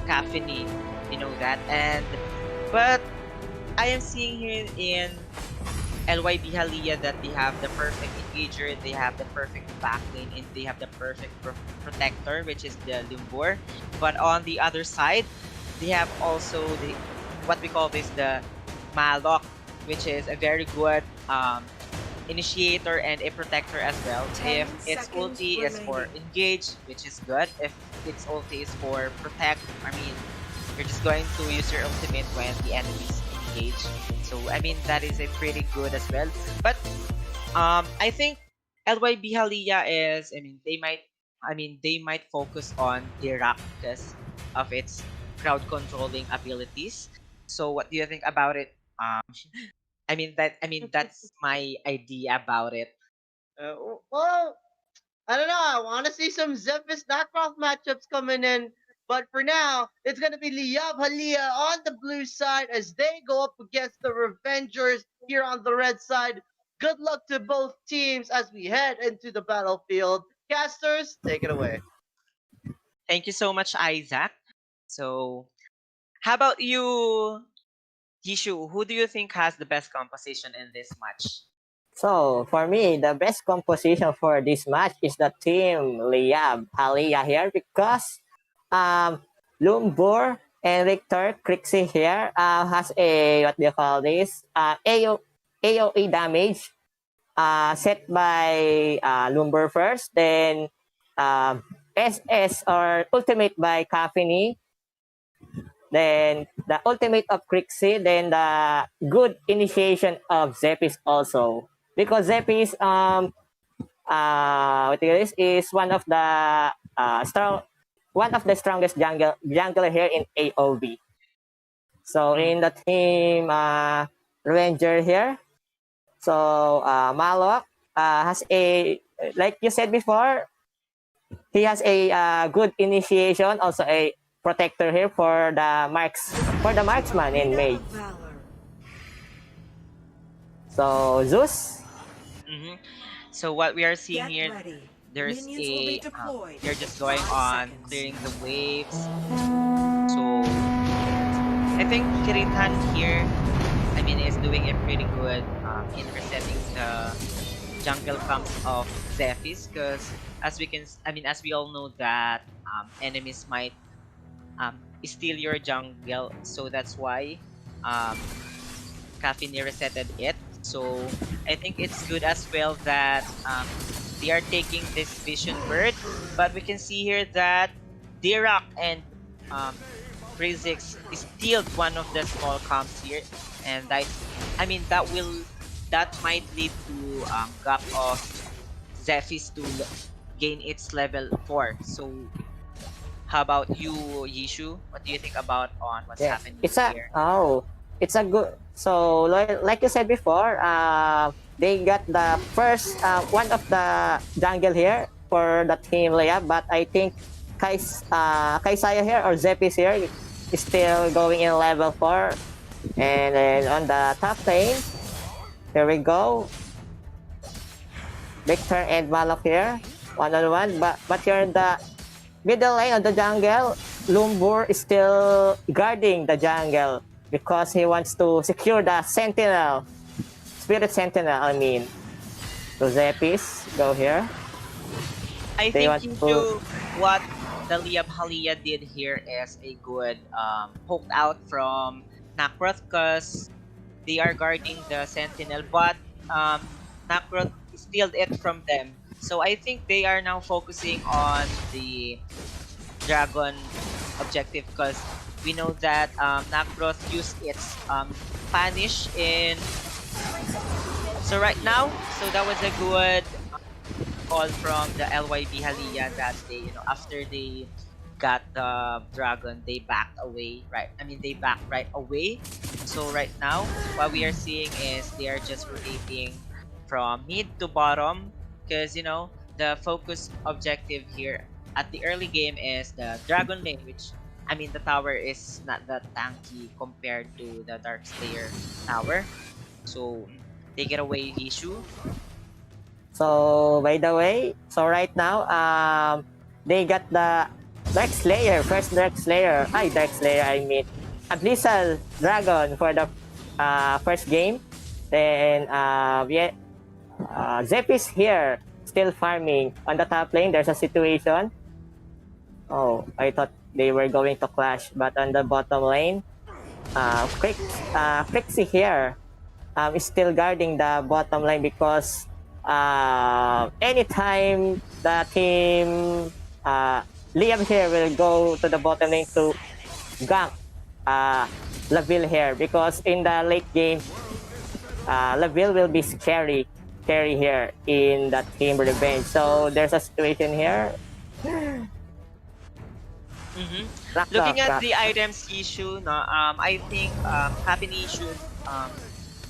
Kafini, that. But I am seeing here in LYB Haliya that they have the perfect engager, they have the perfect backlane, and they have the perfect protector, which is the Lumbur. But on the other side, they have also what we call the Malok, which is a very good initiator and a protector as well. If its ulti is for engage, which is good. If its ulti is for protect, you're just going to use your ultimate when the enemies engage. So that is a pretty good as well. But I think LYB Haliya is they might focus on Dirac because of its crowd controlling abilities. So what do you think about it? That's my idea about it. Well, I don't know. I want to see some Zephys knockoff matchups coming in. But for now, it's going to be Liyab Haliya on the blue side as they go up against the Revengers here on the red side. Good luck to both teams as we head into the battlefield. Casters, take it away. Thank you so much, Izaq. So, how about you, Yexiu? Who do you think has the best composition in this match? So for me, the best composition for this match is the team Liyab Haliya here, because Lumbur and Richter Crixie here has a what do you call this AOE damage set by Lumbur first, then SS or ultimate by Kafini, then the ultimate of Crixie, then the good initiation of Zephys also. Because Zephys is one of the strongest jungler here in AOV. So in the team Ranger here, so Malok has a, like you said before, he has a good initiation, also a protector here for the marksman in mage. So Zeus. So what we are seeing here, there's they're just going on clearing the waves. So I think Kiritan here, is doing a pretty good in resetting the jungle camps of Zephys, because as we all know that enemies might steal your jungle, so that's why Kafini resetted it. So I think it's good as well that they are taking this Vision Bird, but we can see here that Dirac and Kha'Zix stealed one of the small camps here, and that might lead to gap of Zephys to gain its level 4. So how about you, Yexiu? What do you think about what's happening here? It's a good. So like you said before, they got the first one of the jungle here for the team Liyab, but I think Kaisaya here or Zephys here is still going in level 4. And then on the top lane, here we go. Victor and Malok here, one-on-one, but here in the middle lane of the jungle, Lumbur is still guarding the jungle because he wants to secure the sentinel Spirit Sentinel, I mean. So Zepis, go here. I They think want you to- do what the Liyab Haliya did here is a good poked out from Nakroth because they are guarding the Sentinel, but Nakroth stealed it from them. So I think they are now focusing on the Dragon objective because we know that Nakroth used its Punish in. So right now, so that was a good call from the LYB Haliya that they, after they got the dragon, they backed away, right? I mean, they backed right away. So right now, what we are seeing is they are just rotating from mid to bottom because, the focus objective here at the early game is the dragon lane, which, I mean, the tower is not that tanky compared to the Dark Slayer tower. So, take it away, Yexiu. So by the way, so right now, they got the Dark Slayer, first Dark Slayer. I mean, Abyssal Dragon for the first game. Then Zep is here, still farming on the top lane. There's a situation. Oh, I thought they were going to clash, but on the bottom lane, Crixie here is still guarding the bottom lane because anytime the team Liyab here will go to the bottom lane to gank Laville here because in the late game Laville will be carry here in the team revenge. So there's a situation here. Looking at the items issue, no, I think Happiny should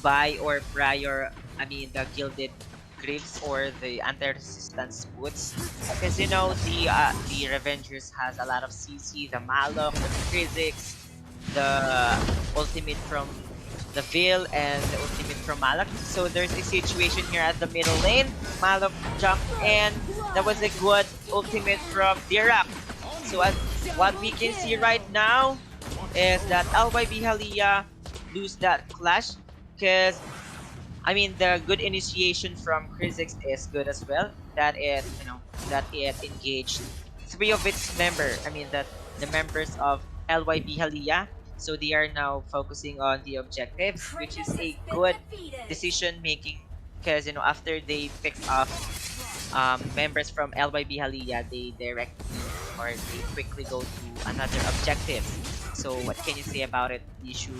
buy or prior, the gilded grips or the anti-resistance boots because the Revengers has a lot of CC, the Malok, the Physics, the ultimate from the Veil and the ultimate from Malok. So there's a situation here at the middle lane. Malok jumped and that was a good ultimate from Dirac. So what we can see right now is that LYB Haliya lose that clash because the good initiation from Kha'Zix is good as well. That it engaged 3 of its members. The members of LYB Haliya. So they are now focusing on the objectives, which is a good decision making because after they pick off members from LYB Haliya, they quickly go to another objective. So what can you say about it, Yexiu?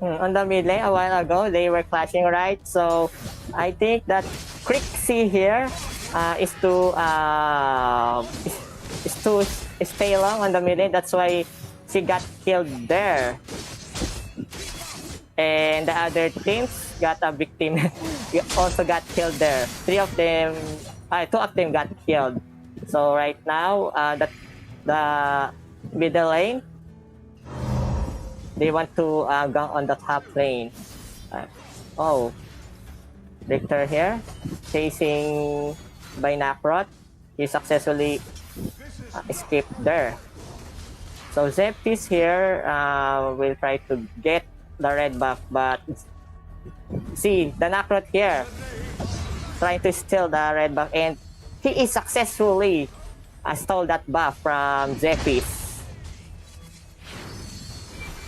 On the mid lane a while ago, they were clashing, right? So I think that Crixie here is to stay long on the mid lane. That's why she got killed there. And the other teams got a victim. Also got killed there. 2 of them got killed. So right now, the middle lane, they want to go on the top lane. Victor here, chasing by Nakroth. He successfully escaped there. So Zepis here will try to get the red buff, but see the Nakroth here trying to steal the red buff, and he is successfully stole that buff from Zepis.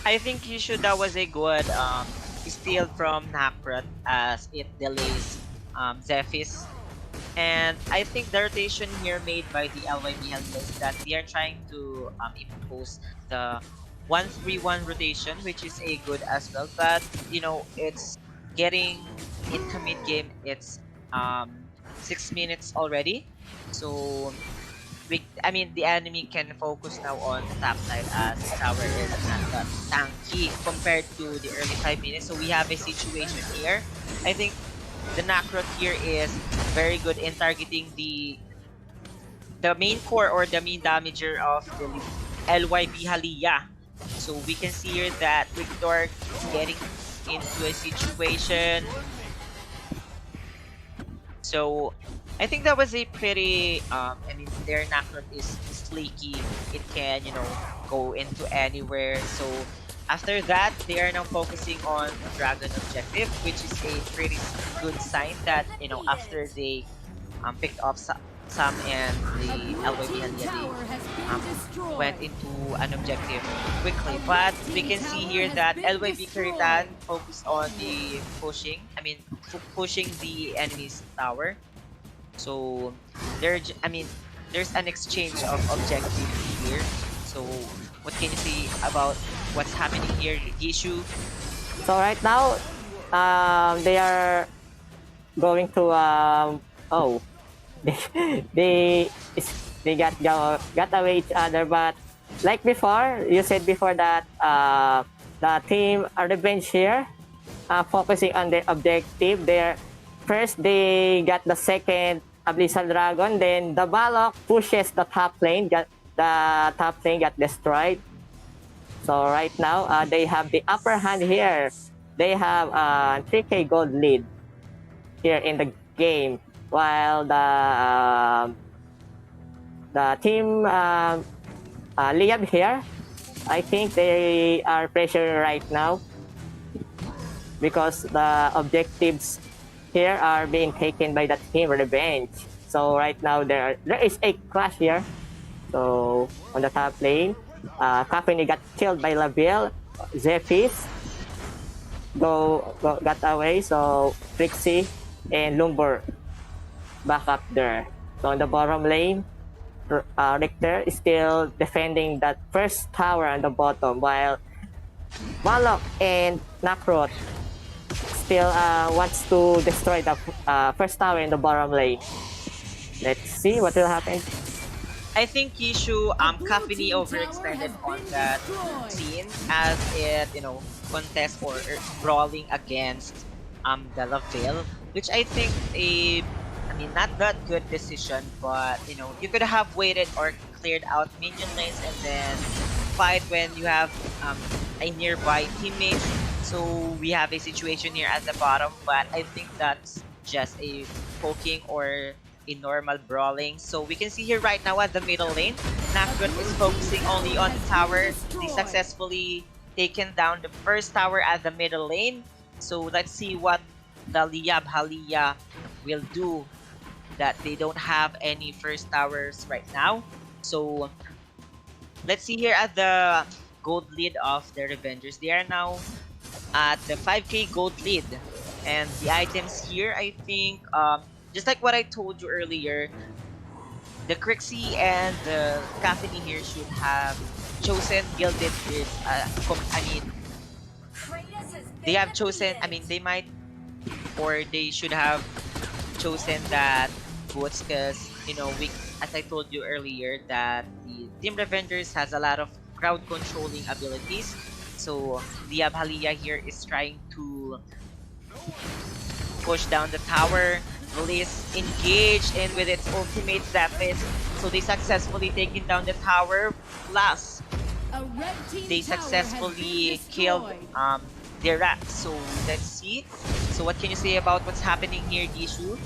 I think that was a good steal from Nakroth as it delays Zephys. And I think the rotation here made by the LYB is that they are trying to impose the 1-3-1 rotation, which is a good as well. But it's getting into mid game. It's 6 minutes already, so the enemy can focus now on the top side as the tower is not that tanky compared to the early 5 minutes. So we have a situation here. I think the Nakroth here is very good in targeting the main core or the main damager of the LYB Haliya. So we can see here that Victor getting into a situation. So I think that was a pretty their Nakroth is flaky. It can go into anywhere. So After that, they are now focusing on Dragon objective, which is a pretty good sign that, you know, after they picked off some and the LYB and Haliya, they went into an objective quickly. But we can see here that LYB Kiritan focused on the pushing, pushing the enemy's tower. So there's an exchange of objectives here. So what can you say about what's happening here, Yexiu? So right now, they are going to oh, they got away each other. But like before, you said before that the team Revenge here, focusing on their objective. First they got the second Abyssal Dragon, then the Valor pushes the top lane. The top lane got destroyed. So right now, they have the upper hand here. They have a 3k gold lead here in the game, while the team Liyab here, I think they are pressured right now because the objectives here are being taken by the team Revenge. So right now there is a clash here. So on the top lane, Company got killed by Laville. Zephys got away. So Trixie and Lumber back up there. So on the bottom lane, Richter is still defending that first tower on the bottom, while Malok and Nakrot still wants to destroy the first tower in the bottom lane. Let's see what will happen. I think Yexiu Company overextended on that scene as it, you know, contest or brawling against the Laville, which I think not that good decision, but you know, you could have waited or cleared out minion lanes and then fight when you have a nearby teammate. So we have a situation here at the bottom, but I think that's just a poking or a normal brawling. So we can see here right now at the middle lane, Nakrut is focusing only on the tower. They successfully taken down the first tower at the middle lane. So let's see what the Liyab Haliya will do, that they don't have any first towers right now. So let's see here at the gold lead of the Revengers. They are now at the 5k gold lead, and the items here, I think just like what I told you earlier, the Crixie and the Company here should have chosen gilded gears. They have chosen, they might, or they should have chosen that boots, because you know, as I told you earlier, that the Team Revengers has a lot of crowd controlling abilities. So Liyab Haliya here is trying to push down the tower. Bliss engaged in with its ultimate Zephys. So they successfully taken down the tower. Plus, they successfully killed their rat. So let's see. So what can you say about what's happening here, Yexiu?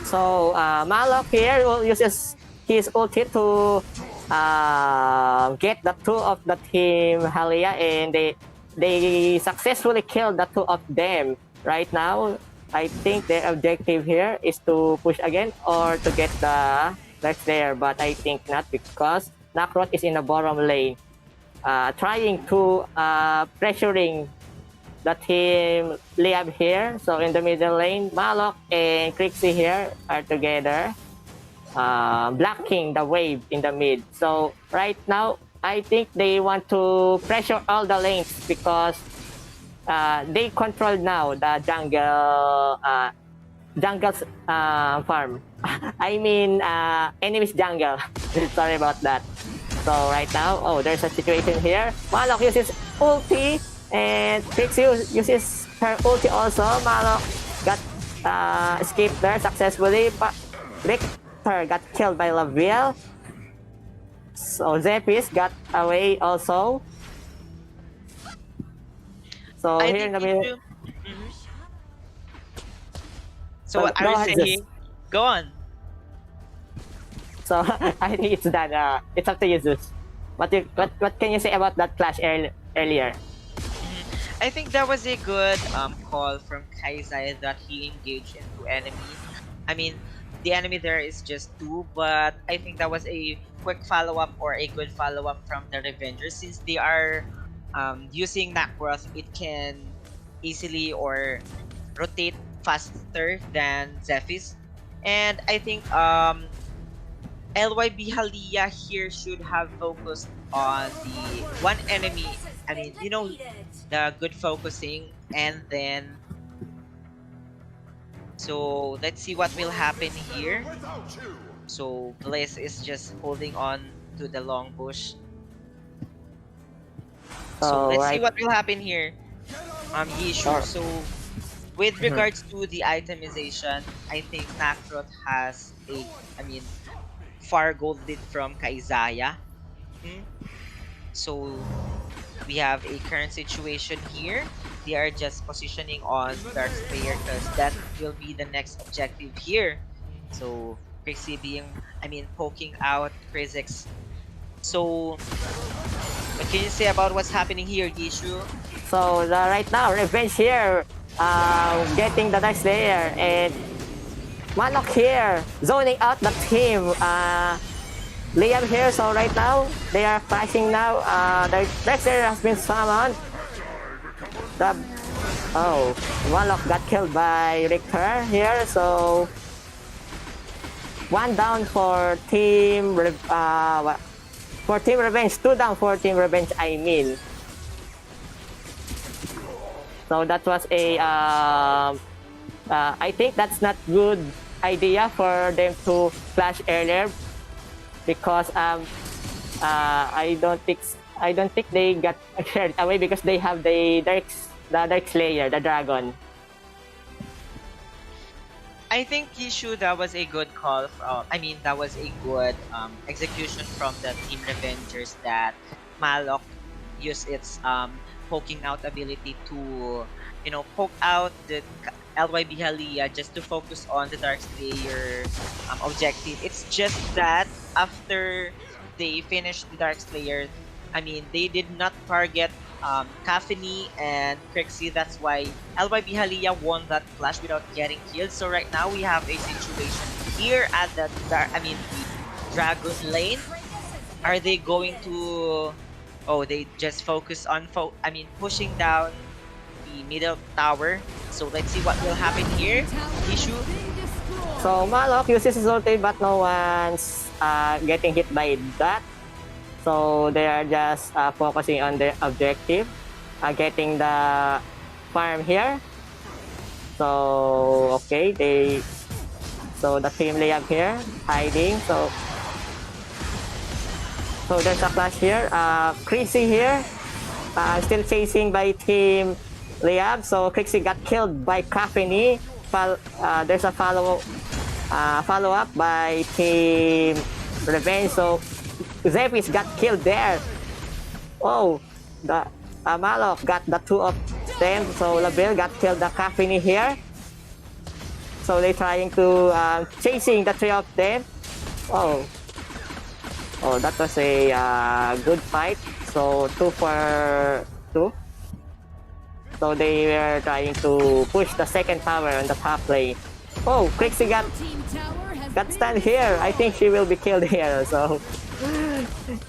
So Malok here uses his ulti to get the two of the team Haliya, and they successfully killed the two of them. Right now, I think their objective here is to push again or to get the next there, but I think not, because Nakrot is in the bottom lane, trying to pressuring the team Liyab here. So in the middle lane, Malok and Crixie here are together, blocking the wave in the mid. So right now, I think they want to pressure all the lanes because they control now the jungle's farm. I mean, enemy's jungle. Sorry about that. So right now, there's a situation here. Malok uses ulti, and Yexiu uses her ulti also. Malok got escaped there successfully, but Richter got killed by Laville. So Zephys got away also. So here in the middle. So what are you saying? Go on. So I think it's done. It's up to you, Zeus. What can you say about that clash earlier? I think that was a good call from Kaisaya that he engaged into enemy. I mean, the enemy there is just two, but I think that was a quick follow up or a good follow up from the Revengers since they are using Nacross. It can easily or rotate faster than Zephys, and I think LYB Haliya here should have focused on the one enemy. I mean, the good focusing, and then so let's see what will happen here. So Blaze is just holding on to the long bush. So let's see right. what will happen here. Yexiu. Oh. So with regards to the itemization, I think Nakrot has I mean, far gold lead from Kaisaya. Hmm? So we have a current situation here. They are just positioning on Dark Slayer because that will be the next objective here. So Pixie poking out Krizix. So what can you say about what's happening here, Yexiu? So right now, Revenge here, getting the next layer, and Manok here, zoning out the team. Liyab here, so right now, they are flashing now. The next layer has been summoned. Manok got killed by Richter here, so one down for Team Revenge, two down for Team Revenge, I mean. So that was a, I think that's not good idea for them to flash earlier because I don't think they got carried away because they have the Dark Slayer, the dragon. I think Yexiu, that was a good call. That was a good execution from the Team Revengers that Malok used its poking out ability to, poke out the LYB Haliya just to focus on the Dark Slayer objective. It's just that after they finished the Dark Slayer, they did not target Kafini and Krixie. That's why LYB Haliya won that clash without getting killed. So right now we have a situation here at the Dragon lane. Are they going to? Oh, they just focus on pushing down the middle tower. So let's see what will happen here. Yexiu. So Malok uses his ulti, but no one's getting hit by that. So they are just focusing on their objective, getting the farm here. So okay, so the team Liyab here hiding. So there's a flash here. Krixie here, still chasing by team Liyab. So Krixie got killed by Kafini. There's a follow up by team Revenge. So Zephys got killed there. Oh, the Malok got the two of them. So Labil got killed the Kafini here. So they're trying to chasing the three of them. Oh, that was a good fight. So 2 for 2. So they were trying to push the second tower on the top lane. Oh, Krixie got stunned here. I think she will be killed here. So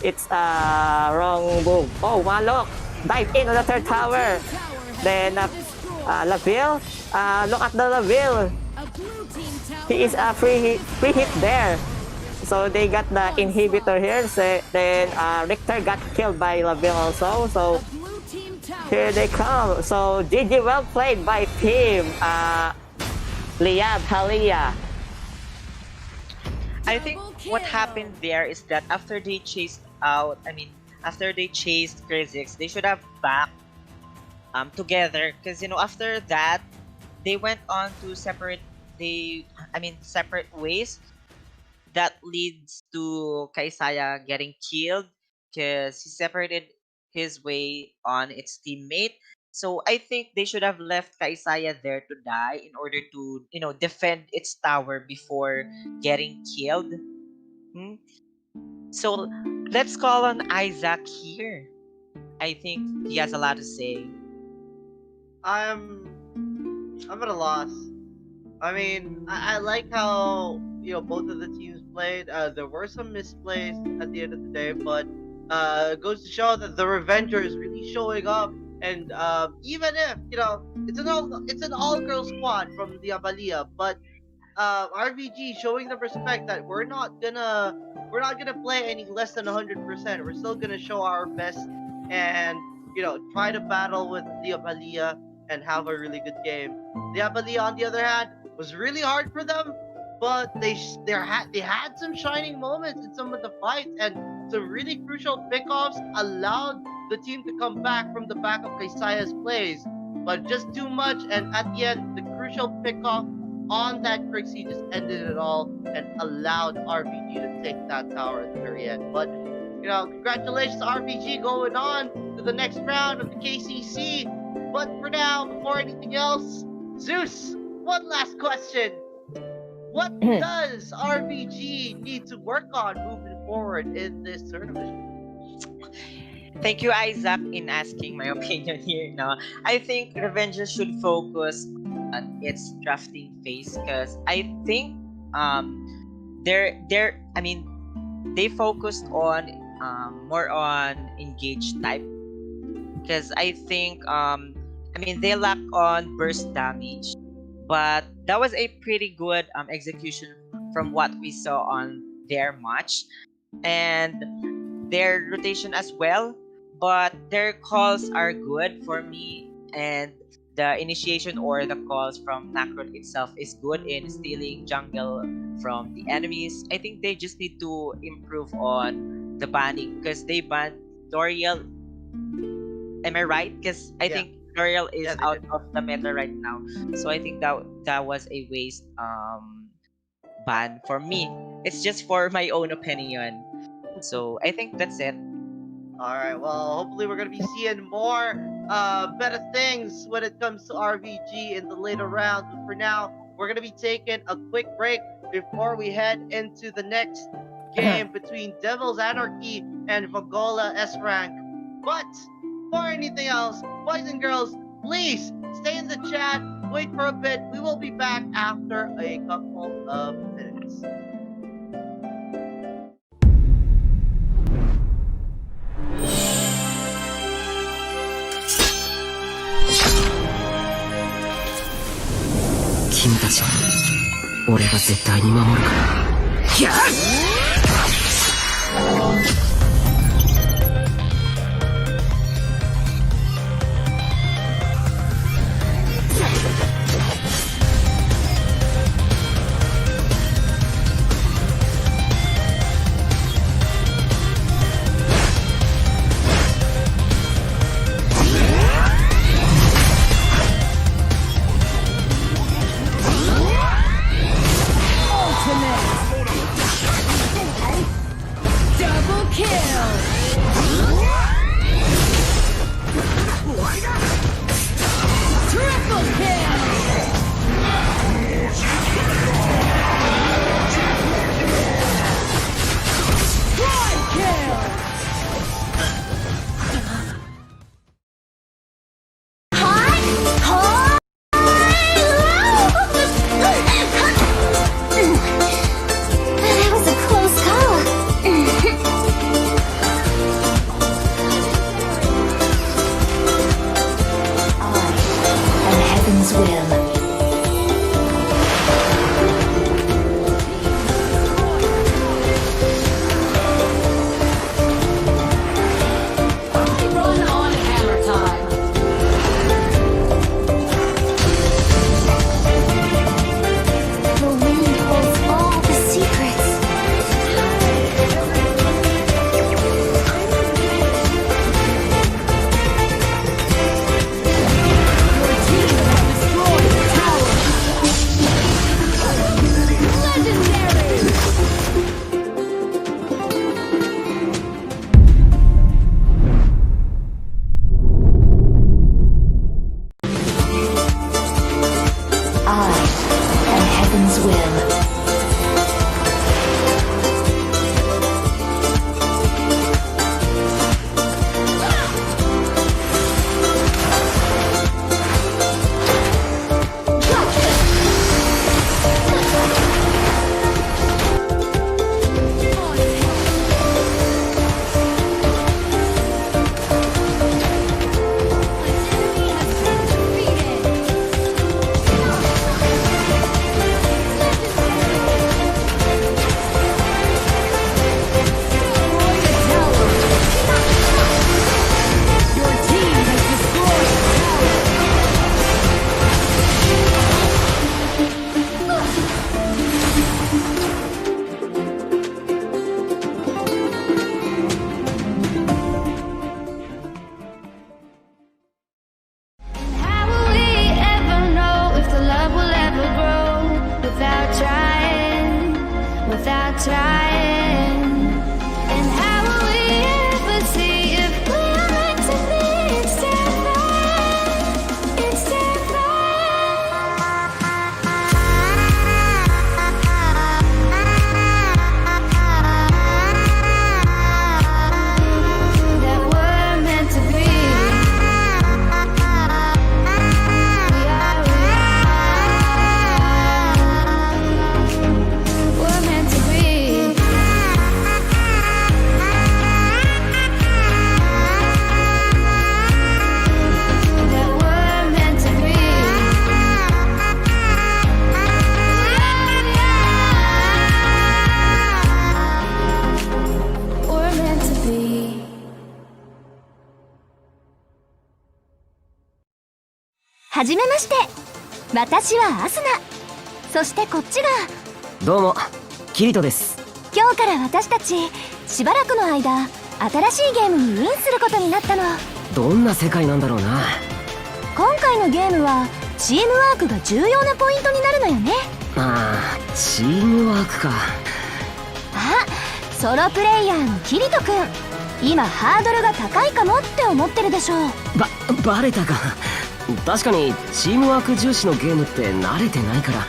it's a wrong move. Oh, Malok dive in on the third tower. Then Laville, look at the Laville. He is a free hit there. So they got the inhibitor here. So then Richter got killed by Laville also. So here they come. So GG, well played by team Liyab Haliya. I think what happened there is that after they chased Krizix, they should have backed together because after that they went on to separate ways. That leads to Kaisaya getting killed because he separated his way on its teammate. So I think they should have left Kaisaya there to die in order to defend its tower before getting killed. Hmm? So let's call on Izaq here. I think he has a lot to say. I'm at a loss. I mean, I like how both of the teams played. There were some misplays at the end of the day, but it goes to show that the Revenger is really showing up. And even if it's an all-girl squad from the Haliya, but RBG showing the respect that we're not gonna play any less than 100%. We're still gonna show our best and try to battle with the Haliya and have a really good game. The Haliya, on the other hand, was really hard for them, but they had some shining moments in some of the fights, and some really crucial pickoffs allowed the team to come back from the back of Kaisaya's plays, but just too much. And at the end, the crucial pickoff on that Crixie just ended it all and allowed RBG to take that tower at the very end. But congratulations to RBG going on to the next round of the KCC. But for now, before anything else, Zeus, one last question. What does RBG need to work on moving forward in this tournament? Thank you, Izaq, in asking my opinion here. No, I think Revenger should focus on its drafting phase, because I think they focused on more on engage type, because I think they lack on burst damage, but that was a pretty good execution from what we saw on their match and their rotation as well. But their calls are good for me, and the initiation or the calls from Nacron itself is good in stealing jungle from the enemies. I think they just need to improve on the banning, because they banned Doriel. Am I right? Because I think Doriel is out of the meta right now, so I think that was a waste ban for me. It's just for my own opinion. So I think that's it. Alright, well, hopefully we're going to be seeing more better things when it comes to RBG in the later rounds. But for now, we're going to be taking a quick break before we head into the next game between Devil's Anarchy and Vongola Srank. But for anything else, boys and girls, please stay in the chat, wait for a bit. We will be back after a couple of minutes. Double kill! trying. And how will we ever see if we are meant to be? It's terrifying. It's terrifying. That we're meant to be. We're meant to be. That we're meant to be. We're meant to be. はじめまして。私はアスナ。そしてこっちが。どうもキリトです。今日から私たちしばらくの間新しいゲームにインすることになったの。どんな世界なんだろうな。今回のゲームはチームワークが重要なポイントになるのよね。ああ、チームワークか。あ、ソロプレイヤーのキリトくん、今ハードルが高いかもって思ってるでしょう。バレたか。確かにチームワーク重視のゲームって慣れてないから。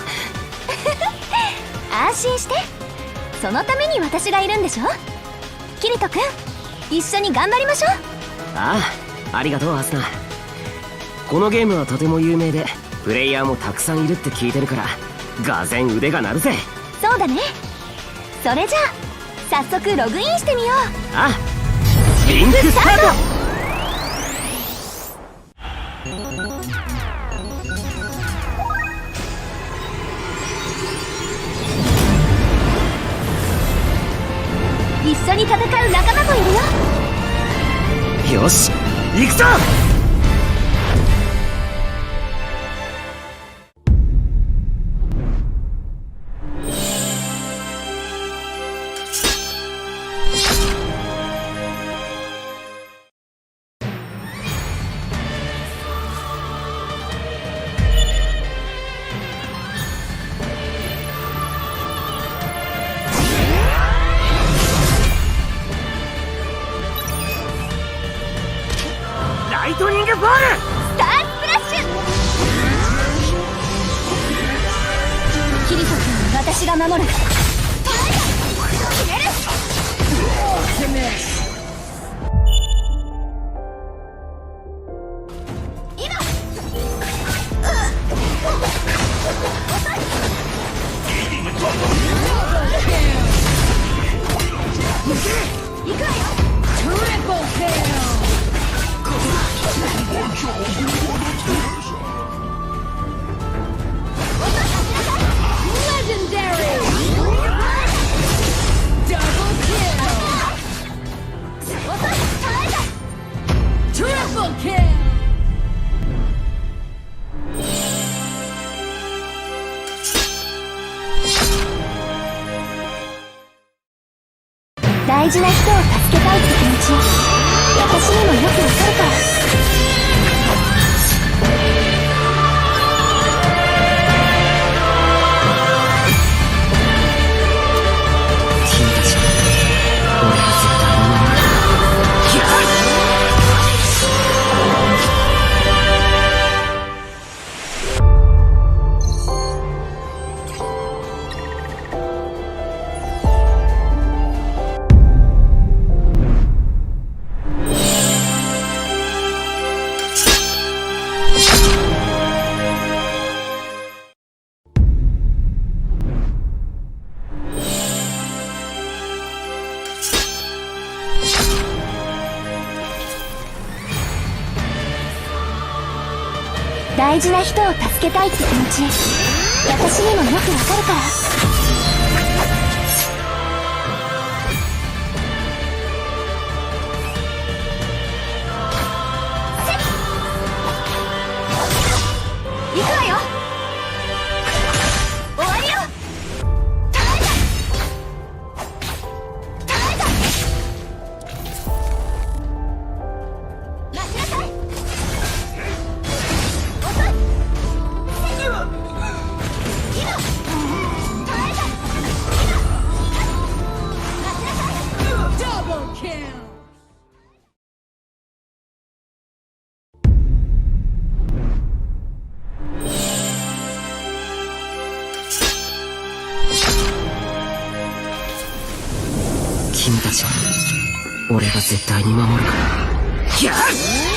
安心して、そのために私がいるんでしょ。キリトくん、一緒に頑張りましょう。ああ、ありがとうアスナ。このゲームはとても有名でプレイヤーもたくさんいるって聞いてるからがぜん腕が鳴るぜ。そうだね。それじゃあ早速ログインしてみよう。ああ、リンクスタート。一緒に戦う仲間もいるよ。よし、行くぞ。ライトニングボール、スタースプラッシュ。キリト君、私が守る。大事な人を助けたいって気持ち、私にもよくわかるから。君たち、俺は絶対に守る。大事な人を助けたいって気持ち、私にもよくわかるから。行くわよ。終わりよ。待ちなさい。遅い。君たちは俺が絶対に守るから。ギャッ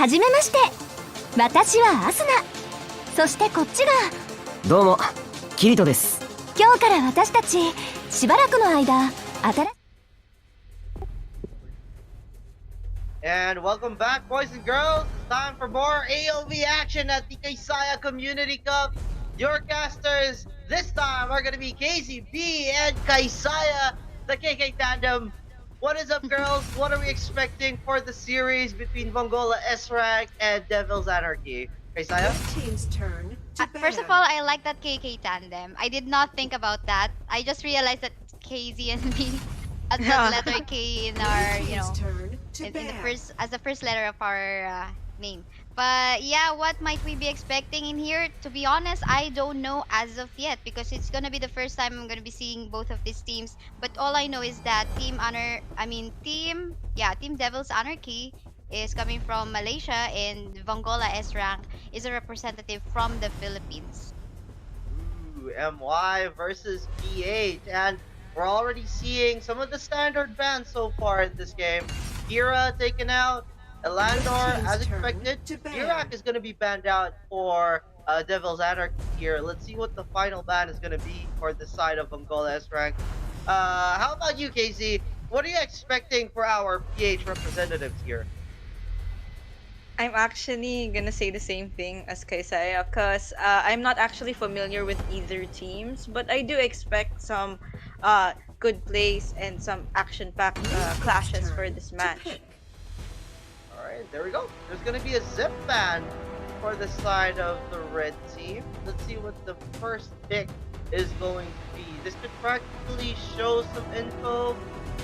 はじめまして、私はアスナ。そしてこっちがどうもキリトです。今日から私たちしばらくの間新しAnd welcome back, boys and girls. It's time for more AOV action at the Kaisaya Community Cup. Your casters this time are going to be KazeeB and Kaisaya, the KK tandem. What is up, girls? What are we expecting for the series between Vongola, Srank, and Devil's Anarchy? Kaisaya? Team's turn to First of all, I like that KK tandem. I did not think about that. I just realized that KZ and me at that letter K in our, you know, in the first, as the first letter of our name. But yeah, what might we be expecting in here? To be honest, I don't know as of yet because it's gonna be the first time I'm gonna be seeing both of these teams. But all I know is that Team Devil's Anarchy is coming from Malaysia, and Vongola Srank is a representative from the Philippines. Ooh, MY versus PH, and we're already seeing some of the standard bans so far in this game. Kira taken out, Elandor, as expected. Izaq is going to be banned out for Devil's Anarchy here. Let's see what the final ban is going to be for the side of Vongola S rank. How about you, KZ? What are you expecting for our PH representatives here? I'm actually gonna say the same thing as Kaisaya because I'm not actually familiar with either teams, but I do expect some good plays and some action-packed clashes for this match. Alright, there we go. There's gonna be a zip ban for the side of the red team. Let's see what the first pick is going to be. This could practically show some info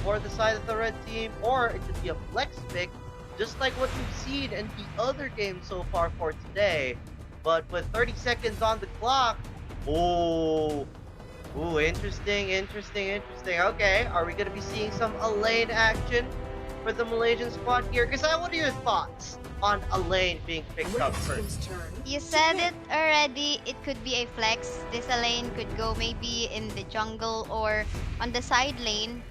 for the side of the red team, or it could be a flex pick, just like what we've seen in the other game so far for today. But with 30 seconds on the clock, ooh, interesting. Okay, are we gonna be seeing some Elaine action for the Malaysian squad here? Kaisaya, what are your thoughts on Elaine being picked up first? You said it already, it could be a flex. This Elaine could go maybe in the jungle or on the side lane.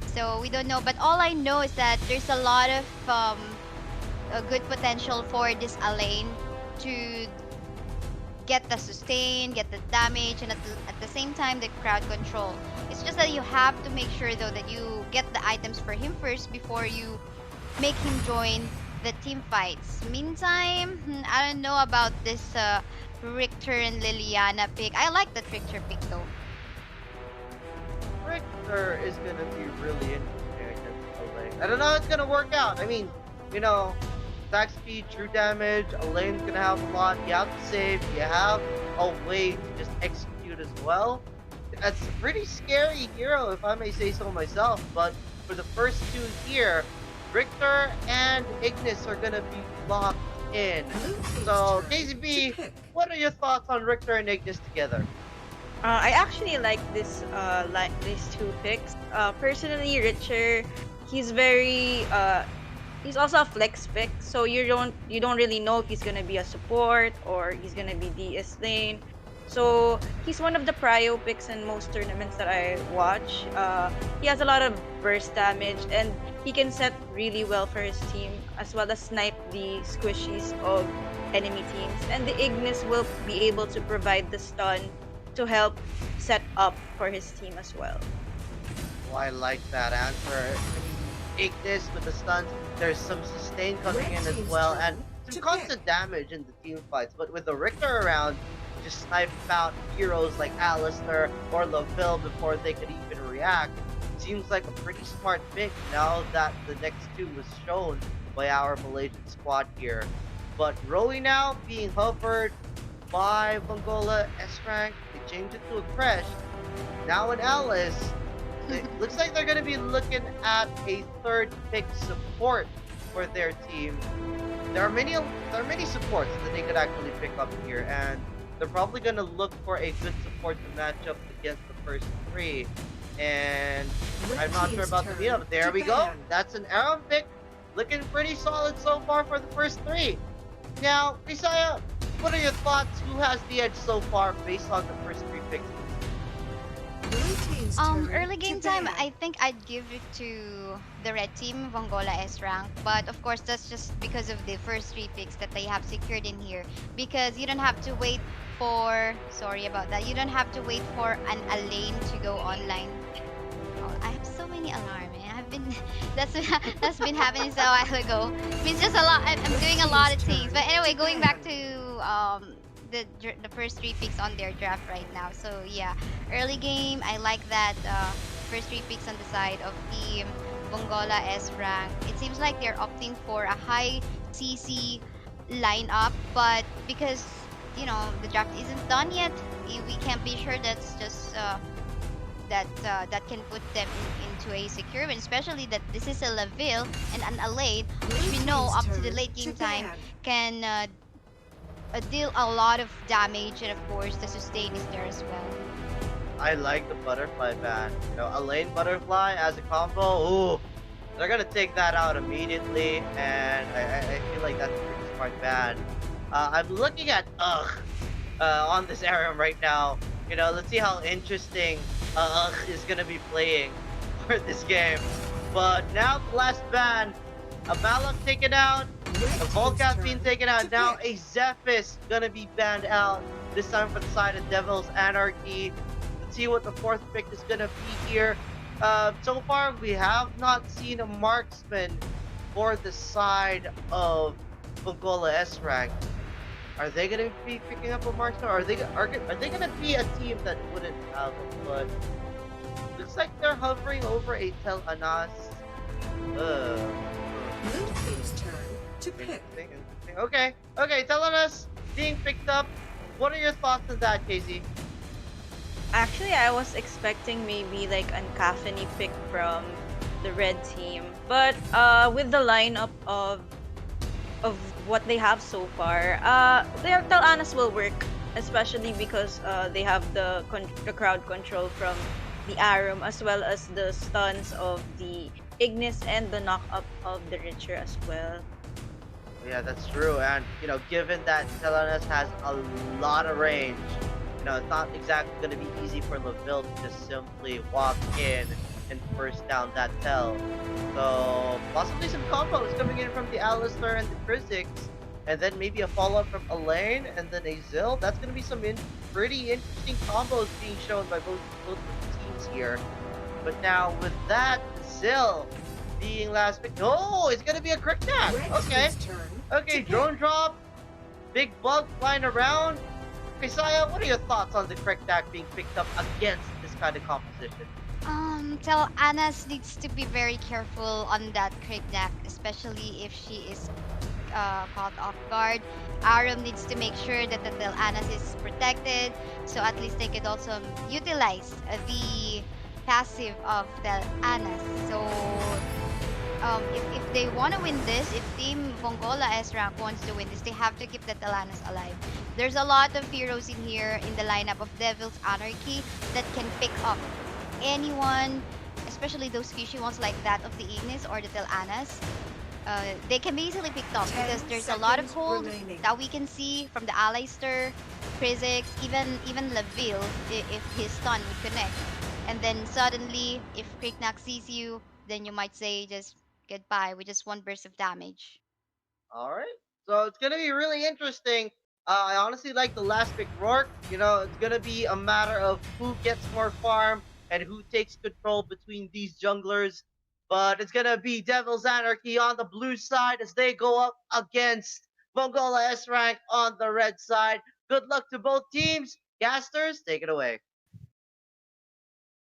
So we don't know, but all I know is that there's a lot of a good potential for this Elaine to get the sustain, get the damage, and at the same time the crowd control. It's just that you have to make sure though that you get the items for him first before you make him join the team fights. Meantime, I don't know about this Richter and Liliana pick. I like the Richter pick though. Richter is gonna be really interesting against Elaine. I don't know how it's gonna work out. I mean, you know, attack speed, true damage, Elaine's gonna have a lot. You have to save, you have a way to just execute as well. That's a pretty scary hero, if I may say so myself, but for the first two here, Richter and Ignis are gonna be locked in. So, KazeeB, what are your thoughts on Richter and Ignis together? I actually like these two picks. Personally, Richter, he's very he's also a flex pick, so you don't really know if he's gonna be a support or he's gonna be DS lane. So he's one of the prio picks in most tournaments that I watch. He has a lot of burst damage and he can set really well for his team, as well as snipe the squishies of enemy teams. And the Ignis will be able to provide the stun to help set up for his team as well. Oh, I like that answer. Ignis with the stuns, there's some sustain coming in as well, and some constant damage in the team fights. But with the Richter around, just snipe out heroes like Alistair or Laville before they could even react. Seems like a pretty smart pick now that the next two was shown by our Malaysian squad here. But Rowie now being hovered by Vongola S rank, they changed it to a Crash. Now in Alice, it looks like they're going to be looking at a third pick support for their team. There are many supports that they could actually pick up here, and they're probably going to look for a good support to match up against the first three. And I'm not sure about the meetup, but there we go. That's an Aram pick, looking pretty solid so far for the first three. Now, Kaisaya, what are your thoughts? Who has the edge so far based on the first three picks? Early game time, I think I'd give it to the red team, Vongola S rank. But of course, that's just because of the first three picks that they have secured in here. Because you don't have to wait for, sorry about that, you don't have to wait for an Elaine to go online. Oh, I have so many alarms. That's been happening so a while ago. It's just a lot. I'm doing a lot of things. But anyway, going back to the first three picks on their draft right now. So yeah, early game, I like that first three picks on the side of the Vongola S rank. It seems like they're opting for a high CC lineup, but because you know the draft isn't done yet, we can't be sure that's just that can put them into a secure win, especially that this is a Laville and an Elaine, which we know up to the late game time can deal a lot of damage, and of course the sustain is there as well. I like the butterfly ban. You know, Elaine butterfly as a combo. Ooh, They're gonna take that out immediately, and I feel like that's a pretty smart ban. I'm looking at on this Aram right now. You know, let's see how interesting is gonna be playing for this game. But now the last ban, a Balak taken out, a Volcat being taken out. Now a Zephys gonna be banned out. This time for the side of Devil's Anarchy. Let's see what the fourth pick is gonna be here. So far we have not seen a marksman for the side of Vongola S rank. Are they gonna be picking up a marksman? Or are they gonna be a team that wouldn't have a foot? Looks like they're hovering over a Tel Anas. Blue team's turn to pick. Interesting. Okay, Tel Anas being picked up. What are your thoughts on that, KazeeB? Actually, I was expecting maybe like an Caffeine pick from the red team, but with the lineup of what they have so far, their Talanas will work, especially because they have the crowd control from the Arum as well as the stuns of the Ignis and the knock up of the Richer as well. Yeah, that's true. And, you know, given that Selenas has a lot of range, you know, it's not exactly going to be easy for Laville to just simply walk in and first down that Tel. So, possibly some combos coming in from the Alistair and the Kha'Zix, and then maybe a follow-up from Elaine, and then a Zill. That's going to be some pretty interesting combos being shown by both of the teams here. But now, with that, Zill being last pick. Oh, it's going to be a quick tag. Okay. Okay, drone drop, big bug flying around. Kaisaya, what are your thoughts on the Crick Deck being picked up against this kind of composition? Tel Anas needs to be very careful on that Crick Deck, especially if she is caught off guard. Arum needs to make sure that the Tel Anas is protected, so at least they could also utilize the passive of Tel Anas. So if they want to win this, if Team Vongola S-Rank wants to win this, they have to keep the Talanas alive. There's a lot of heroes in here in the lineup of Devil's Anarchy that can pick up anyone, especially those squishy ones like that of the Ignis or the Talanas. They can be easily picked up because there's a lot of hold that we can see from the Alistair, Kha'Zix, even Laville if his stun would connect. And then suddenly, if Kriknak sees you, then you might say just goodbye with just one burst of damage. Alright, so it's gonna be really interesting. I honestly like the last pick Rourke. You know, it's gonna be a matter of who gets more farm and who takes control between these junglers. But it's gonna be Devil's Anarchy on the blue side as they go up against Mongola S rank on the red side. Good luck to both teams. Casters, take it away.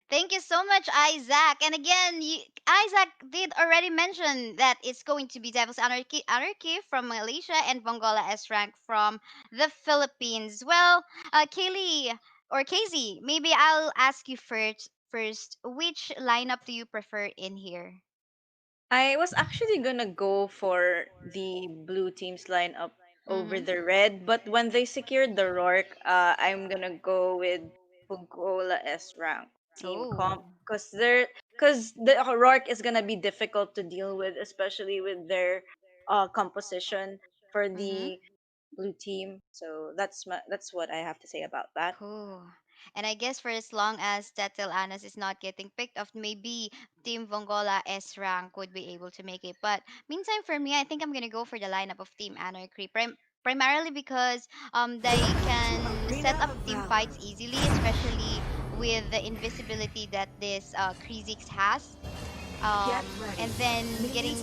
Thank you so much, Izaq. And again, Izaq did already mention that it's going to be Devil's Anarchy from Malaysia and Vongola S rank from the Philippines. Well, Kaylee or KazeeB, maybe I'll ask you first. First, which lineup do you prefer in here? I was actually gonna go for the blue team's lineup over Mm-hmm. the red, but when they secured the Rourke, I'm gonna go with Pugola S rank team comp Oh. because the Rourke is gonna be difficult to deal with, especially with their composition for Mm-hmm. the blue team. So that's what I have to say about that. Cool. And I guess for as long as Tetel Anas is not getting picked up, maybe Team Vongola S rank would be able to make it. But meantime, for me, I think I'm gonna go for the lineup of Team Anarchy. Primarily because they can set up team fights easily, especially with the invisibility that this Kha'Zix has. And then getting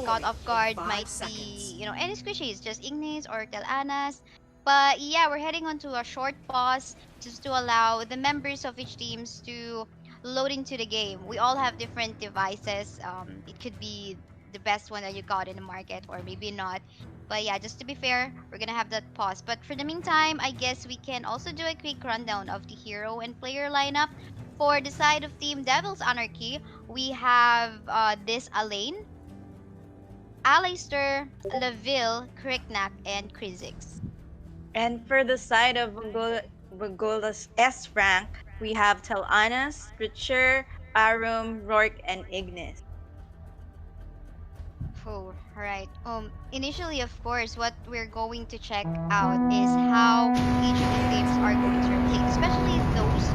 caught off guard might be, any squishies, just Ignis or Telanas. But yeah, we're heading on to a short pause just to allow the members of each teams to load into the game. We all have different devices. It could be the best one that you got in the market or maybe not. But yeah, just to be fair, we're gonna have that pause. But for the meantime, I guess we can also do a quick rundown of the hero and player lineup. For the side of Team Devil's Anarchy, we have this Elaine, Alistair, Laville, Kriknak, and Kha'Zix. And for the side of Vongola's S rank, we have Telanas, Richer, Arum, Rourke, and Ignis. Oh, right. Initially, of course, what we're going to check out is how each of the teams are going to rotate, especially those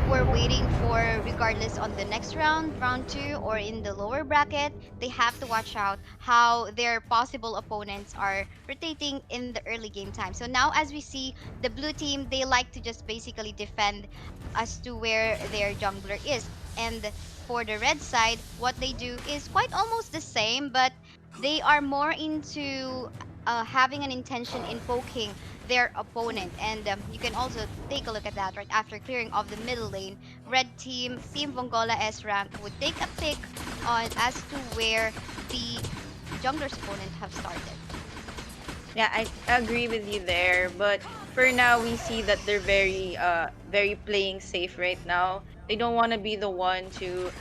we're waiting for, regardless on the next round, round two, or in the lower bracket. They have to watch out how their possible opponents are rotating in the early game time. So now, as we see, the blue team, they like to just basically defend as to where their jungler is. And for the red side, what they do is quite almost the same, but they are more into having an intention in poking their opponent. And you can also take a look at that right after clearing of the middle lane. Red team, Team Vongola Srank would take a pick on as to where the jungler's opponent have started. Yeah, I agree with you there, but for now we see that they're very playing safe right now. They don't want to be the one to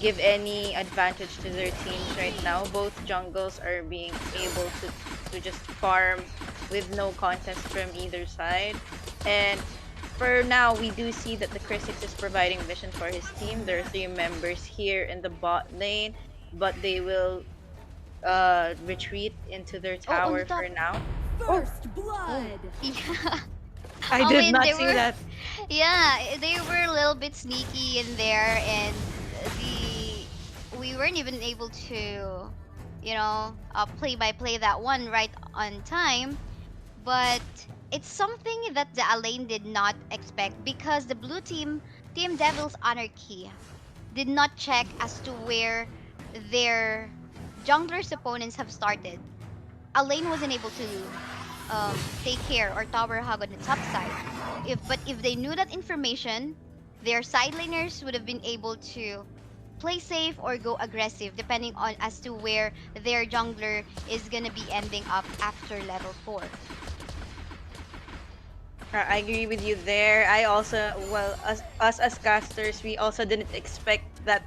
give any advantage to their teams right now. Both jungles are being able to just farm with no contest from either side. And for now, we do see that the Kha'Zix is providing vision for his team. There are 3 members here in the bot lane, but they will retreat into their On the tower top. for now. First blood. Yeah. I I did mean, not they see were- that. Yeah, they were a little bit sneaky in there, and we weren't even able to, play by play that one right on time. But it's something that the Alain did not expect, because the blue team, Team Devil's Anarchy, did not check as to where their jungler's opponents have started. Alain wasn't able to take care or tower hug on the top side. If they knew that information, their side laners would have been able to play safe or go aggressive, depending on as to where their jungler is gonna be ending up after level 4. I agree with you there. I also, well, us as casters, we also didn't expect that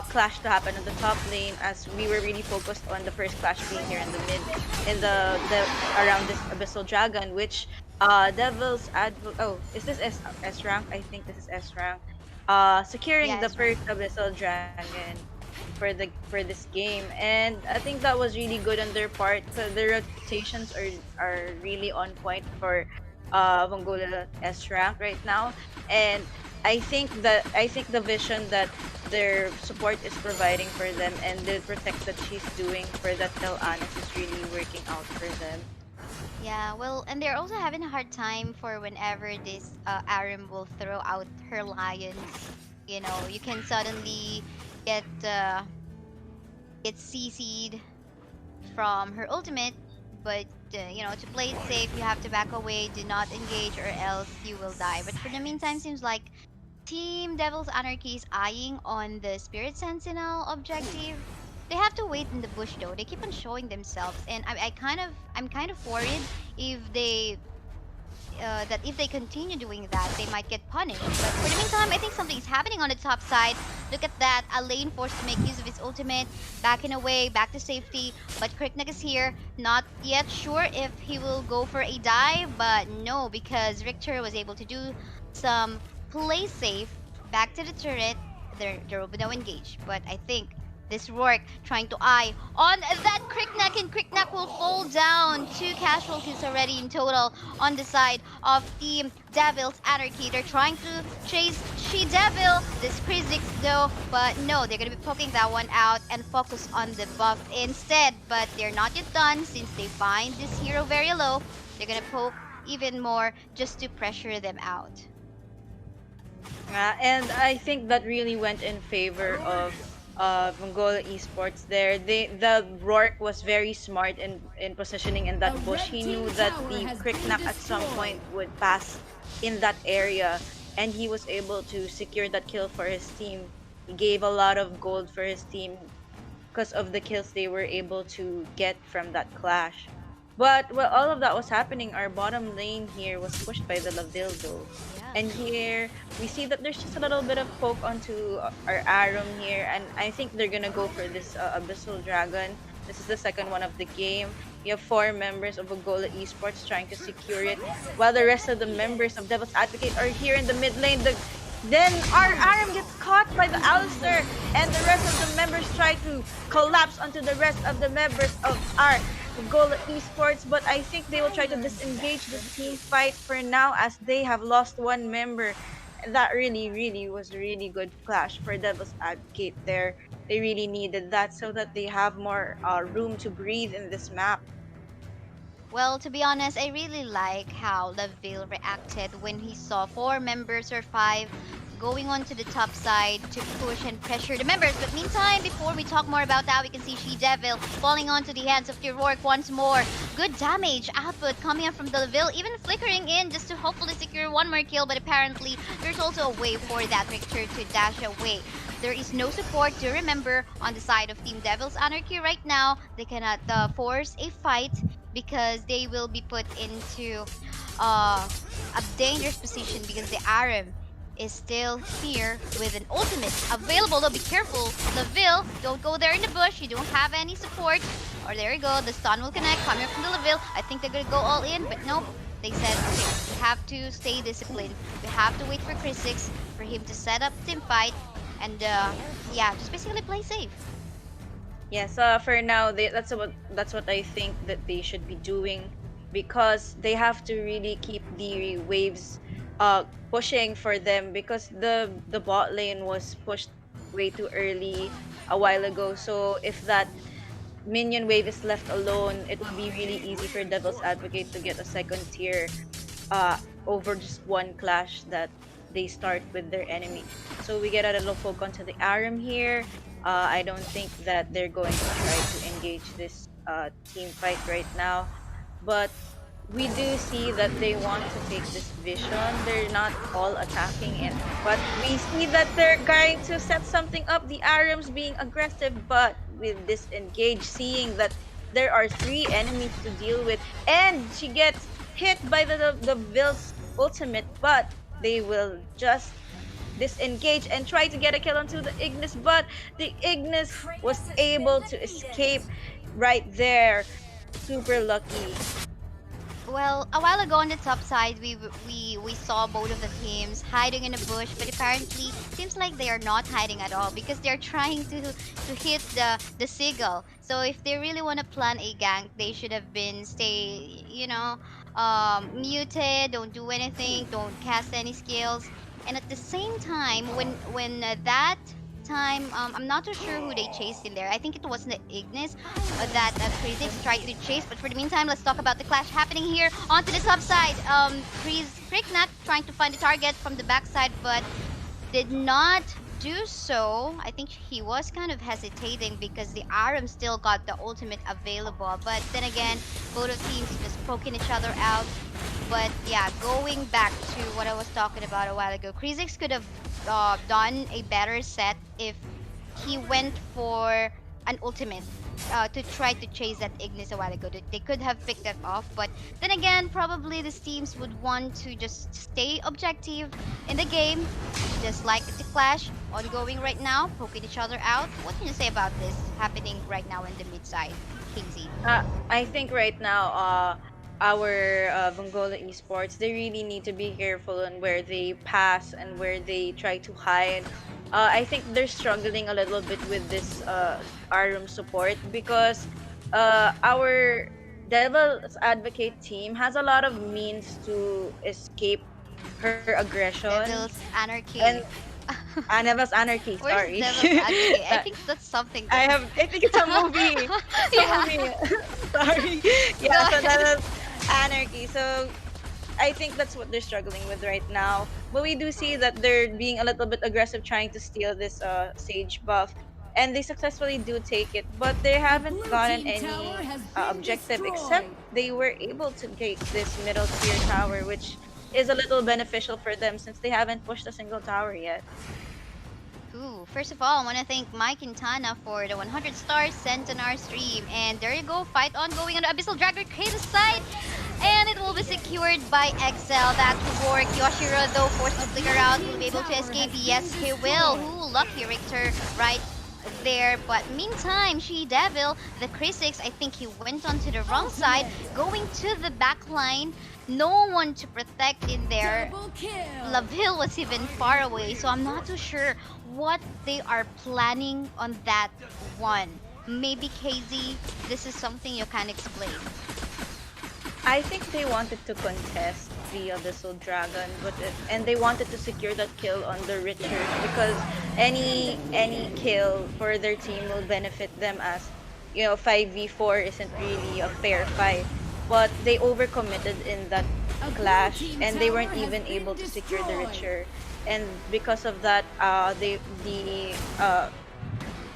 clash to happen on the top lane, as we were really focused on the first clash being here in the mid, in the around this abyssal dragon, which is this S rank? I think this is S rank. Securing Yeah, the S rank. first abyssal dragon for this game, and I think that was really good on their part. So the rotations are really on point for Vongola S rank right now, and I think the vision that their support is providing for them and the protect that she's doing for that Tel-Anis is really working out for them. Yeah, well, and they're also having a hard time for whenever this Arim will throw out her lions. You can suddenly get CC'd from her ultimate, but to play it safe, you have to back away, do not engage, or else you will die. But for the meantime, seems like Team Devil's Anarchy is eyeing on the Spirit Sentinel objective. They have to wait in the bush though. They keep on showing themselves, and I'm kind of worried if they that if they continue doing that, they might get punished. But for the meantime, I think something's happening on the top side. Look at that. Alain forced to make use of his ultimate, backing away, back to safety. But Kriknak is here, not yet sure if he will go for a dive, but no, because Richter was able to do some play safe, back to the turret. There will be no engage, but I think this Rourke trying to eye on that Kriknak, and Kriknak will fall down. 2 casualties already in total on the side of Team Devil's Anarchy. They're trying to chase She-Devil, this Kha'Zix though, but no, they're gonna be poking that one out and focus on the buff instead. But they're not yet done, since they find this hero very low. They're gonna poke even more just to pressure them out. And I think that really went in favor of Vongola Esports there. The Rourke was very smart in positioning in that bush. He knew that the Kriknak at some point would pass in that area, and he was able to secure that kill for his team. He gave a lot of gold for his team because of the kills they were able to get from that clash. But while all of that was happening, our bottom lane here was pushed by the Laville though. And here, we see that there's just a little bit of poke onto our Arum here, and I think they're gonna go for this Abyssal Dragon. This is the second one of the game. You have 4 members of Vongola Esports trying to secure it, while the rest of the members of Devil's Advocate are here in the mid lane. The Then our Aram gets caught by the Alistair, and the rest of the members try to collapse onto the rest of the members of our Vongola Esports, but I think they will try to disengage the team fight for now as they have lost one member. That really was a really good clash for Devil's Advocate there. They really needed that so that they have more room to breathe in this map. Well, to be honest, I really like how Laville reacted when he saw 4 members or 5 going on to the top side to push and pressure the members. But meantime, before we talk more about that, we can see She-Devil falling onto the hands of Heroic once more. Good damage output coming up from the Laville, even flickering in just to hopefully secure one more kill. But apparently, there's also a way for that Richter to dash away. There is no support to remember on the side of Team Devil's Anarchy right now. They cannot force a fight because they will be put into a dangerous position because the Aram is still here with an ultimate available. Though be careful, Laville, don't go there in the bush. You don't have any support. Or there you go, the stun will connect coming from the Laville. I think they're gonna go all in, but nope. They said, okay, we have to stay disciplined. We have to wait for Chris6 for him to set up team fight. And yeah, just basically play safe. Yes, for now, that's what I think that they should be doing, because they have to really keep the waves pushing for them, because the bot lane was pushed way too early a while ago. So if that minion wave is left alone, it will be really easy for Devil's Advocate to get a second tier over just one clash that they start with their enemy. So we get a little poke onto the Aram here. I don't think that they're going to try to engage this team fight right now, but we do see that they want to take this vision. They're not all attacking it, but we see that they're going to set something up. The Arams being aggressive, but with disengage, seeing that there are 3 enemies to deal with, and she gets hit by the Ville's ultimate, but they will just disengage and try to get a kill onto the Ignis, but the Ignis was able to escape right there. Super lucky. Well, a while ago on the top side, we saw both of the teams hiding in a bush, but apparently seems like they are not hiding at all because they're trying to hit the Seagull. So if they really want to plan a gank, they should have been muted, don't do anything, don't cast any skills. And at the same time, when that time, I'm not too sure who they chased in there. I think it was the Ignis that Chris6 tried to chase. But for the meantime, let's talk about the clash happening here onto the top side. Cricknack trying to find the target from the backside, but did not do so. I think he was kind of hesitating because the Aram still got the ultimate available. But then again, both of teams just poking each other out. But yeah, going back to what I was talking about a while ago, Chris6 could have done a better set if he went for an ultimate to try to chase that Ignis a while ago. They could have picked that off, but then again, probably these teams would want to just stay objective in the game, just like the clash ongoing right now, poking each other out. What can you say about this happening right now in the mid side, KazeeB? I think right now, our Vongola Esports, they really need to be careful on where they pass and where they try to hide. I think they're struggling a little bit with this Aram support because our Devil's Advocate team has a lot of means to escape her aggression. Devil's Anarchy. And Devil's Anarchy, sorry. Where's Devil's Anarchy? I think that's something. I think it's a movie. Sorry. Yeah, so Devil's Anarchy. So I think that's what they're struggling with right now. But we do see that they're being a little bit aggressive trying to steal this Sage buff. And they successfully do take it, but they haven't gotten any objective except they were able to take this middle tier tower, which is a little beneficial for them since they haven't pushed a single tower yet. Ooh, first of all, I want to thank Mike and Tana for the 100 stars sent on our stream. And there you go, fight ongoing on the Abyssal Dragger Kratos side. And it will be secured by Excel. That will work. Yoshiro, though, forced to figure out, will be able to escape. Yes, he will. Ooh, lucky Richter right there. But meantime, She-Devil, the Chris6, I think he went onto the wrong side, going to the back line. no one to protect in there. Double kill. Laville was even far away, so I'm not too sure what they are planning on that one. Maybe KazeeB, this is something you can explain. I think they wanted to contest the Abyssal Dragon, and they wanted to secure that kill on the Richard because any kill for their team will benefit them, as 5v4 isn't really a fair fight. But they overcommitted in that clash, and they weren't even able to secure the Richard. And because of that,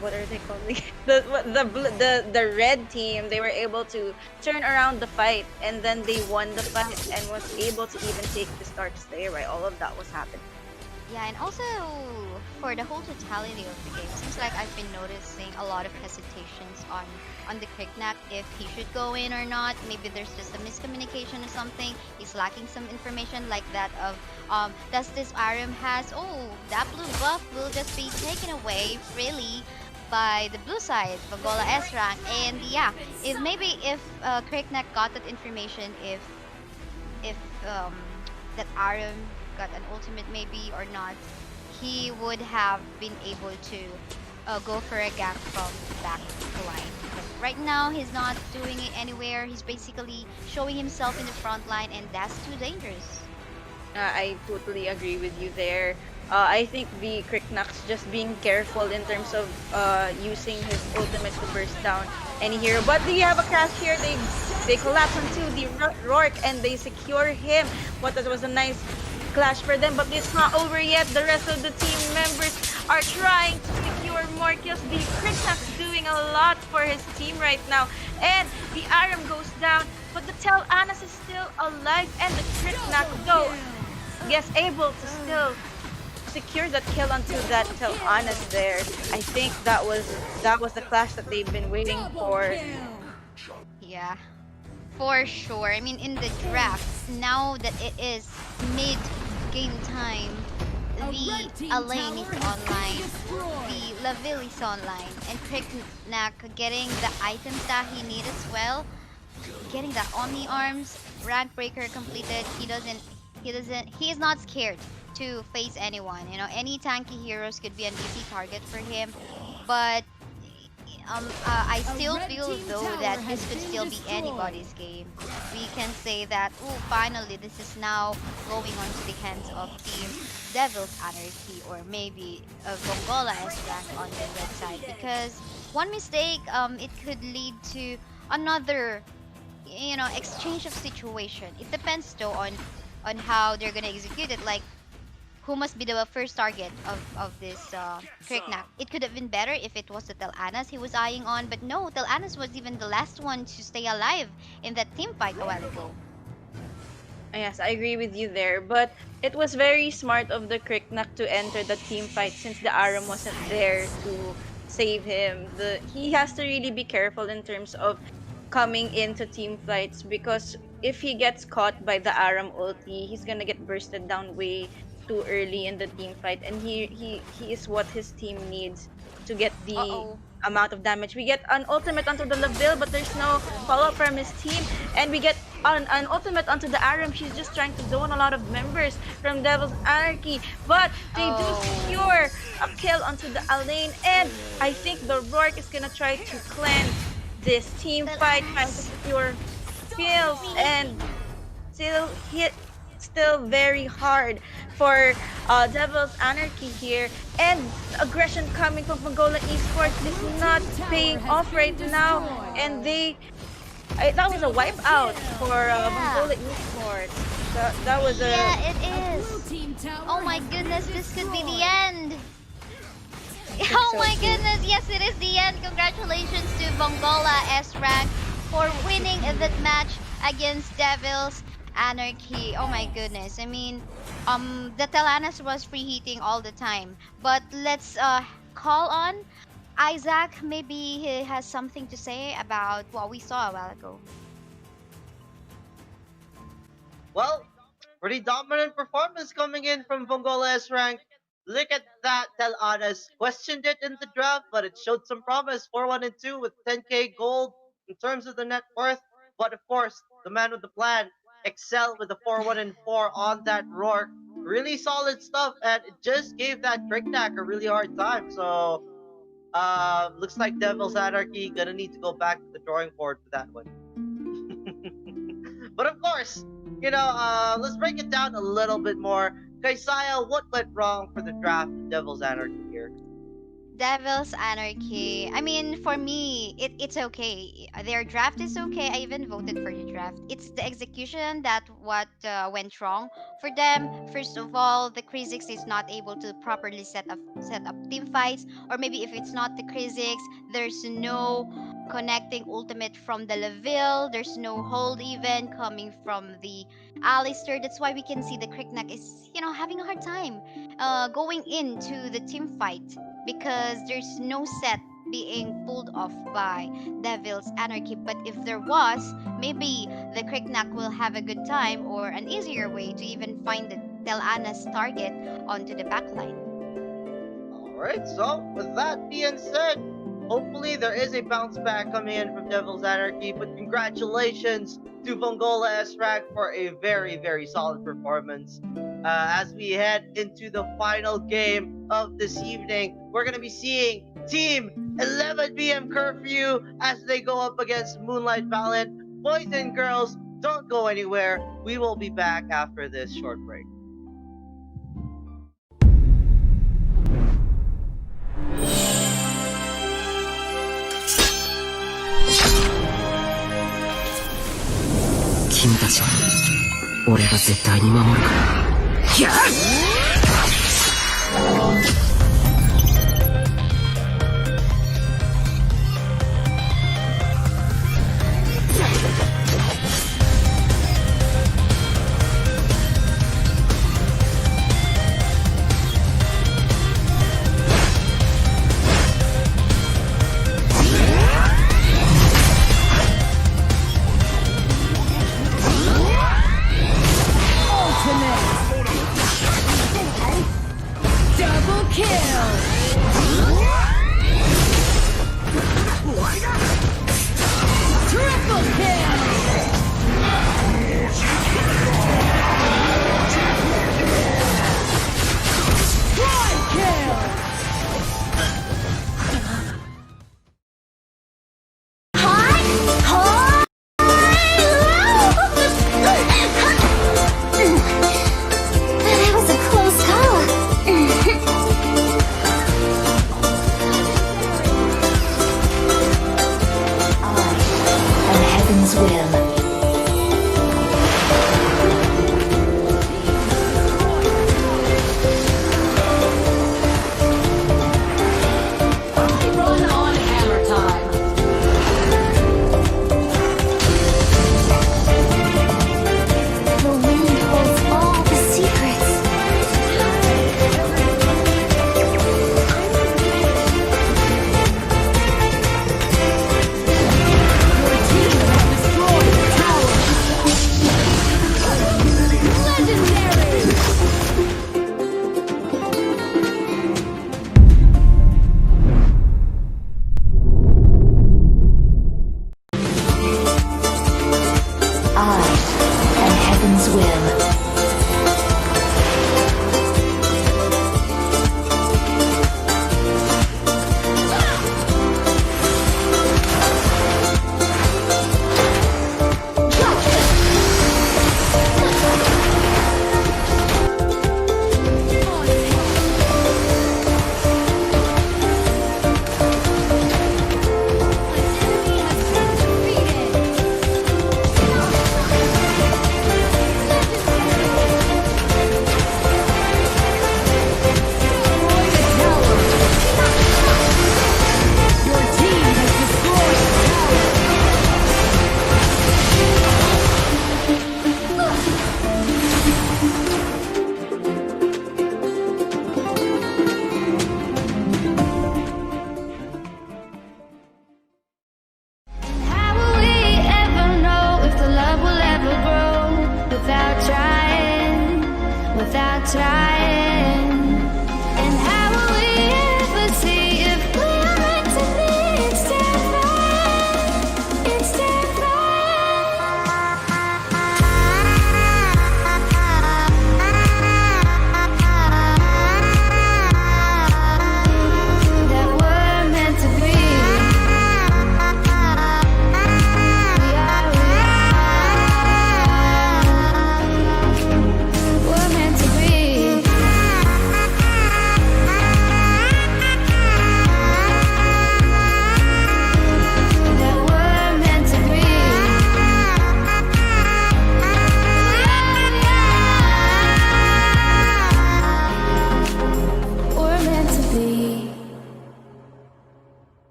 what are they called? The red team, they were able to turn around the fight, and then they won the fight and was able to even take the start to stay right. All of that was happening. Yeah, and also for the whole totality of the game, seems like I've been noticing a lot of hesitations on the Kriknak if he should go in or not. Maybe there's just a miscommunication or something. He's lacking some information like that of does this Aram has that blue buff will just be taken away freely by the blue side, Vongola Srank, and yeah, if Kriknak got that information, if that Aram got an ultimate maybe or not, he would have been able to go for a gank from back line. But right now, he's not doing it anywhere. He's basically showing himself in the front line, and that's too dangerous. I totally agree with you there. I think the Kriknak's just being careful in terms of using his ultimate to burst down any hero. But they have a crash here. They collapse onto the Rourke and they secure him. But that was a nice clash for them, but it's not over yet. The rest of the team members are trying to secure more kills. The Kriknak's doing a lot for his team right now. And the Aram goes down, but the Tel-Anas is still alive, and the Kriknak though able to still secure that kill onto that Tel-Anas there. I think that was the clash that they've been waiting for. Yeah, for sure. I mean, in the draft, now that it is mid-game time, the Elaine is online, the Laville is online, and Kriknak getting the items that he needs as well, getting that Omni Arms, rank breaker completed. He is not scared to face anyone. Any tanky heroes could be an easy target for him, but I still feel though that this could still be anybody's game. We can say that, finally this is now going on to the hands of Team Devil's Anarchy, or maybe Vongola Srank on the red side, because one mistake it could lead to another exchange of situation. It depends though on how they're gonna execute it, like who must be the first target of this Kriknak. It could have been better if it was the Tel-Anas he was eyeing on, but no, Tel-Anas was even the last one to stay alive in that team fight a while ago. Yes, I agree with you there, but it was very smart of the Kriknak to enter the team fight since the Aram wasn't there to save him. He has to really be careful in terms of coming into team fights, because if he gets caught by the Aram ulti, he's gonna get bursted down way too early in the team fight, and he is what his team needs to get the amount of damage. We get an ultimate onto the Laville, but there's no follow-up from his team, and we get an ultimate onto the Aram. She's just trying to zone a lot of members from Devil's Anarchy, but they do secure a kill onto the Elaine, and I think the Rourke is gonna try to cleanse this team fight, trying to secure kills, and still very hard for Devil's Anarchy here, and aggression coming from Vongola Esports is not paying off right now, and that was a wipeout for Vongola Esports. That was a... Yeah, it is. Oh my goodness, this could be the end. Oh my goodness, yes, it is the end. Congratulations to Vongola Srank for winning that match against Devil's Anarchy. Oh my goodness. I mean, the Tel-Anas was preheating all the time. But let's call on Izaq. Maybe he has something to say about what we saw a while ago. Well, pretty dominant performance coming in from Vongola Srank. Look at that. Tel-Anas questioned it in the draft, but it showed some promise. 4-1-2 with 10k gold in terms of the net worth. But of course, the man with the plan excel with the 4-1 and 4 on that Rourke. Really solid stuff, and it just gave that Cricknack a really hard time. So, looks like Devil's Anarchy gonna need to go back to the drawing board for that one. But of course, let's break it down a little bit more. Kaisaya, what went wrong for the draft of Devil's Anarchy here? Devil's Anarchy. I mean, for me, it's okay. Their draft is okay. I even voted for the draft. It's the execution that what went wrong for them. First of all, the Kha'Zix is not able to properly set up team fights, or maybe if it's not the Kha'Zix, there's no connecting ultimate from the Leville. There's no hold even coming from the Alistair. That's why we can see the Cricknack is having a hard time going into the team fight, because there's no set being pulled off by Devil's Anarchy. But if there was, maybe the Cricknack will have a good time or an easier way to even find the Tel'Anna's target onto the backline. Alright, so with that being said, hopefully there is a bounce back coming in from Devil's Anarchy, but congratulations to Vongola and Srank for a very, very solid performance. As we head into the final game of this evening, we're going to be seeing Team 11 PM Curfew as they go up against Moonlight Valiant. Boys and girls, don't go anywhere. We will be back after this short break.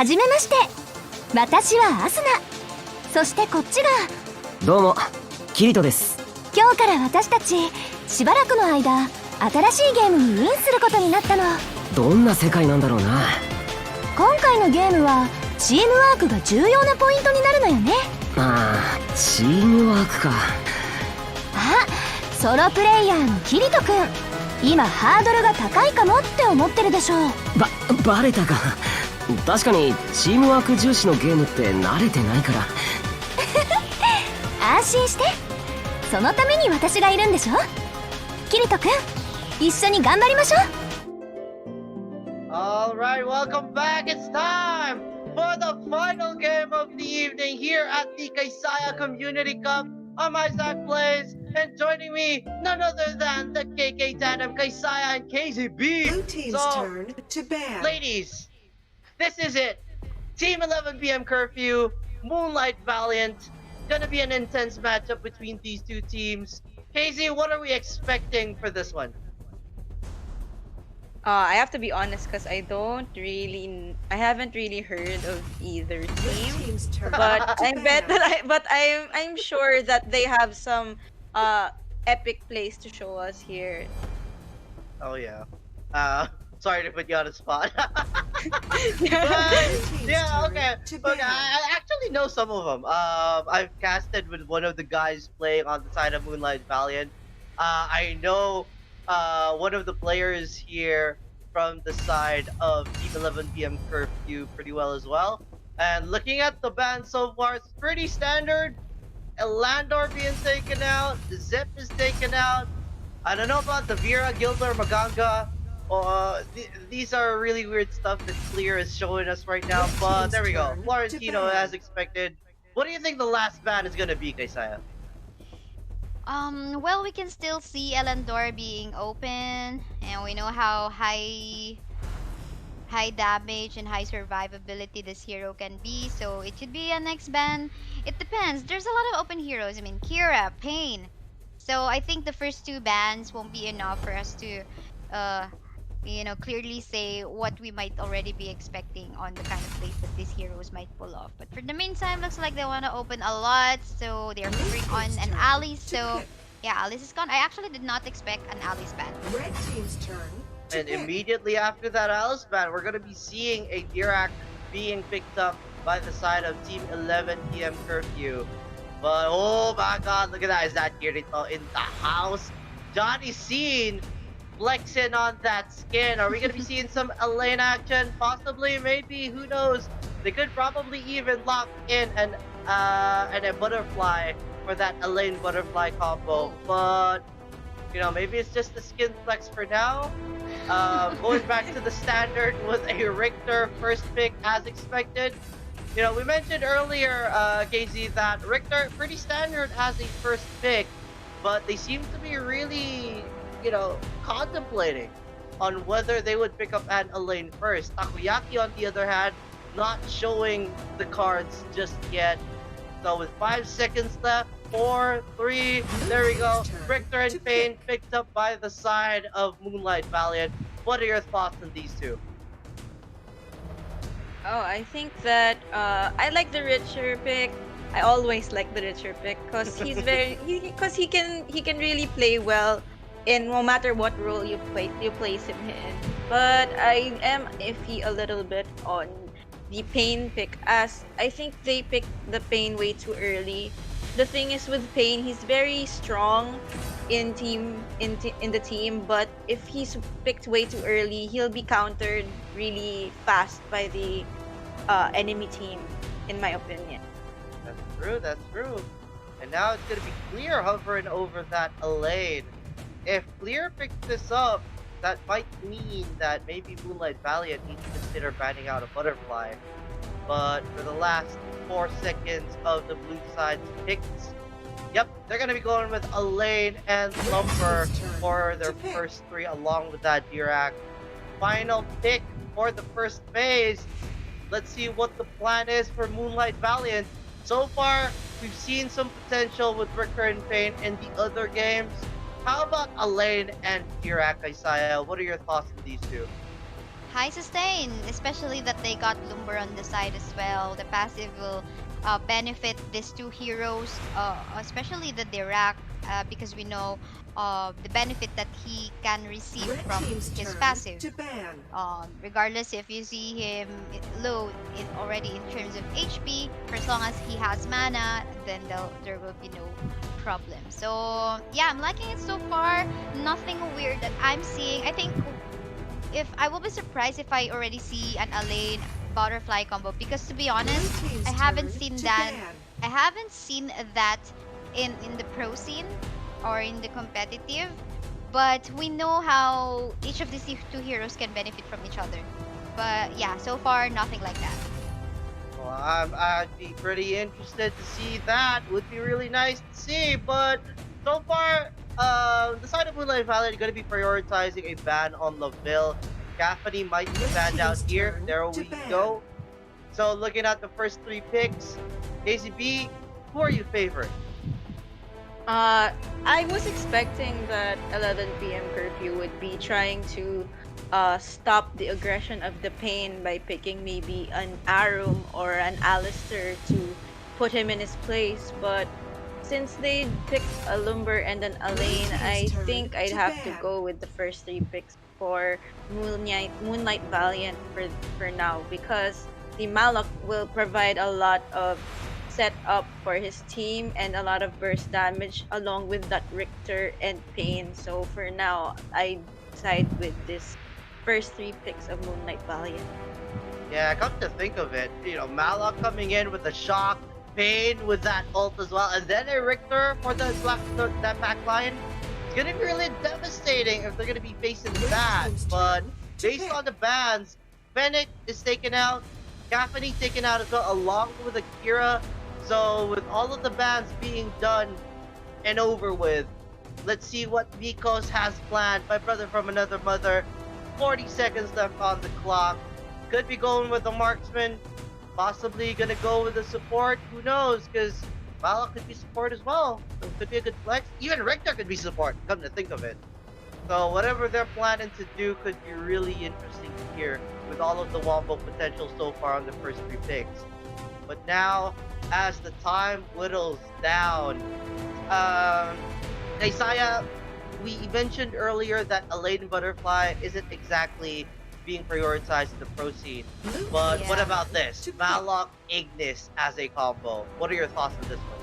じめまして。私はアスナ。そしてこっちが。どうもキリトです。今日から私たちしばらくの間新しいゲームにインすることになったの。どんな世界なんだろうな。今回のゲームはチームワークが重要なポイントになるのよね。ああ、チームワークか。あ、ソロプレイヤーのキリトくん、今ハードルが高いかもって思ってるでしょう。バレたか。確かにチームワーク重視のゲームって慣れてないから。安心して、そのために私がいるんでしょ。キリトくん、一緒に頑張りましょう。Alright, welcome back. It's time for the final game of the evening here at the Kaisaya Community Cup. I'm Izaq Plays, and joining me, none other than the KK Tandem, Kaisaya and KazeeB. Blue team's turn to ban. Ladies, this is it. Team 11 PM Curfew, Moonlight Valiant. Gonna be an intense matchup between these two teams. KazeeB, what are we expecting for this one? I have to be honest because I haven't really heard of either team. But I'm sure that they have some epic plays to show us here. Oh yeah. Sorry to put you on the spot. Yeah, okay. Okay, I actually know some of them. I've casted with one of the guys playing on the side of Moonlight Valiant. I know one of the players here from the side of Team 11 PM Curfew pretty well as well. And looking at the band so far, it's pretty standard. Elandor being taken out, the Zip is taken out. I don't know about the Vera, Gilder, Maganga. These are really weird stuff that Clear is showing us right now, but there we go. Florentino, as expected. What do you think the last band is gonna be, Kaisaya? Well, we can still see Elandor being open, and we know how high damage and high survivability this hero can be, so it should be a next ban. It depends. There's a lot of open heroes. I mean, Kira, Pain. So I think the first two bans won't be enough for us to clearly say what we might already be expecting on the kind of plays that these heroes might pull off. But for the meantime, looks like they want to open a lot, so they're moving on an Alice. So yeah, Alice is gone. I actually did not expect an Alice ban. Red team's turn. And immediately after that Alice ban, we're gonna be seeing a Dirac being picked up by the side of Team 11 PM Curfew. But oh my god, look at that! Is that Kirito in the house? Johnny Scene flexing on that skin. Are we gonna be seeing some Elaine action? Possibly, maybe, who knows? They could probably even lock in a butterfly for that Elaine butterfly combo. But maybe it's just the skin flex for now. Going back to the standard with a Richter first pick as expected. We mentioned earlier, KazeeB, that Richter pretty standard as a first pick, but they seem to be really contemplating on whether they would pick up an Elaine first. Takoyaki, on the other hand, not showing the cards just yet. So with 5 seconds left, 4, 3, there we go. Richter and Pain picked up by the side of Moonlight Valiant. What are your thoughts on these two? Oh, I think that I like the Richter pick. I always like the Richter pick because he's he can really play well in no matter what role you place him in. But I am iffy a little bit on the Pain pick, as I think they picked the Pain way too early. The thing is with Pain, he's very strong in the team, but if he's picked way too early, he'll be countered really fast by the enemy team, in my opinion. That's true. And now it's gonna be Clear hovering over that Elaine. If Clear picks this up, that might mean that maybe Moonlight Valiant needs to consider banning out a butterfly. But for the last 4 seconds of the blue side's picks, yep, they're gonna be going with Elaine and Lumber for their first 3, along with that Dirac. Final pick for the first phase. Let's see what the plan is for Moonlight Valiant. So far, we've seen some potential with Richter and Pain in the other games. How about Elaine and Dirac, Kaisaya? What are your thoughts on these two? high sustain, especially that they got Lumber on the side as well. The passive will benefit these two heroes, especially the Dirac, because we know the benefit that he can receive Red from team's his turn passive. to ban. Regardless if you see him low already in terms of HP, for as long as he has mana, then there will be no problem. So yeah, I'm liking it so far. Nothing weird that I'm seeing. I think if I will be surprised if I already see an Elaine butterfly combo, because to be honest, Blue team's I haven't turn seen to that. ban. I haven't seen that in the pro scene or in the competitive. But we know how each of these two heroes can benefit from each other. But yeah, so far nothing like that. Well, I'd be pretty interested to see that. Would be really nice to see. But so far, the side of Moonlight Valiant is going to be prioritizing a ban on Laville. Gaffney might be banned out team's here. turn There to we ban. go. So looking at the first 3 picks, KazeeB, who are you favoring? I was expecting that 11 p.m. Curfew would be trying to stop the aggression of the Pain by picking maybe an Arum or an Alistair to put him in his place, but since they picked a Lumber and an Elaine, I turn think I'd to have to ban. go with the first 3 picks for Moonlight Valiant for now, because the Malok will provide a lot of setup for his team and a lot of burst damage along with that Richter and Pain. So for now, I side with this first 3 picks of Moonlight Valiant. Yeah, come to think of it, Malok coming in with a shock, Pain with that ult as well, and then a Richter for that back line. It's gonna be really devastating if they're gonna be facing that. team's But turn to based pick. on the bans, Fennec is taken out, Gaffney taken out as well, along with Akira. So with all of the bans being done and over with, let's see what Nikos has planned. My brother from another mother. 40 seconds left on the clock. Could be going with the marksman. Possibly gonna go with the support. Who knows? Because Valak could be support as well. So it could be a good flex. Even Richter could be support, come to think of it. So whatever they're planning to do could be really interesting to hear with all of the wombo potential so far on the first 3 picks. But now, as the time whittles down, Kaisaya, we mentioned earlier that Elaine Butterfly isn't exactly being prioritized in the pro scene. But what Yeah. about this? Malok Ignis as a combo. What are your thoughts on this one?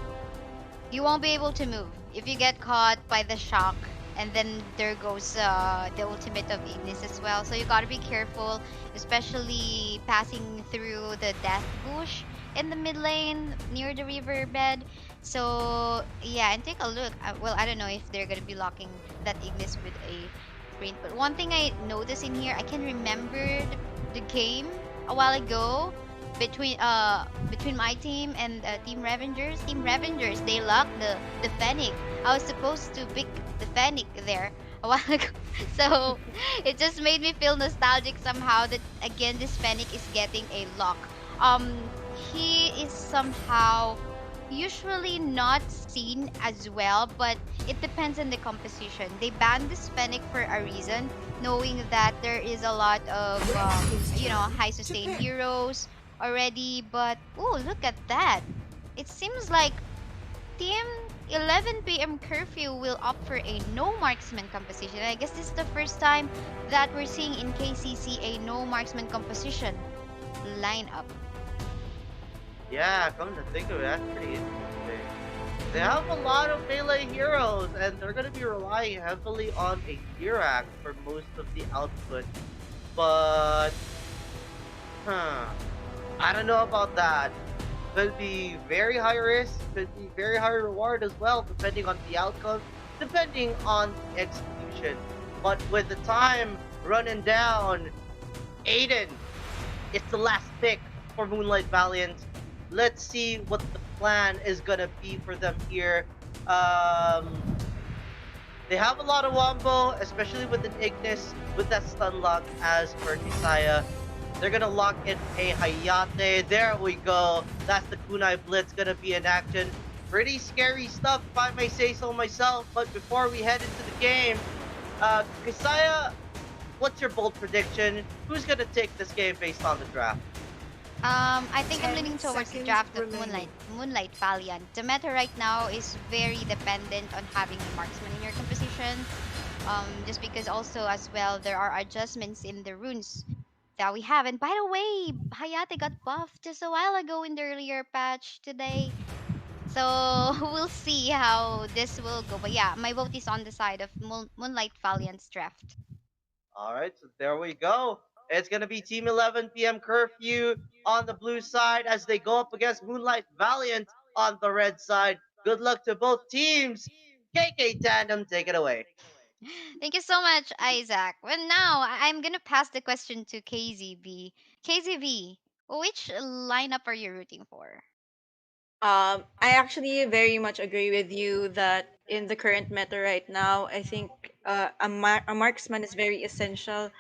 You won't be able to move if you get caught by the shock, and then there goes the ultimate of Ignis as well. So you gotta be careful, especially passing through the death bush in the mid lane near the riverbed. So yeah, and take a look. Well, I don't know if they're gonna be locking that Ignis with a sprint, but one thing I noticed in here, I can remember the game a while ago between my team and Team Revengers. Team Revengers, they locked the Fennec. I was supposed to pick the Fennec there a while ago. So it just made me feel nostalgic somehow that again this Fennec is getting a lock. He is somehow usually not seen as well, but it depends on the composition. They banned this Fennec for a reason, knowing that there is a lot of high sustain heroes already. But oh, look at that! It seems like Team 11 p.m. Curfew will opt for a no marksman composition. I guess this is the first time that we're seeing in KCC a no marksman composition lineup. Yeah, come to think of it, that's pretty interesting. They have a lot of melee heroes, and they're going to be relying heavily on a Dirac for most of the output. But, I don't know about that. Could be very high risk, could be very high reward as well, depending on the outcome, depending on the execution. But with the time running down, Aiden, it's the last pick for Moonlight Valiant. Let's see what the plan is gonna be for them here. They have a lot of wombo, especially with an Ignis, with that stun lock as per Kaisaya. They're gonna lock in a Hayate. There we go. That's the Kunai Blitz gonna be in action. Pretty scary stuff, if I may say so myself. But before we head into the game, Kaisaya, what's your bold prediction? Who's gonna take this game based on the draft? I think I'm 10 leaning towards the seconds draft of remaining. Moonlight Valiant. The meta right now is very dependent on having a marksman in your composition. Just because also as well there are adjustments in the runes that we have. And by the way, Hayate got buffed just a while ago in the earlier patch today. So we'll see how this will go. But yeah, my vote is on the side of Moonlight Valiant's draft. All right, so there we go. It's gonna be Team 11 p.m. Curfew on the blue side as they go up against Moonlight Valiant on the red side. Good luck to both teams. KK Tandem, take it away. Thank you so much, Izaq. Well, now I'm gonna pass the question to KazeeB. KazeeB, which lineup are you rooting for? I actually very much agree with you that in the current meta right now, I think a marksman is very essential.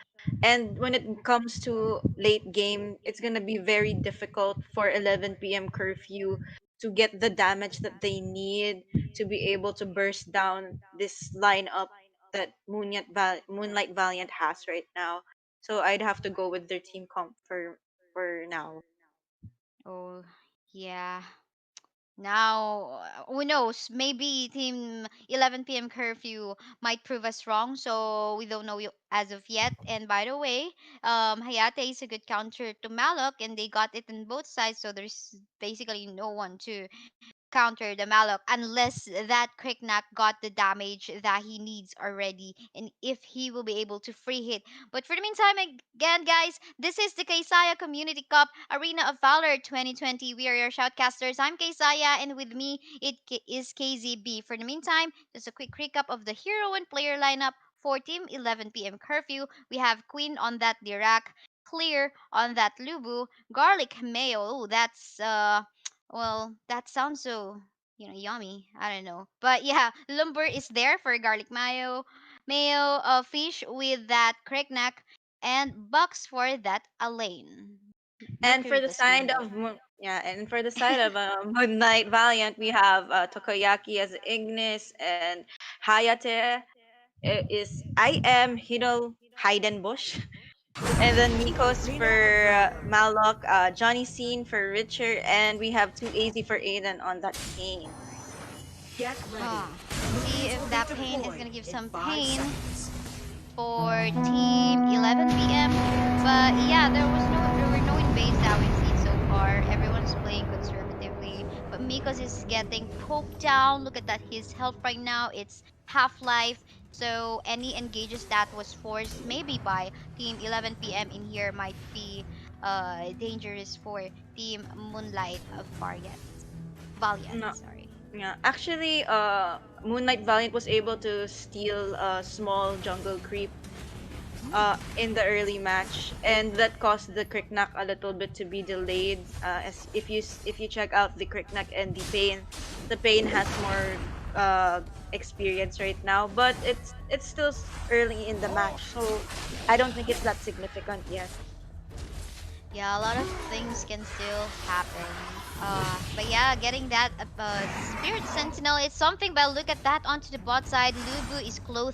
And when it comes to late game, it's gonna be very difficult for 11 p.m. curfew to get the damage that they need to be able to burst down this lineup that Moonlight Valiant has right now. So I'd have to go with their team comp for now. Oh, yeah. Now, who knows? Maybe Team 11 p.m. curfew might prove us wrong, so we don't know as of yet. And by the way, Hayate is a good counter to Malok, and they got it on both sides, so there's basically no one to counter the Malok unless that Quicknack got the damage that he needs already and if he will be able to free hit. But for the meantime, again, guys, this is the Kaisaya Community Cup Arena of Valor 2020. We are your shoutcasters. I'm Kaisaya, and with me is KazeeB. For the meantime, just a quick recap of the hero and player lineup for Team 11 p.m. Curfew. We have Queen on that Dirac, Clear on that Lubu, Garlic Mayo. Oh, that's well, that sounds so, yummy. I don't know. But yeah, lumber is there for garlic mayo, fish with that crackneck, and bucks for that Elaine. And for the Mercuritas side Lumbo. of and for the side of Moonlight Valiant, we have Tokoyaki as Ignis and Hayate is I am Heidenbush, and then Nikos Arena of for Valor. Malok, Johnny Scene for Richard, and we have 2 AZ for Aiden on that Kane. Get ready. Ah, let's see Minions if will be that pain is deployed gonna give in some 5 pain seconds. for Team 11 p.m. But yeah, there were no invades that we've seen so far. Everyone's playing conservatively, but Mikos is getting poked down. Look at that, his health right now it's half life. So any engages that was forced maybe by Team 11 p.m. in here might be dangerous for Team Moonlight of Valiant, No, sorry. yeah, actually, Moonlight Valiant was able to steal a small jungle creep in the early match, and that caused the Cricknack a little bit to be delayed. As if you check out the Cricknack and the Pain has more experience right now, but it's still early in the match, so I don't think it's that significant yet. Yeah, a lot of things can still happen. But yeah, getting that Spirit Sentinel is something, but look at that onto the bot side. Lubu is close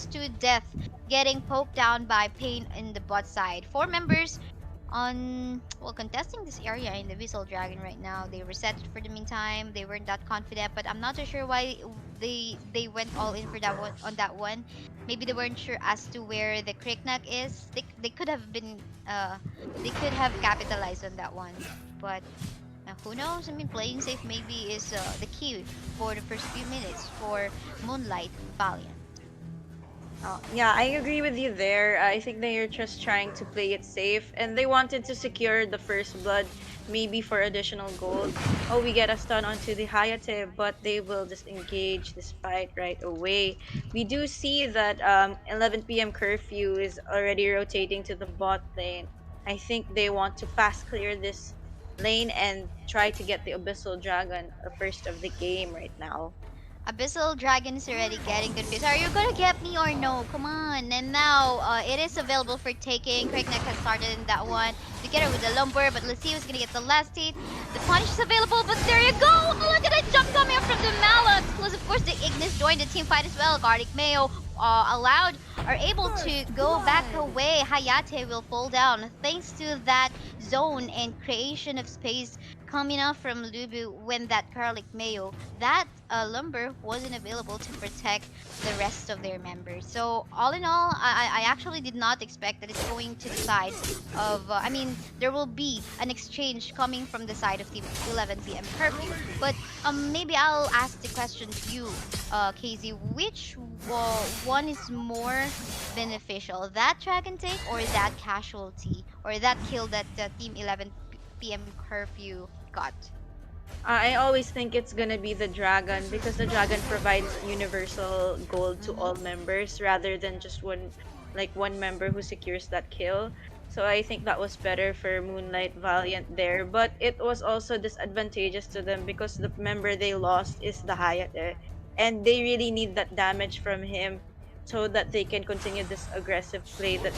to death, getting poked down by Pain in the bot side. 4 members on well contesting this area in the Whistle Dragon right now. They reset it for the meantime. They weren't that confident, but I'm not too sure why they went all in for that one on that one. Maybe they weren't sure as to where the Cricknack is. They could have been they could have capitalized on that one, but who knows? I mean, playing safe maybe is the key for the first few minutes for Moonlight Valiant. Yeah, I agree with you there. I think they are just trying to play it safe, and they wanted to secure the first blood, maybe for additional gold. Oh, we get a stun onto the Hayate, but they will just engage this fight right away. We do see that 11 p.m. curfew is already rotating to the bot lane. I think they want to fast clear this lane and try to get the Abyssal Dragon first of the game right now. Abyssal Dragon is already getting confused. Are you gonna get me or no? Come on. And now it is available for taking. Craigneck has started in that one together with the Lumber, but let's see who's gonna get the last hit. The punish is available, but there you go! Look at that jump coming up from the Malak. Plus, of course, the Ignis joined the team fight as well. Garlic Mayo allowed are able to go back away. Hayate will fall down thanks to that zone and creation of space coming out from Lubu when that garlic mayo, that lumber wasn't available to protect the rest of their members. So all in all, I actually did not expect that it's going to the side of, I mean, there will be an exchange coming from the side of Team 11 PM Curfew. But maybe I'll ask the question to you, KazeeB, which one is more beneficial, that dragon take or that casualty or that kill that Team 11 PM Curfew got? I always think it's gonna be the dragon because the dragon provides universal gold to all members rather than just one member who secures that kill. So I think that was better for Moonlight Valiant there, but it was also disadvantageous to them because the member they lost is the Hayate, and they really need that damage from him so that they can continue this aggressive play that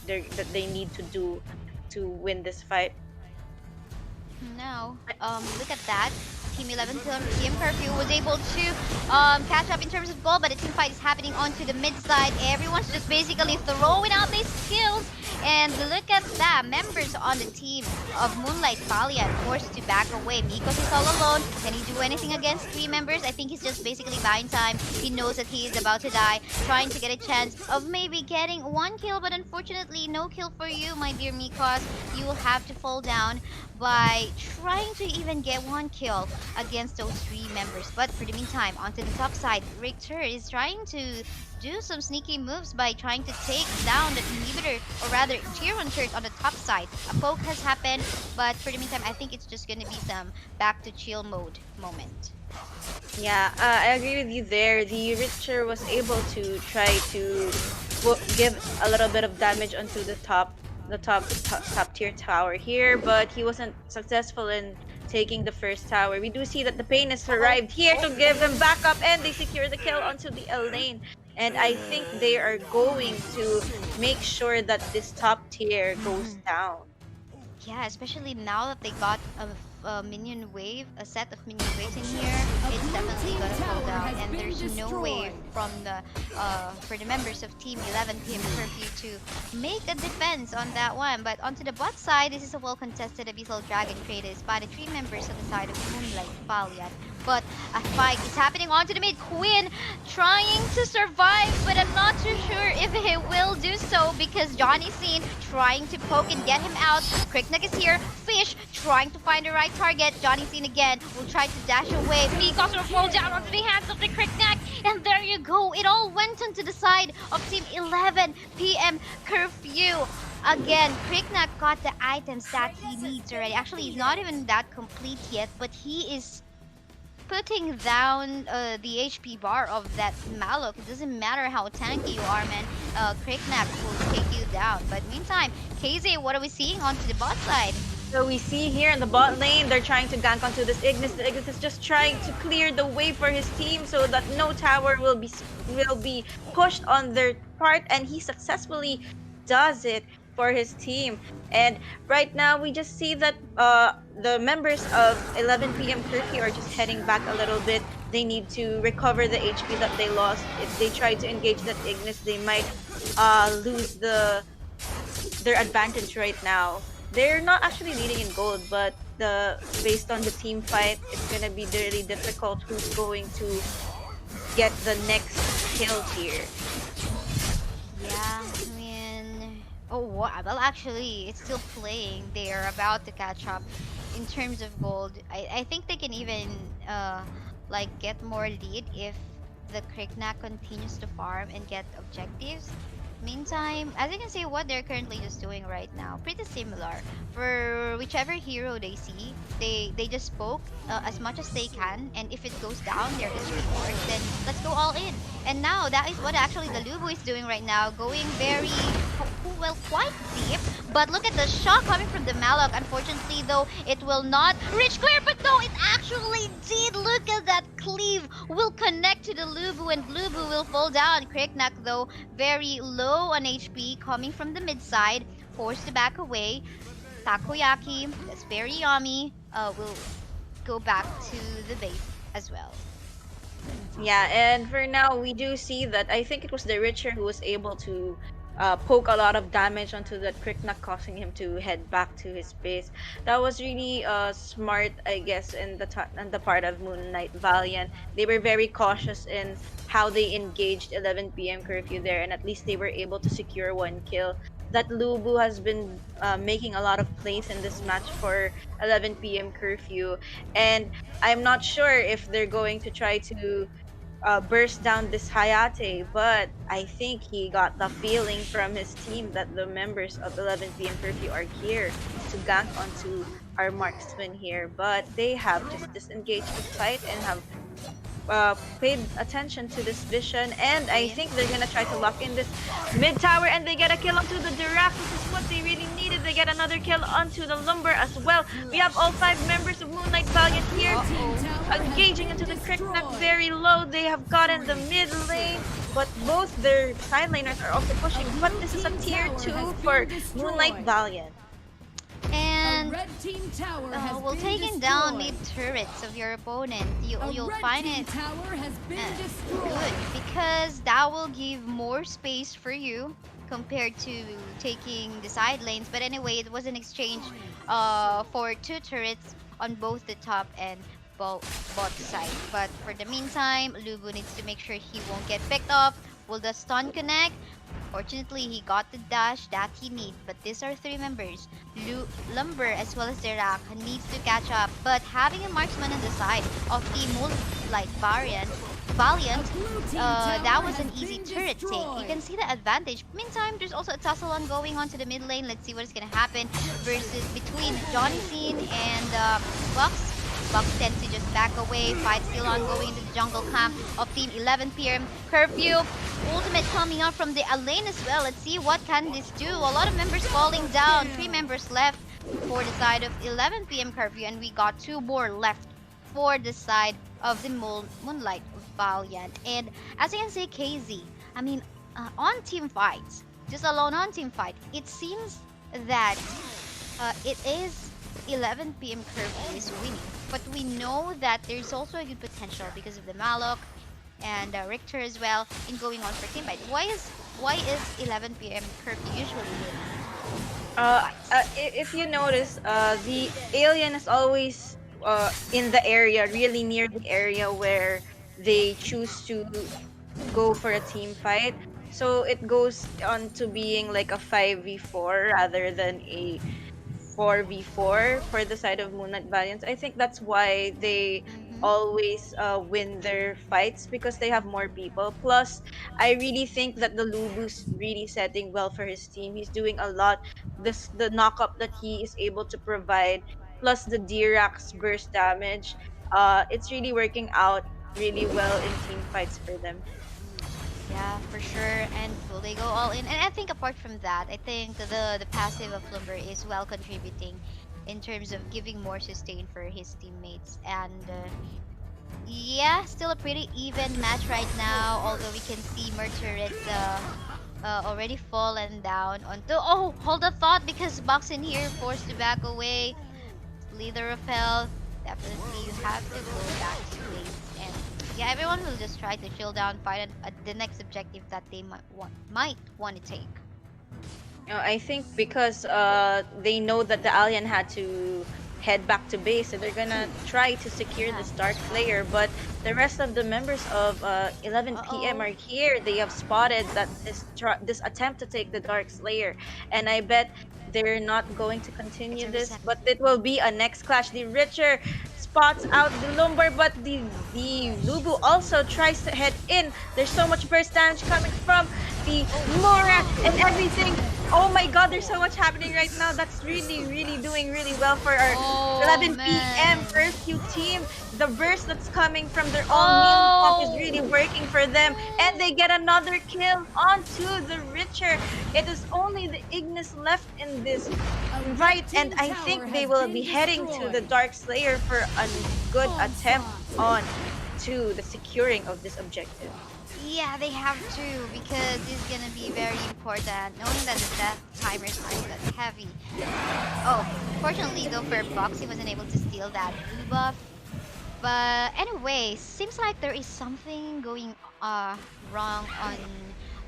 that they need to do to win this fight. Now, look at that. Team 11 PM Curfew was able to catch up in terms of goal, but the team fight is happening onto the mid side. Everyone's just basically throwing out these skills. And look at that. Members on the team of Moonlight Valiant forced to back away. Mikos is all alone. Can he do anything against 3 members? I think he's just basically buying time. He knows that he is about to die, trying to get a chance of maybe getting 1 kill, but unfortunately no kill for you, my dear Mikos. You will have to fall down by trying to even get 1 kill against those 3 members. But for the meantime, onto the top side, Richter is trying to do some sneaky moves by trying to take down the inhibitor, or rather tier 1 shirt on the top side. A poke has happened, but for the meantime, I think it's just gonna be some back to chill mode moment. Yeah, I agree with you there. The Richter was able to try to give a little bit of damage onto the top tier tower here, but he wasn't successful in taking the first tower. We do see that the Pain has arrived here to give them backup, and they secure the kill onto the L lane. And I think they are going to make sure that this top tier goes down. Yeah, especially now that they got a minion wave, a set of minion waves in here, it's definitely gonna fall down. And there's no way from the for the members of Team 11 PM Curfew to make a defense on that one. But onto the bot side, this is a well-contested Abyssal Dragon created by the 3 members on the side of Moonlight Valiant. But a fight is happening onto the mid. Quinn trying to survive, but I'm not too sure if he will do so because Johnny's seen trying to poke and get him out. Crickneck is here. Fish trying to find the right target. Johnny's seen again. Will try to dash away. Mikos will fall down onto the hands of the Crickneck. And there you go. It all went onto the side of Team 11 PM Curfew. Again, Crickneck got the items that he needs already. Actually, he's not even that complete yet, but he is putting down the HP bar of that Malok. It doesn't matter how tanky you are, man. Crickneck will take you down. But meantime, KazeeB, what are we seeing onto the bot side? So we see here in the bot lane, they're trying to gank onto this Ignis. The Ignis is just trying to clear the way for his team so that no tower will be pushed on their part, and he successfully does it for his team. And right now we just see that the members of 11 PM Curfew are just heading back a little bit. They need to recover the HP that they lost. If they try to engage that Ignis, they might lose their advantage right now. They're not actually leading in gold, but based on the team fight, it's gonna be really difficult who's going to get the next kill here. Yeah, I mean, well, actually, it's still playing. They are about to catch up in terms of gold. I think they can even like get more lead if the Crickneck continues to farm and get objectives. Meantime, as you can see, what they're currently just doing right now, pretty similar. For whichever hero they see, they just poke as much as they can, and if it goes down, they're just reward, then let's go all in. And now, that is what actually the Lubu is doing right now, going very, well, quite deep. But look at the shot coming from the Malok. Unfortunately, though, it will not reach clear, but no, it actually did. Look at that cleave. Will connect to the Lubu, and Lubu will fall down. Crickneck, though, very low on HP, coming from the mid side, forced to back away. Takoyaki, that's very yummy, will go back to the base as well. Yeah, and for now, we do see that I think it was the Richer who was able to poke a lot of damage onto that Cricknock, causing him to head back to his base. That was really smart, I guess, in in the part of Moonlight Valiant. They were very cautious in how they engaged 11 p.m. curfew there, and at least they were able to secure one kill. That Lubu has been making a lot of plays in this match for 11 p.m. curfew, and I'm not sure if they're going to try to burst down this Hayate, but I think he got the feeling from his team that the members of 11 p.m. curfew are here to gank onto our marksman here, but they have just disengaged the fight and have paid attention to this vision, and I think they're gonna try to lock in this mid tower, and they get a kill onto the Dirac, which is what they really needed. They get another kill onto the Lumber as well. We have all 5 members of Moonlight Valiant here engaging into the Cricknock very low. They have gotten the mid lane, but both their side laners are also pushing, but this is a tier 2 for Moonlight Valiant. And well, taking down mid turrets of your opponent, you'll find it good because that will give more space for you compared to taking the side lanes. But anyway, it was an exchange for 2 turrets on both the top and bot side. But for the meantime, Lubu needs to make sure he won't get picked up. Will the stun connect? Fortunately, he got the dash that he needs, but these are 3 members. Lumber as well as Dirac needs to catch up, but having a marksman on the side of the Moonlight Valiant, that was an easy turret take. You can see the advantage. Meantime, there's also a tussle on going onto the mid lane. Let's see what's gonna happen versus between Johnny Scene and Box. Box tends to just back away. Fight still ongoing into the jungle camp of Team 11 p.m. Curfew. Ultimate coming out from the lane as well. Let's see what can this do. A lot of members falling down. 3 members left for the side of 11 p.m. Curfew, and we got 2 more left for the side of the Moonlight Valiant. And as you can see, KazeeB, I mean, on team fights, just alone on team fight, it seems that it is 11 p.m. Curfew is winning. But we know that there's also a good potential because of the Malok and Richter as well in going on for team fight. Why is 11 p.m. Curfew usually winning? If you notice, the alien is always in the area, really near the area where they choose to go for a team fight. So it goes on to being like a 5v4 rather than a 4v4 for the side of Moonlight Valiant. I think that's why they always win their fights, because they have more people. Plus, I really think that the Lubu's really setting well for his team. He's doing a lot. The knockup that he is able to provide, plus the Dirac's burst damage, it's really working out really well in team fights for them. Yeah, for sure. And will they go all in? And I think apart from that, I think the passive of Lumber is well contributing in terms of giving more sustain for his teammates. And yeah, still a pretty even match right now. Although we can see Turret already fallen down onto. Oh, hold a thought, because Box in here forced to back away. Leader of Hell. Definitely you have to go back to base. And yeah, everyone will just try to chill down, find the next objective that they might want to take. I think because they know that the alien had to head back to base, so they're gonna try to secure this Dark Slayer. But the rest of the members of 11 p.m. are here. They have spotted that this attempt to take the Dark Slayer, and I bet they're not going to continue this. But it will be a next clash. The Richer spots out the Lumber, but the Lubu also tries to head in. There's so much burst damage coming from the Mora and everything. Oh my god, there's so much happening right now. That's really doing really well for our 11 p.m. Curfew team. The burst that's coming from their own meal pump is really working for them. And they get another kill onto the Richer. It is only the Ignis left in this fight, and I think they will be heading to the Dark Slayer for a good attempt on to the securing of this objective. Yeah, they have to, because this is gonna be very important, knowing that the death timers aren't that heavy. Oh, fortunately though for Box, he wasn't able to steal that blue buff. But anyway, seems like there is something going wrong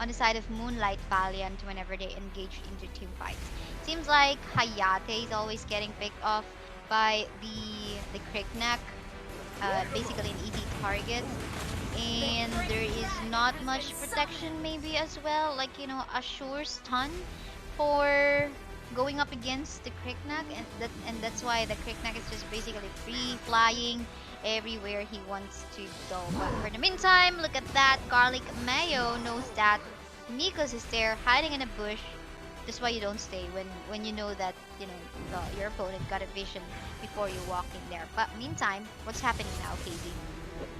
on the side of Moonlight Valiant whenever they engage into team fights. Seems like Hayate is always getting picked off by the Crickneck, basically an easy target. And there is not much protection maybe as well, like a sure stun for going up against the Crickneck, and that's why the Crickneck is just basically free flying everywhere he wants to go. But for the meantime, look at that. Garlic Mayo knows that Mikos is there hiding in a bush. That's why you don't stay when you know that your opponent got a vision before you walk in there. But meantime, what's happening now, KazeeB?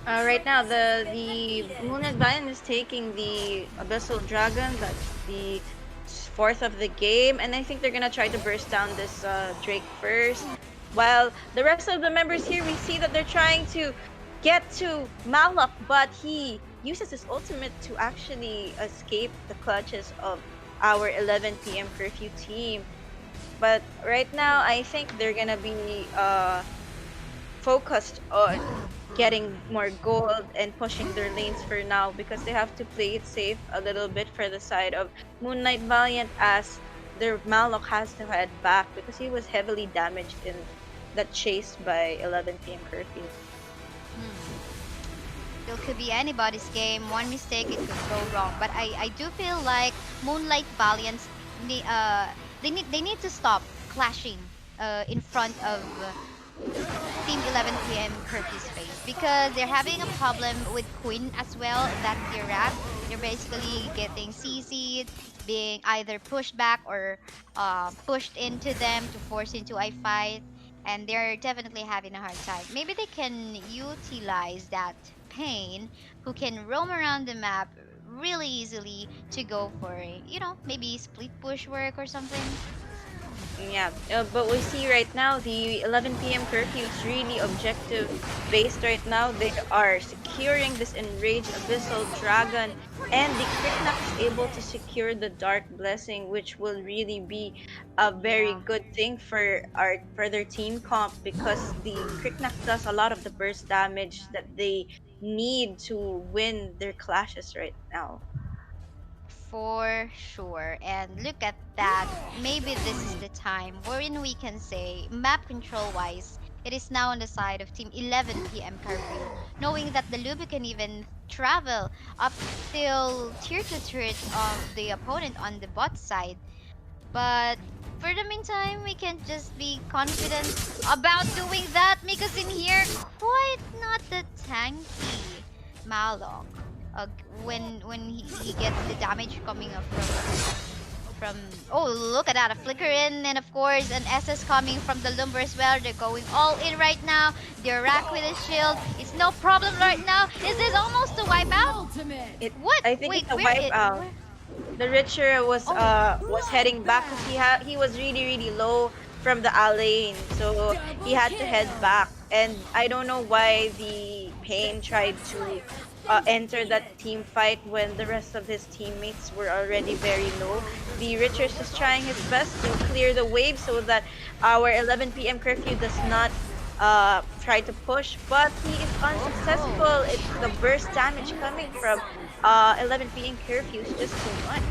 Right now, the Moonlight Valiant is taking the Abyssal Dragon. That's the fourth of the game, and I think they're gonna try to burst down this Drake first. While the rest of the members here, we see that they're trying to get to Malok, but he uses his ultimate to actually escape the clutches of our 11 p.m. Curfew team. But right now, I think they're gonna be focused on getting more gold and pushing their lanes for now, because they have to play it safe a little bit for the side of Moonlight Valiant, as their Malok has to head back because he was heavily damaged in that chase by 11 p.m. Curfew. It could be anybody's game. One mistake, it could go wrong. But I do feel like Moonlight Valiants, they need to stop clashing in front of Team 11 p.m. Curfew's face, because they're having a problem with Queen as well. That's their rat. They're basically getting CC'd, being either pushed back or pushed into them to force into a fight, and they're definitely having a hard time. Maybe they can utilize that Pain, who can roam around the map really easily, to go for maybe split push work or something. Yeah, but we see right now the 11 p.m. Curfew is really objective based right now. They are securing this Enraged Abyssal Dragon, and the Crickneck is able to secure the Dark Blessing, which will really be a very good thing for their team comp, because the Crickneck does a lot of the burst damage that they need to win their clashes right now. For sure. And look at that. Maybe this is the time wherein we can say, map control wise, it is now on the side of Team 11 p.m. Curfew, knowing that the Lubu can even travel up till tier 2 turret of the opponent on the bot side. But for the meantime, we can just be confident about doing that, because in here, quite not the tanky Malok. When he gets the damage coming up from oh, look at that, a flicker in, and of course an SS coming from the Lumber as well. They're going all in right now. They're racked with a shield. It's no problem right now. Is this almost a wipeout? What? I think Wait, it's a where wipeout. The Richer was heading back because he was really low from the A lane, so he had to head back. And I don't know why the Pain tried to enter that team fight when the rest of his teammates were already very low. The Richer's just trying his best to clear the wave so that our 11 p.m. Curfew does not try to push, but he is unsuccessful. It's the burst damage coming from 11 p.m. Curfew is just too much.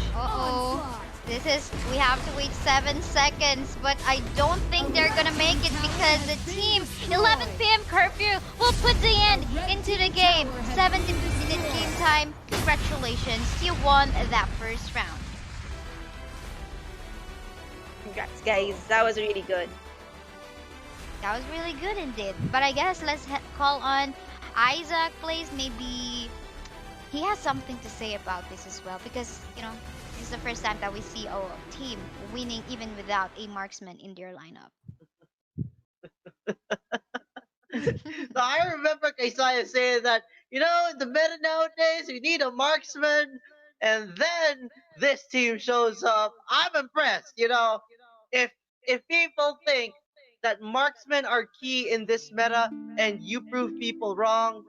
We have to wait 7 seconds, but I don't think they're gonna make it, because the team 11 p.m. Curfew will put the end into the game. 70-minute game time. Congratulations, you won that first round. Congrats, guys. That was really good. That was really good indeed. But I guess let's call on Izaq, please. Maybe he has something to say about this as well, because this is the first time that we see a team winning even without a marksman in their lineup. So I remember Kaisaya saying that, in the meta nowadays, you need a marksman, and then this team shows up. I'm impressed. If people think that marksmen are key in this meta and you prove people wrong,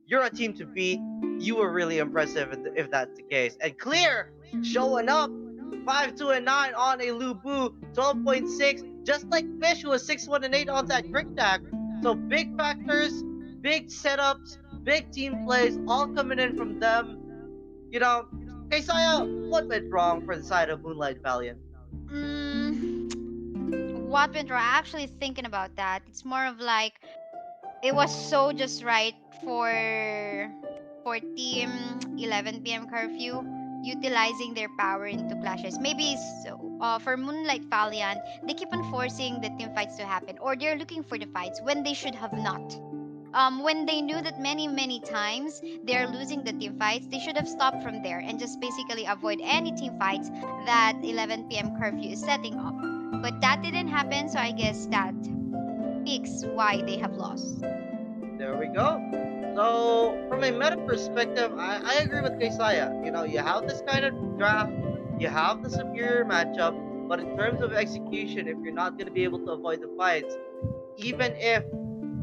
you're a team to beat. You were really impressive if that's the case. And Clear showing up 5-2 and 9 on a Lubu, 12.6, just like Fish was 6-1 and 8 on that Crickneck. So big factors, big setups, big team plays, all coming in from them. You know, Kaisaya, what went wrong for the side of Moonlight Valiant? What went wrong? Actually thinking about that. It's more of like it was so just right for team 11 p.m. Curfew utilizing their power into clashes. Maybe so for Moonlight Valiant, they keep on forcing the team fights to happen, or they're looking for the fights when they should have not. When they knew that many times they're losing the team fights, they should have stopped from there and just basically avoid any team fights that 11 p.m. Curfew is setting up. But that didn't happen, so I guess that speaks why they have lost. There we go. So, from a meta perspective, I agree with Kaisaya. You know, you have this kind of draft, you have the superior matchup, but in terms of execution, if you're not going to be able to avoid the fights, even if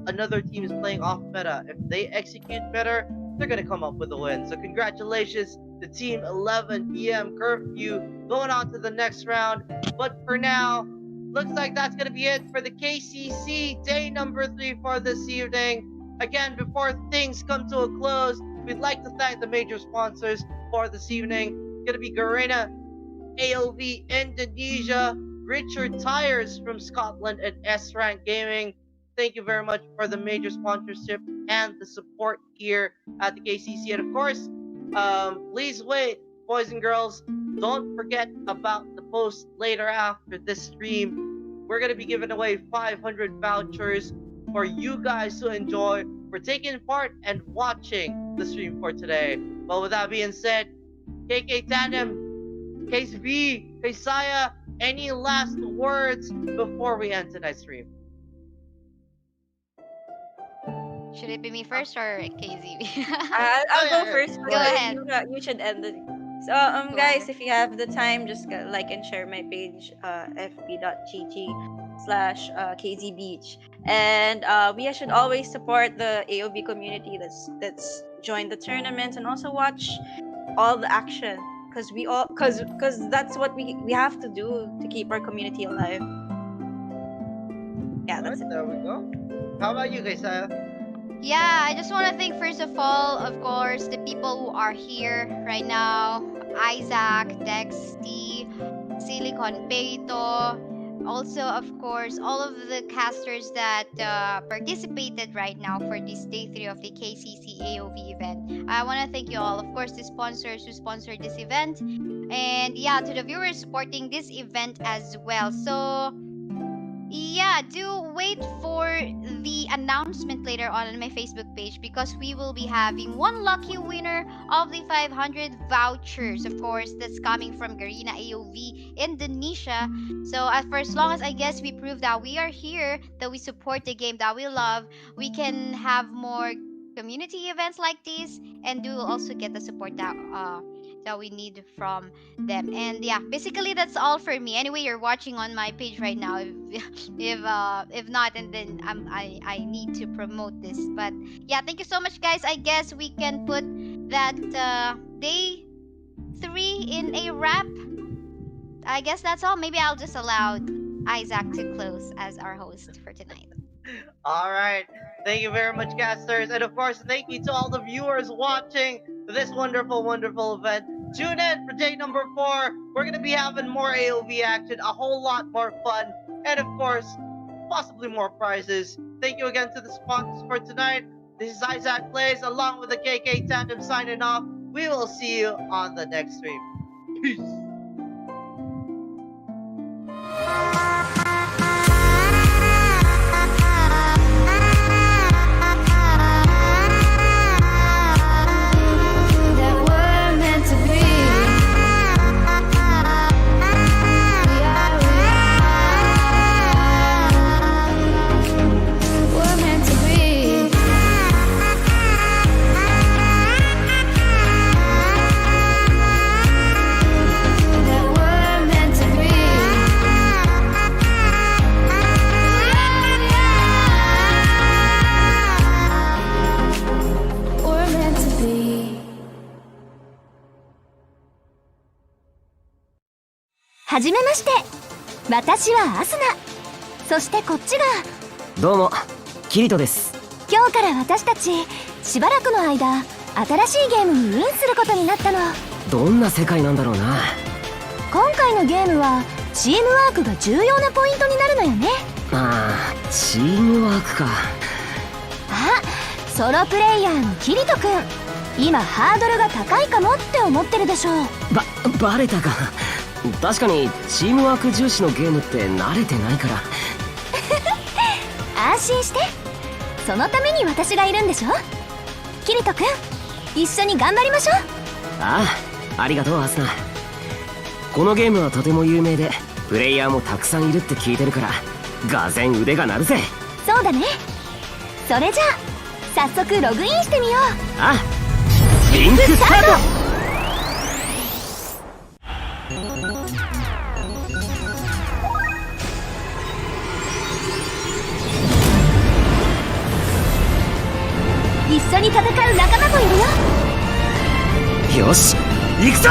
another team is playing off meta, if they execute better, they're going to come up with a win. So, congratulations to Team 11 p.m. Curfew going on to the next round. But for now, looks like that's going to be it for the KCC day number 3 for this evening. Again, before things come to a close, we'd like to thank the major sponsors for this evening. Going to be Garena AOV Indonesia, Richard Tyers from Scotland, and Srank Gaming. Thank you very much for the major sponsorship and the support here at the KCC. And of course, please wait, boys and girls, don't forget about the post later after this stream. We're going to be giving away 500 vouchers for you guys to enjoy for taking part and watching the stream for today. But with that being said, KK Tandem, KazeeB, Kaisaya, any last words before we end tonight's stream? Should it be me first or KazeeB? I'll go first. Go ahead. You should end it. So, guys, if you have the time, just like and share my page, fb.gg/KazeeB. And we should always support the AOV community that's joined the tournament and also watch all the action because that's what we have to do to keep our community alive. Yeah, that's it. There we go. How about you, Kaisaya? Yeah, I just want to thank first of all, of course, the people who are here right now. Izaq, Dexty, Silicon Peito, also of course all of the casters that participated right now for this day 3 of the KCC AOV event. I want to thank you all, of course, the sponsors who sponsored this event, and yeah, to the viewers supporting this event as well. So yeah, do wait for the announcement later on my Facebook page because we will be having one lucky winner of the 500 vouchers. Of course, that's coming from Garena AOV Indonesia. So for as long as I guess we prove that we are here, that we support the game that we love, we can have more community events like this, and do also get the support that we need from them. And yeah, basically that's all for me. Anyway, you're watching on my page right now. If not, and then I need to promote this. But yeah, thank you so much, guys. I guess we can put that day 3 in a wrap. I guess that's all. Maybe I'll just allow Izaq to close as our host for tonight. All right. Thank you very much, casters. And of course, thank you to all the viewers watching this wonderful, wonderful event. Tune in for day number 4. We're going to be having more AOV action, a whole lot more fun, and of course, possibly more prizes. Thank you again to the sponsors for tonight. This is Izaq Plays along with the KK Tandem signing off. We will see you on the next stream. Peace.はじめまして、私はアスナ。そしてこっちがどうもキリトです。今日から私たちしばらくの間新しいゲームにインすることになったの。どんな世界なんだろうな。今回のゲームはチームワークが重要なポイントになるのよね。ああ、チームワークか。あ、ソロプレイヤーのキリトくん、今ハードルが高いかもって思ってるでしょう。バレたか。確かにチームワーク重視のゲームって慣れてないから。安心して、そのために私がいるんでしょ。キリトくん、一緒に頑張りましょう。ああ、ありがとうアスナ。このゲームはとても有名でプレイヤーもたくさんいるって聞いてるから、がぜん腕が鳴るぜ。そうだね。それじゃあ早速ログインしてみよう。ああ、リンクスタート。一緒に戦う仲間もいるよ。よし、行くぞ。